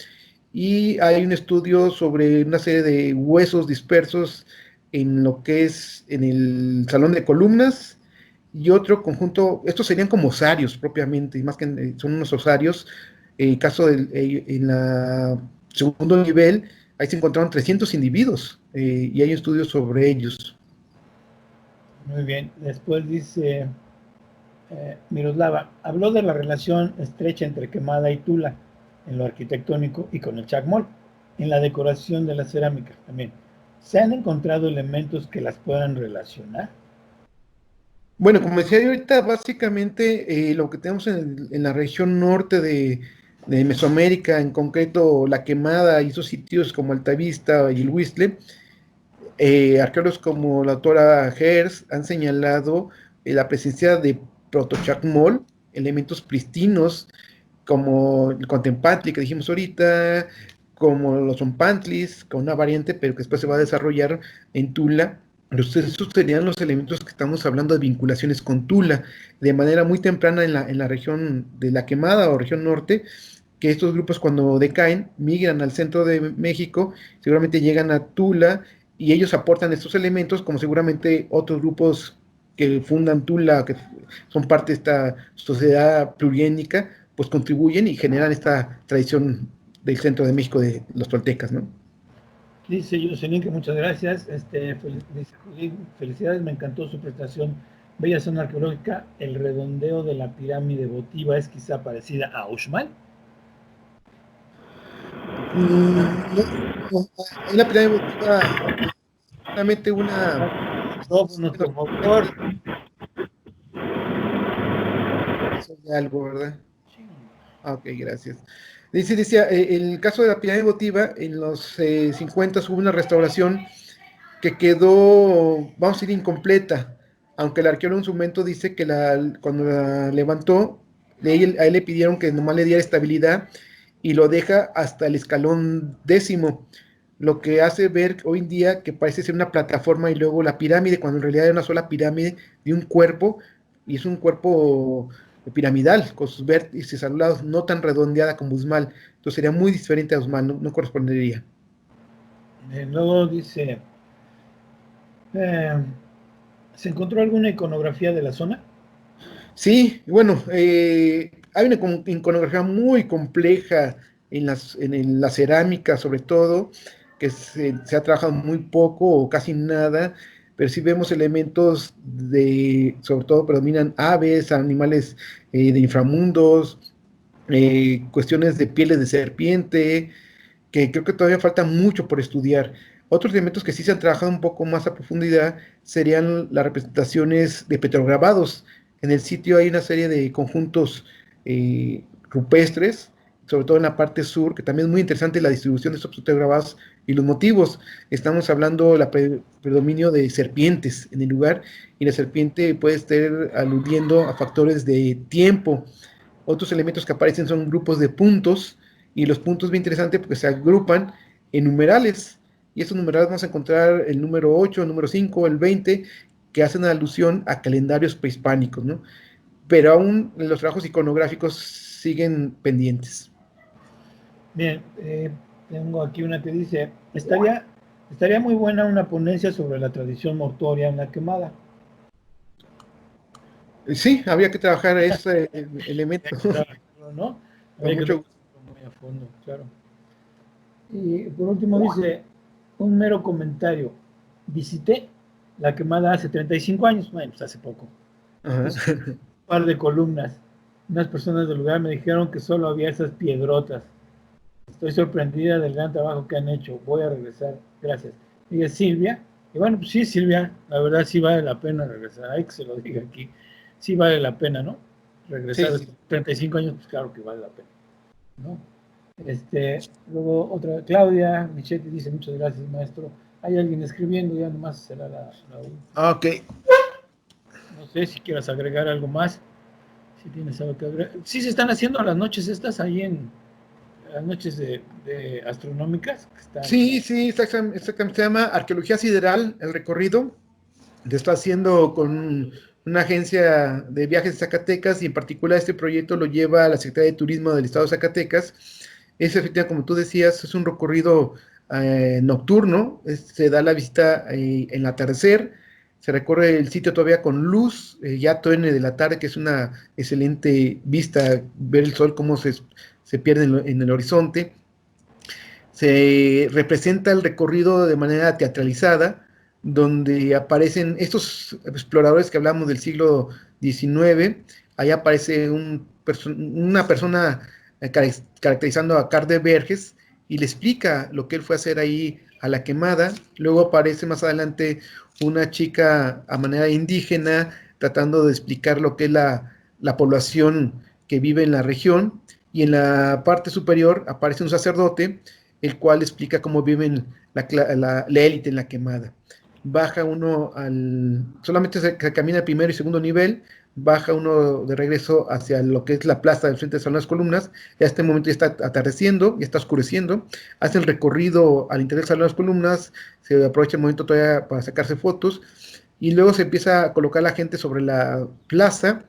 Y hay un estudio sobre una serie de huesos dispersos en lo que es en el salón de columnas y otro conjunto, estos serían como osarios propiamente, y más que son unos osarios. Caso en la segundo nivel, ahí se encontraron 300 individuos y hay estudios sobre ellos. Muy bien. Después dice Miroslava, habló de la relación estrecha entre Quemada y Tula en lo arquitectónico y con el Chacmol, en la decoración de la cerámica también. ¿Se han encontrado elementos que las puedan relacionar? Bueno, como decía yo ahorita, básicamente lo que tenemos en la región norte de Mesoamérica, en concreto La Quemada y esos sitios como Altavista y el Huizle, arqueólogos como la autora Hers han señalado la presencia de protochacmol, elementos pristinos como el Contempatli que dijimos ahorita, como los Zompantlis, con una variante, pero que después se va a desarrollar en Tula. Esos serían los elementos que estamos hablando de vinculaciones con Tula, de manera muy temprana en la región de la Quemada o región norte, que estos grupos cuando decaen migran al centro de México, seguramente llegan a Tula y ellos aportan estos elementos, como seguramente otros grupos que fundan Tula, que son parte de esta sociedad pluriétnica, pues contribuyen y generan esta tradición del centro de México de los toltecas, ¿no? Dice Jocelyn que muchas gracias. Dice Jolín, felicidades, me encantó su presentación. Bella zona arqueológica, el redondeo de la pirámide votiva es quizá parecida a Uxmal. No, no, en la pirámide votiva, solamente una Micrófonos, por favor. sobre algo, ¿verdad? Ok, gracias. Decía, el caso de la pirámide votiva, en los 50 hubo una restauración que quedó, vamos a decir, incompleta, aunque el arqueólogo en su momento dice que cuando la levantó, a él le pidieron que nomás le diera estabilidad y lo deja hasta el escalón 10º, lo que hace ver hoy en día que parece ser una plataforma y luego la pirámide, cuando en realidad era una sola pirámide de un cuerpo, y es un cuerpo piramidal, con sus vértices a los lados, no tan redondeada como Usmal. Entonces sería muy diferente a Usmal, no correspondería. Luego dice, eh, ¿se encontró alguna iconografía de la zona? Sí, bueno, hay una iconografía muy compleja en la cerámica, sobre todo, que se ha trabajado muy poco o casi nada, pero sí vemos elementos sobre todo predominan aves, animales de inframundos, cuestiones de pieles de serpiente, que creo que todavía falta mucho por estudiar. Otros elementos que sí se han trabajado un poco más a profundidad serían las representaciones de petrograbados. En el sitio hay una serie de conjuntos rupestres, sobre todo en la parte sur, que también es muy interesante la distribución de estos petrograbados y los motivos. Estamos hablando del predominio de serpientes en el lugar, y la serpiente puede estar aludiendo a factores de tiempo. Otros elementos que aparecen son grupos de puntos, y los puntos es bien interesante porque se agrupan en numerales, y estos numerales vamos a encontrar el número 8, el número 5, el 20, que hacen alusión a calendarios prehispánicos, ¿no? Pero aún los trabajos iconográficos siguen pendientes. Bien, tengo aquí una que dice, estaría muy buena una ponencia sobre la tradición mortuoria en la quemada. Sí, habría que trabajar ese elemento ¿No? con Habría que mucho tocarlo muy a fondo, claro. Y por último dice, un mero comentario. Visité la quemada hace 35 años, bueno, pues hace poco. gusto. Hizo un par de columnas. Unas personas del lugar me dijeron que solo había esas piedrotas. Estoy sorprendida del gran trabajo que han hecho. Voy a regresar. Gracias. Y es Silvia. Y bueno, pues sí, Silvia, la verdad sí vale la pena regresar. Hay que se lo diga aquí. Sí vale la pena, ¿no? Sí, Regresar a sí. 35 años, pues claro que vale la pena, ¿no? Luego otra, Claudia Michetti dice, muchas gracias, maestro. Hay alguien escribiendo, ya nomás será la última. Ok. No sé si quieras agregar algo más, si tienes algo que agregar. Sí se están haciendo las noches estas ahí en las noches de astronómicas, que están. Sí, sí, exactamente. Se llama Arqueología Sideral, el recorrido. Se está haciendo con una agencia de viajes de Zacatecas, y en particular este proyecto lo lleva la Secretaría de Turismo del Estado de Zacatecas. Es efectivamente, como tú decías, es un recorrido nocturno. Se da la visita en el atardecer, se recorre el sitio todavía con luz, ya toene de la tarde, que es una excelente vista, ver el sol cómo se pierde en el horizonte. Se representa el recorrido de manera teatralizada, donde aparecen estos exploradores que hablamos del siglo XIX. Ahí aparece una persona caracterizando a Carl de Verges, y le explica lo que él fue a hacer ahí a la quemada. Luego aparece más adelante una chica a manera indígena tratando de explicar lo que es la población que vive en la región, y en la parte superior aparece un sacerdote, el cual explica cómo viven la élite en la quemada. Baja uno solamente se camina el primero y segundo nivel, baja uno de regreso hacia lo que es la plaza del frente de San las Columnas. Ya este momento ya está atardeciendo, ya está oscureciendo. Hace el recorrido al interior de San las Columnas, se aprovecha el momento todavía para sacarse fotos, y luego se empieza a colocar la gente sobre la plaza,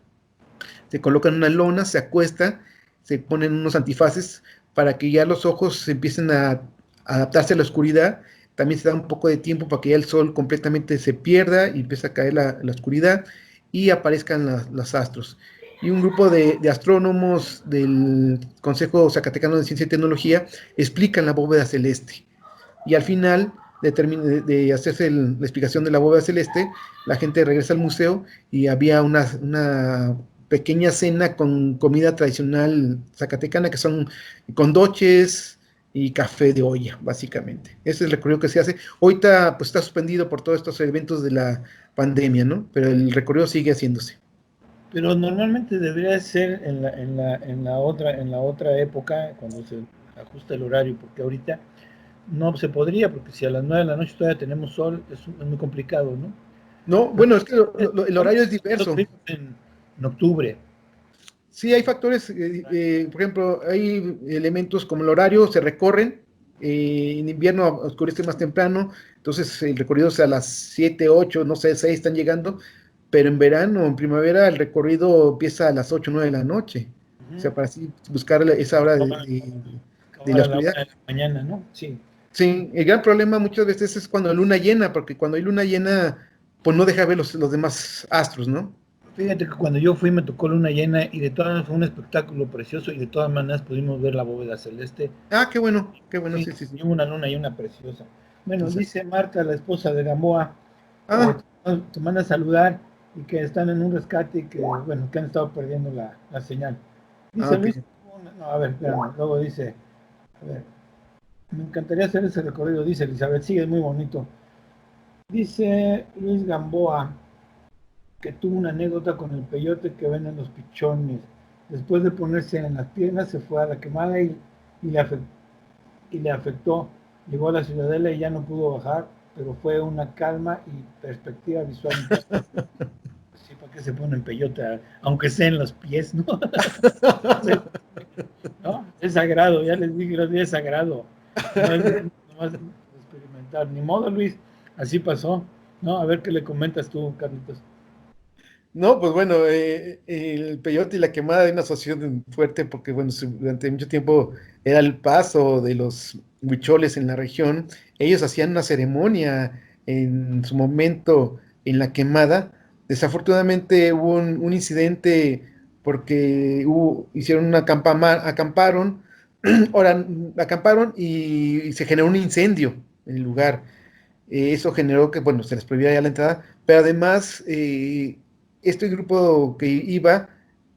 se colocan una lona, se acuesta, se ponen unos antifaces para que ya los ojos se empiecen a adaptarse a la oscuridad. También se da un poco de tiempo para que ya el sol completamente se pierda y empiece a caer la oscuridad, y aparezcan los astros. Y un grupo de astrónomos del Consejo Zacatecano de Ciencia y Tecnología explican la bóveda celeste. Y al final de hacerse la explicación de la bóveda celeste, la gente regresa al museo, y había una pequeña cena con comida tradicional zacatecana, que son condoches y café de olla, básicamente. Ese es el recorrido que se hace. Ahorita pues está suspendido por todos estos eventos de la pandemia, ¿no? Pero el recorrido sigue haciéndose. Pero normalmente debería ser en la otra época, cuando se ajusta el horario, porque ahorita no se podría, porque si a las 9 de la noche todavía tenemos sol, es muy complicado, ¿no? No, Pero bueno, es que el horario es diverso. en octubre. Sí, hay factores, por ejemplo, hay elementos como el horario, se recorren, en invierno oscurece más temprano, entonces el recorrido es a las 7, 8, no sé, 6 están llegando, pero en verano, en primavera, el recorrido empieza a las 8, 9 de la noche, o sea, para así buscar esa hora de Acabar la a la oscuridad. 1 de la mañana, ¿no? Sí. Sí, el gran problema muchas veces es cuando hay luna llena, porque cuando hay luna llena, pues no deja ver los demás astros, ¿no? Fíjate que cuando yo fui me tocó luna llena y de todas maneras fue un espectáculo precioso y de todas maneras pudimos ver la bóveda celeste. Ah, qué bueno, Sí, sí, sí, sí. y una luna y una preciosa. Bueno, Exacto. dice Marta, la esposa de Gamboa, Ah, te manda a saludar y que están en un rescate y que, bueno, que han estado perdiendo la señal. Dice ok. Luis, no, a ver, espérame, luego dice, a ver, Me encantaría hacer ese recorrido, dice Elizabeth. Sí, es muy bonito. Dice Luis Gamboa que tuvo una anécdota con el peyote que venden los pichones. Después de ponerse en las piernas, se fue a la quemada y le, afectó, y le afectó. Llegó a la ciudadela y ya no pudo bajar, pero fue una calma y perspectiva visual impactante. Sí, ¿para qué se ponen peyote? Aunque sea en los pies, ¿no? ¿No? Es sagrado, ya les dije, es sagrado. No es nomás experimentar. Ni modo, Luis, así pasó. ¿No? A ver qué le comentas tú, Carlitos. No, pues bueno, el peyote y la quemada hay una asociación fuerte porque, bueno, durante mucho tiempo era el paso de los huicholes en la región. Ellos hacían una ceremonia en su momento en la quemada. Desafortunadamente hubo un incidente porque hicieron acamparon, ahora acamparon y se generó un incendio en el lugar. Eso generó que, bueno, se les prohibía ya la entrada, pero además, este grupo que iba,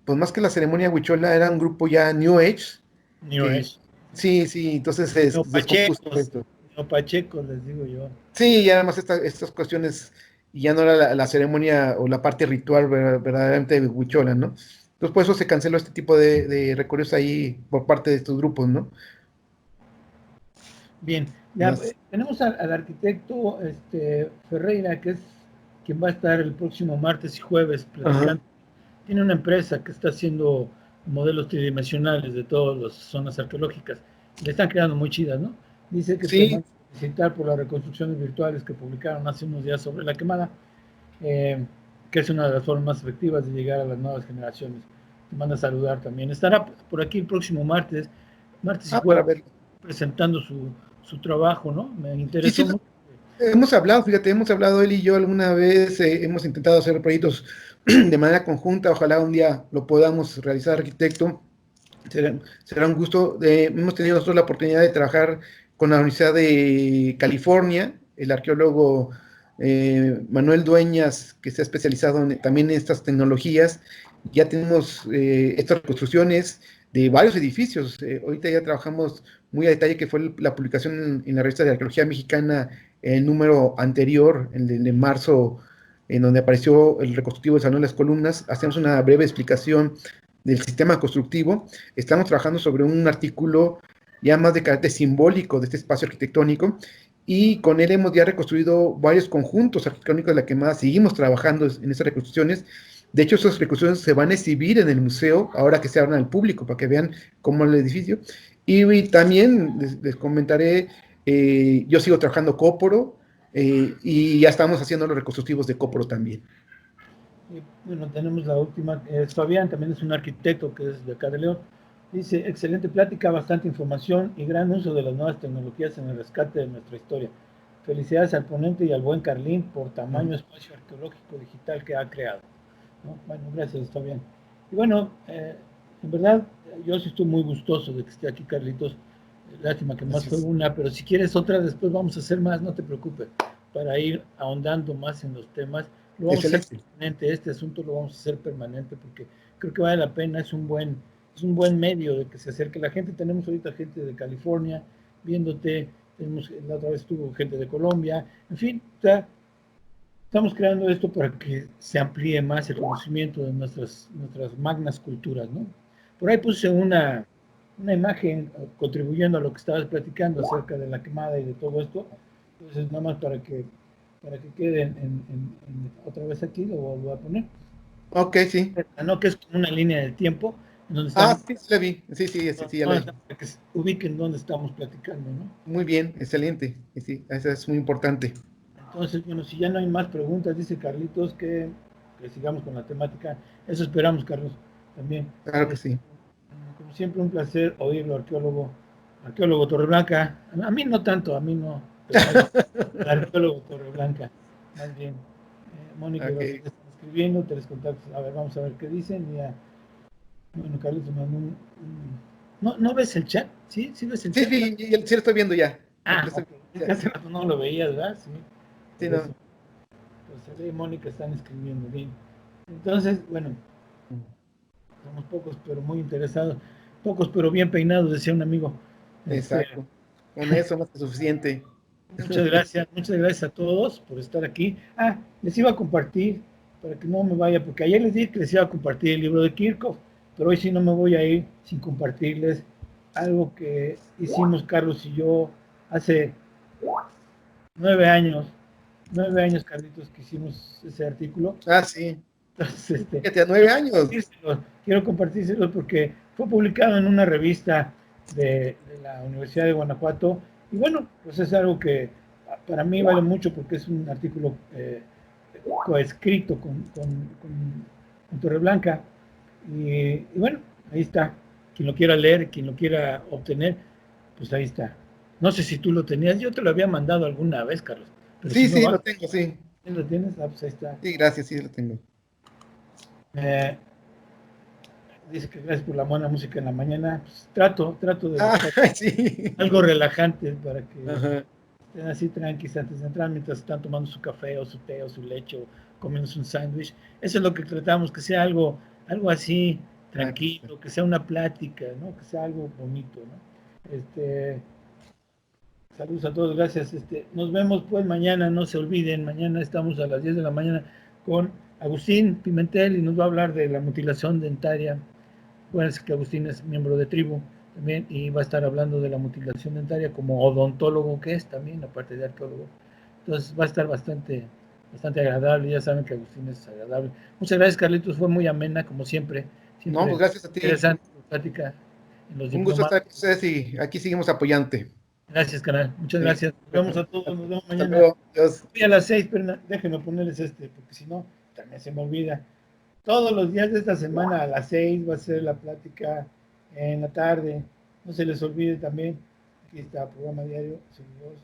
pues más que la ceremonia huichola, era un grupo ya New Age, New que Age. sí, sí, entonces se descompuso Neopachecos, esto. neopachecos, les digo yo. Sí, y además estas cuestiones, y ya no era la ceremonia o la parte ritual verdaderamente huichola, ¿no? Entonces, por eso se canceló este tipo de recorridos ahí por parte de estos grupos, ¿no? Bien, ya, Más. tenemos al arquitecto Ferreira, que es quien va a estar el próximo martes y jueves Ajá. platicando. Tiene una empresa que está haciendo modelos tridimensionales de todas las zonas arqueológicas. Le están quedando muy chidas, ¿no? Dice que te Sí, van a felicitar por las reconstrucciones virtuales que publicaron hace unos días sobre la quemada, eh, que es una de las formas más efectivas de llegar a las nuevas generaciones. Te manda a saludar también. Estará por aquí el próximo martes y para jueves, ver. presentando su trabajo, ¿no? Me Sí, sí, interesó mucho. hemos hablado, fíjate, hemos hablado él y yo alguna vez, hemos intentado hacer proyectos de manera conjunta, ojalá un día lo podamos realizar, arquitecto, será un gusto. Hemos tenido nosotros la oportunidad de trabajar con la Universidad de California, el arqueólogo Manuel Dueñas, que se ha especializado también en estas tecnologías. Ya tenemos estas reconstrucciones de varios edificios. Ahorita ya trabajamos muy a detalle, que fue la publicación en la revista de Arqueología Mexicana, el número anterior, el de marzo, en donde apareció el reconstructivo de Salón de las Columnas. Hacemos una breve explicación del sistema constructivo. Estamos trabajando sobre un artículo ya más de carácter simbólico de este espacio arquitectónico, y con él hemos ya reconstruido varios conjuntos arquitectónicos de la quemada. Seguimos trabajando en esas reconstrucciones. De hecho, esas reconstrucciones se van a exhibir en el museo ahora que se abran al público para que vean cómo es el edificio. Y también les comentaré, yo sigo trabajando Cóporo, y ya estamos haciendo los reconstructivos de Cóporo también. Y bueno, tenemos la última. Fabián también es un arquitecto que es de acá de León. Dice, excelente plática, bastante información y gran uso de las nuevas tecnologías en el rescate de nuestra historia. Felicidades al ponente y al buen Carlín por tamaño espacio arqueológico digital que ha creado. ¿No? Bueno, gracias, Fabián. Y bueno, en verdad, yo sí estoy muy gustoso de que esté aquí, Carlitos. Lástima que más fue Gracias. una, pero si quieres otra, después vamos a hacer más, no te preocupes, para ir ahondando más en los temas. Lo vamos a hacer Excelente. permanente, este asunto lo vamos a hacer permanente porque creo que vale la pena, es un buen medio de que se acerque la gente. Tenemos ahorita gente de California viéndote, tenemos, la otra vez tuvo gente de Colombia, en fin, o sea, estamos creando esto para que se amplíe más el conocimiento de nuestras magnas culturas, ¿no? Por ahí puse una imagen contribuyendo a lo que estabas platicando acerca de la quemada y de todo esto. Entonces, nada más para que quede otra vez aquí, lo voy a poner. Ok, sí. ¿No? Que es como una línea de tiempo en donde Ah, estamos, sí, sí la vi. Sí, sí, sí, sí, ya la vi. para que se ubiquen dónde estamos platicando, ¿no? Muy bien, excelente. Sí, sí, eso es muy importante. Entonces, bueno, si ya no hay más preguntas, dice Carlitos que sigamos con la temática. Eso esperamos, Carlos, también. Claro que Es, sí. como siempre, un placer oírlo, arqueólogo Torreblanca. A mí no tanto, a mí no, pero más bien, al arqueólogo Torreblanca, más bien. Mónica y Ok. Basilio están escribiendo, te les contacto. A ver, vamos a ver qué dicen. Ya, bueno, Carlitos mandó ¿No, ¿No ves el chat? ¿Sí? ¿Sí ves el Sí, chat? sí, sí lo estoy viendo ya. Lo Ah, estoy ok. viendo Es que ya. hace rato no lo veías, ¿verdad? Sí, Sí, por eso. no. José y Mónica están escribiendo bien. Entonces, bueno, somos pocos pero muy interesados, pocos pero bien peinados, decía un amigo. Este, Exacto. Con eso más que suficiente. Muchas gracias a todos por estar aquí. Les iba a compartir, para que no me vaya, porque ayer les dije que les iba a compartir el libro de Kirchhoff, pero hoy sí no me voy a ir sin compartirles algo que hicimos Carlos y yo hace 9 años, 9 años, Carlitos, que hicimos ese artículo. Sí. Entonces, Fíjate, a 9 años. Quiero compartírselo porque fue publicado en una revista de la Universidad de Guanajuato y bueno, pues es algo que para mí vale mucho porque es un artículo coescrito con Torreblanca y bueno, ahí está. Quien lo quiera leer, quien lo quiera obtener, pues ahí está. No sé si tú lo tenías, yo te lo había mandado alguna vez, Carlos, pero Sí, si no sí, va, lo tengo, sí. ¿lo tienes? Pues ahí está. Sí, gracias, sí, lo tengo. Eh, Dice que gracias por la buena música en la mañana. Pues trato de buscar Sí. algo relajante para que Ajá. estén así tranquilos antes de entrar, mientras están tomando su café o su té o su leche o comiéndose un sándwich. Eso es lo que tratamos, que sea algo así tranquilo, que sea una plática, ¿no? Que sea algo bonito, ¿no? Saludos a todos, gracias. Nos vemos pues mañana, no se olviden, mañana estamos a las 10 de la mañana con Agustín Pimentel y nos va a hablar de la mutilación dentaria. Acuérdense que Agustín es miembro de tribu también y va a estar hablando de la mutilación dentaria como odontólogo que es también, aparte de arqueólogo. Entonces va a estar bastante agradable. Ya saben que Agustín es agradable. Muchas gracias, Carlitos. Fue muy amena, como siempre. No, Siempre pues gracias a ti. interesante la plática en los Un gusto estar diplomados. con ustedes y aquí seguimos apoyante. Gracias, canal. Muchas Sí. gracias. Nos vemos a todos. Nos vemos Hasta mañana. luego. Adiós. Voy a las 6, pero déjenme ponerles porque si no, también se me olvida. Todos los días de esta semana a las 6 va a ser la plática en la tarde. No se les olvide también. Aquí está, programa diario. Seguidores.